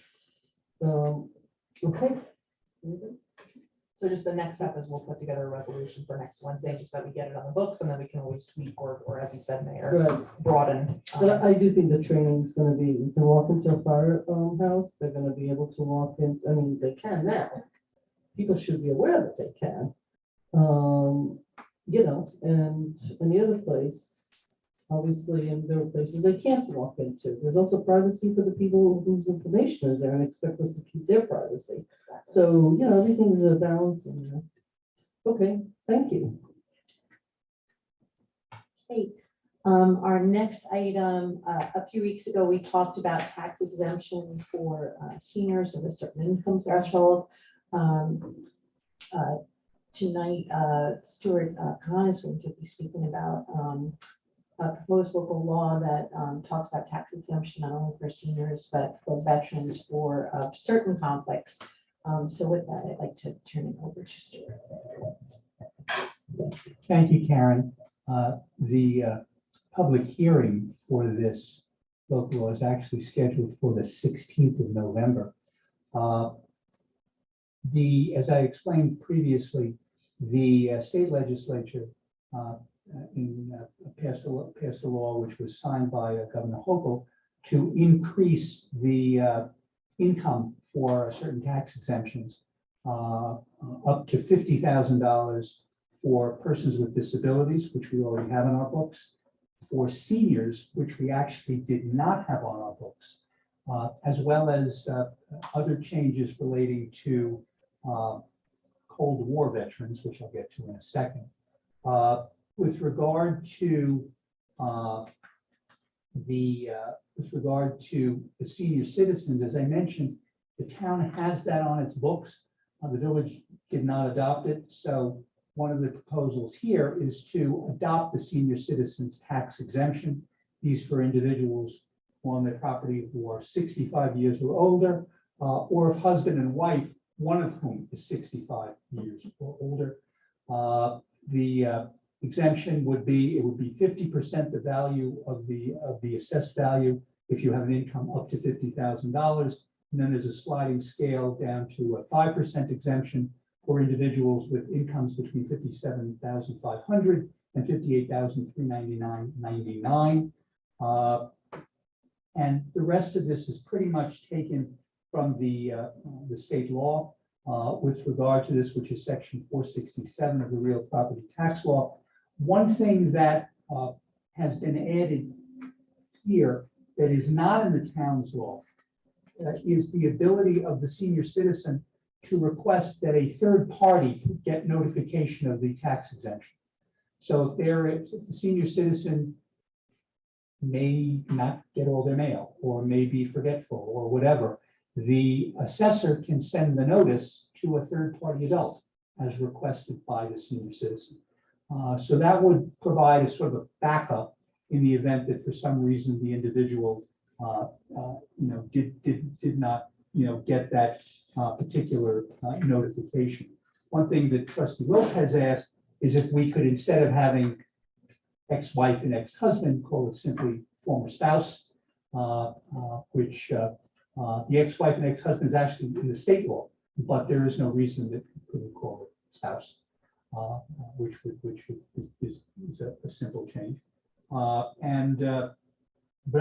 [SPEAKER 1] Okay.
[SPEAKER 10] So just the next step is we'll put together a resolution for next Wednesday, just that we get it on the books, and then we can always tweak or as you said, Mayor,
[SPEAKER 1] Right.
[SPEAKER 10] broaden.
[SPEAKER 1] But I do think the training is going to be, you can walk into a firehouse, they're going to be able to walk in, I mean, they can now. People should be aware that they can. And any other place, obviously, and there are places they can't walk into. There's also privacy for the people whose information is there and expect us to keep their privacy. So, everything's a balance. Okay, thank you.
[SPEAKER 2] Okay, our next item, a few weeks ago, we talked about tax exemption for seniors of a certain income threshold. Tonight, Stuart Kahn is going to be speaking about a proposed local law that talks about tax exemption not only for seniors, but for veterans or of certain conflicts. So with that, I'd like to turn it over to Stuart.
[SPEAKER 8] Thank you, Karen. The public hearing for this local law is actually scheduled for the 16th of November. As I explained previously, the state legislature passed a law which was signed by Governor Hochul to increase the income for certain tax exemptions up to $50,000 for persons with disabilities, which we already have in our books, for seniors, which we actually did not have on our books, as well as other changes relating to Cold War veterans, which I'll get to in a second. With regard to the senior citizens, as I mentioned, the town has that on its books. The village did not adopt it, so one of the proposals here is to adopt the senior citizens tax exemption. These for individuals on their property who are 65 years or older, or if husband and wife, one of whom is 65 years or older. The exemption would be 50% the value of the assessed value if you have an income up to $50,000. And then there's a sliding scale down to a 5% exemption for individuals with incomes between $57,500 and $58,399.99. And the rest of this is pretty much taken from the state law with regard to this, which is section 467 of the real property tax law. One thing that has been added here that is not in the town's law is the ability of the senior citizen to request that a third party get notification of the tax exemption. So if the senior citizen may not get all their mail or may be forgetful or whatever, the assessor can send the notice to a third party adult as requested by the senior citizen. So that would provide a sort of a backup in the event that for some reason the individual did not get that particular notification. One thing that Trustee Wilk has asked is if we could, instead of having ex-wife and ex-husband, call it simply former spouse, which the ex-wife and ex-husband is actually in the state law, but there is no reason that we couldn't call it spouse, which is a simple change. But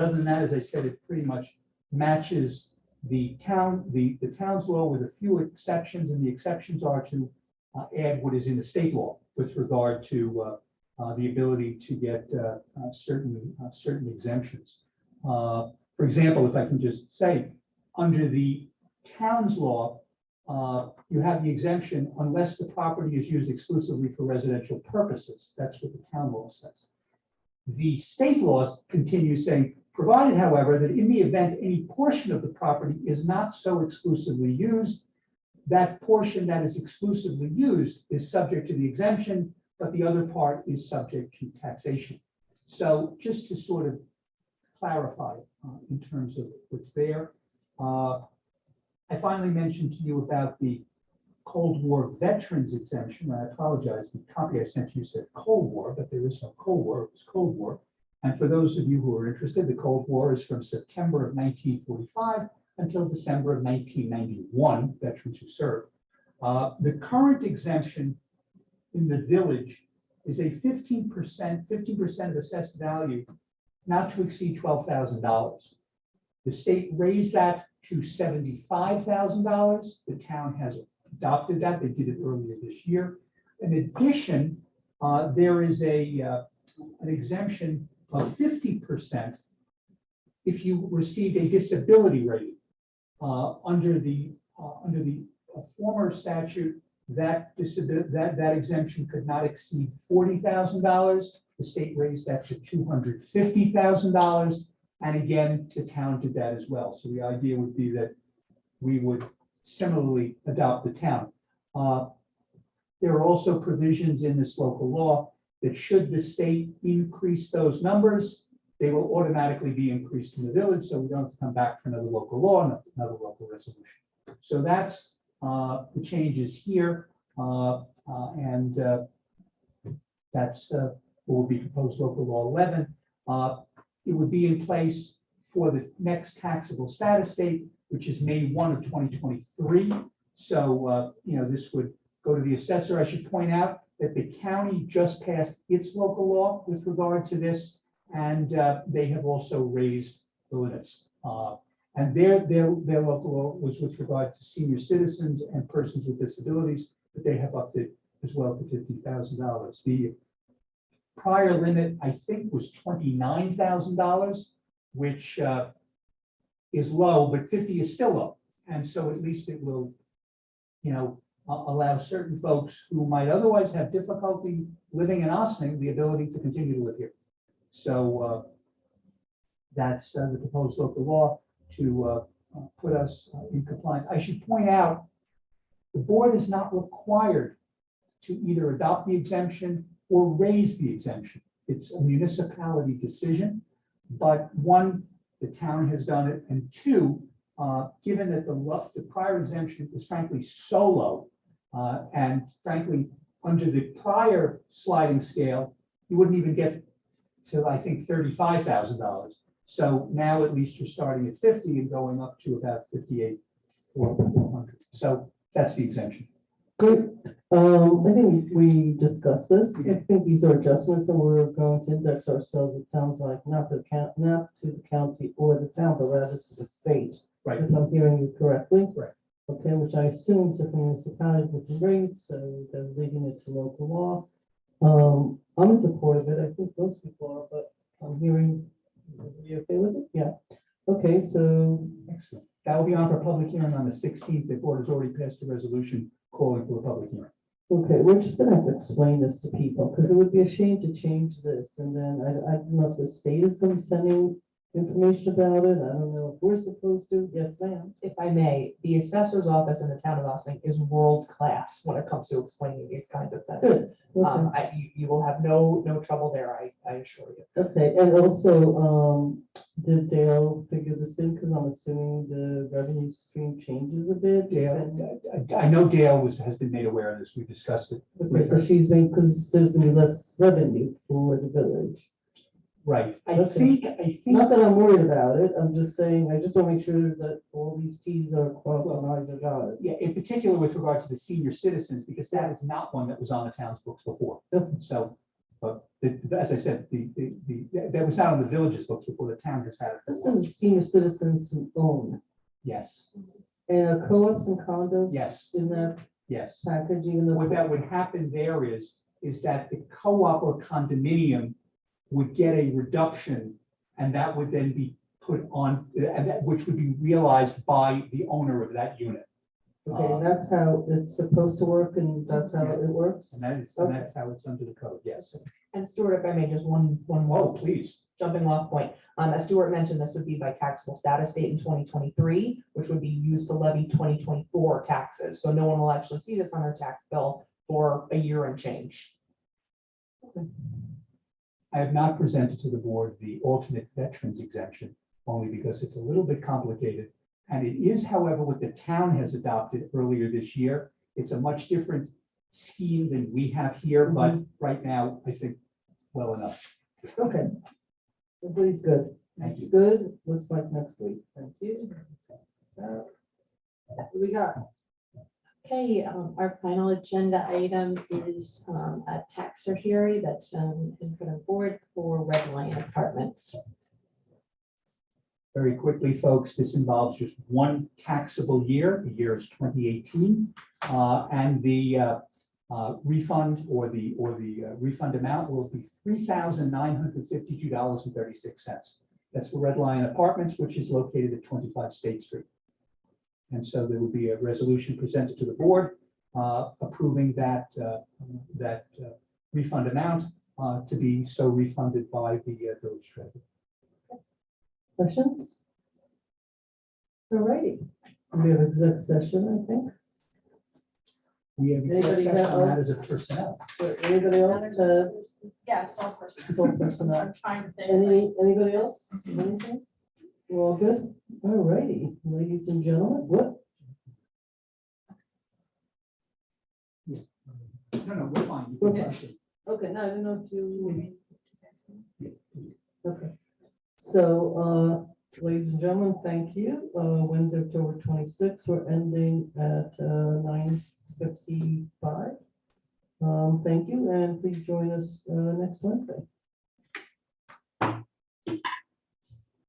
[SPEAKER 8] other than that, as I said, it pretty much matches the town's law with a few exceptions, and the exceptions are to add what is in the state law with regard to the ability to get certain exemptions. For example, if I can just say, under the town's law, you have the exemption unless the property is used exclusively for residential purposes. That's what the town law says. The state laws continue saying, provided, however, that in the event any portion of the property is not so exclusively used, that portion that is exclusively used is subject to the exemption, but the other part is subject to taxation. So just to sort of clarify in terms of what's there. I finally mentioned to you about the Cold War veterans exemption. I apologize, the copy I sent you said Cold War, but there is no Cold War, it was Cold War. And for those of you who are interested, the Cold War is from September of 1945 until December of 1991, veterans who served. The current exemption in the village is a 15% of assessed value, not to exceed $12,000. The state raised that to $75,000. The town has adopted that. They did it earlier this year. In addition, there is an exemption of 50% if you received a disability rating. Under the former statute, that exemption could not exceed $40,000. The state raised that to $250,000. And again, the town did that as well. So the idea would be that we would similarly adopt the town. There are also provisions in this local law that should the state increase those numbers, they will automatically be increased in the village. So we don't have to come back for another local law, another local resolution. So that's the changes here. And That's what would be proposed local law 11. It would be in place for the next taxable status date, which is May 1 of 2023. So, this would go to the assessor. I should point out that the county just passed its local law with regard to this, and they have also raised the limits. And their local law was with regard to senior citizens and persons with disabilities, but they have upped it as well to $50,000. The prior limit, I think, was $29,000, which is low, but 50 is still low. And so at least it will, allow certain folks who might otherwise have difficulty living in Ossining the ability to continue to live here. So that's the proposed local law to put us in compliance. I should point out, the board is not required to either adopt the exemption or raise the exemption. It's a municipality decision, but one, the town has done it, and two, given that the prior exemption was frankly so low, and frankly, under the prior sliding scale, you wouldn't even get to, I think, $35,000. So now at least you're starting at 50 and going up to about 58 or 400. So that's the exemption.
[SPEAKER 1] Good. I think we discussed this. I think these are adjustments and we're going to index ourselves, it sounds like, not to the county or the town, but rather to the state.
[SPEAKER 8] Right.
[SPEAKER 1] If I'm hearing you correctly.
[SPEAKER 8] Right.
[SPEAKER 1] Okay, which I assume different municipalities with the rates, so they're leaving it to local law. I'm in support of it. I think most people are, but I'm hearing, are you okay with it? Yeah. Okay, so
[SPEAKER 8] Excellent. That will be on for public hearing on the 16th. The board has already passed a resolution calling for a public hearing.
[SPEAKER 1] okay, we're just gonna have to explain this to people, because it would be a shame to change this, and then I don't know if the state is gonna be sending information about it, I don't know if we're supposed to, yes, ma'am.
[SPEAKER 10] If I may, the assessor's office in the town of Ossining is world class when it comes to explaining these kinds of things.
[SPEAKER 1] Good, okay,
[SPEAKER 10] You will have no trouble there, I assure you.
[SPEAKER 1] okay, and also, did Dale figure this in, because I'm assuming the revenue stream changes a bit?
[SPEAKER 8] Dale, I know Dale has been made aware of this. We discussed it.
[SPEAKER 1] Okay, so she's been, because there's gonna be less revenue for the village.
[SPEAKER 8] Right. I
[SPEAKER 1] Okay.
[SPEAKER 8] think.
[SPEAKER 1] Not that I'm worried about it, I'm just saying, I just want to make sure that all these Ts are crossed and Is are dotted.
[SPEAKER 8] Yeah, in particular with regard to the senior citizens, because that is not one that was on the town's books before.
[SPEAKER 1] Okay.
[SPEAKER 8] So, as I said, that was not on the village's books before. The town has had it. for a
[SPEAKER 1] This
[SPEAKER 8] while.
[SPEAKER 1] is senior citizens who own,
[SPEAKER 8] Yes,
[SPEAKER 1] and co-ops and condos.
[SPEAKER 8] Yes.
[SPEAKER 1] In that
[SPEAKER 8] yes.
[SPEAKER 1] package, even though.
[SPEAKER 8] What that would happen there is that the co-op or condominium would get a reduction, and that would then be put on, which would be realized by the owner of that unit.
[SPEAKER 1] Okay, and that's how it's supposed to work, and that's how it works?
[SPEAKER 8] And that's how it's under the code, yes.
[SPEAKER 10] And Stuart, if I may, just one
[SPEAKER 8] Oh,
[SPEAKER 10] more
[SPEAKER 8] please.
[SPEAKER 10] jumping off point. As Stuart mentioned, this would be by taxable status date in 2023, which would be used to levy 2024 taxes. So no one will actually see this on their tax bill for a year and change.
[SPEAKER 8] I have not presented to the board the alternate veterans exemption, only because it's a little bit complicated. And it is, however, what the town has adopted earlier this year. It's a much different scheme than we have here, but right now, I think well enough.
[SPEAKER 1] Okay. Everybody's good.
[SPEAKER 8] Thank you.
[SPEAKER 1] It's good, looks like next week, thank you. So, what do we got?
[SPEAKER 2] Okay, our final agenda item is a tax certiorari that's in front of the board for Redline Apartments.
[SPEAKER 8] Very quickly, folks, this involves just one taxable year. The year is 2018. And the refund or the refund amount will be $3,952.36. That's for Red Lion Apartments, which is located at 25 State Street. And so there will be a resolution presented to the board approving that refund amount to be so refunded by the village treasurer.
[SPEAKER 1] Questions? All righty, we have exec session, I think.
[SPEAKER 8] We have
[SPEAKER 1] Anybody
[SPEAKER 8] exec session on that
[SPEAKER 1] else?
[SPEAKER 8] as a personnel.
[SPEAKER 1] Anybody else?
[SPEAKER 2] Yeah, it's all personal.
[SPEAKER 1] It's all personnel.
[SPEAKER 2] I'm trying to think.
[SPEAKER 1] Anybody else? Anything? We're all good? All righty, ladies and gentlemen, what?
[SPEAKER 8] No, we're fine. You
[SPEAKER 1] We're
[SPEAKER 8] can
[SPEAKER 1] fine.
[SPEAKER 8] proceed.
[SPEAKER 1] Okay, no, I don't know if you. Okay. So, ladies and gentlemen, thank you. Wednesday, October 26th, we're ending at 9:55. Thank you, and please join us next Wednesday.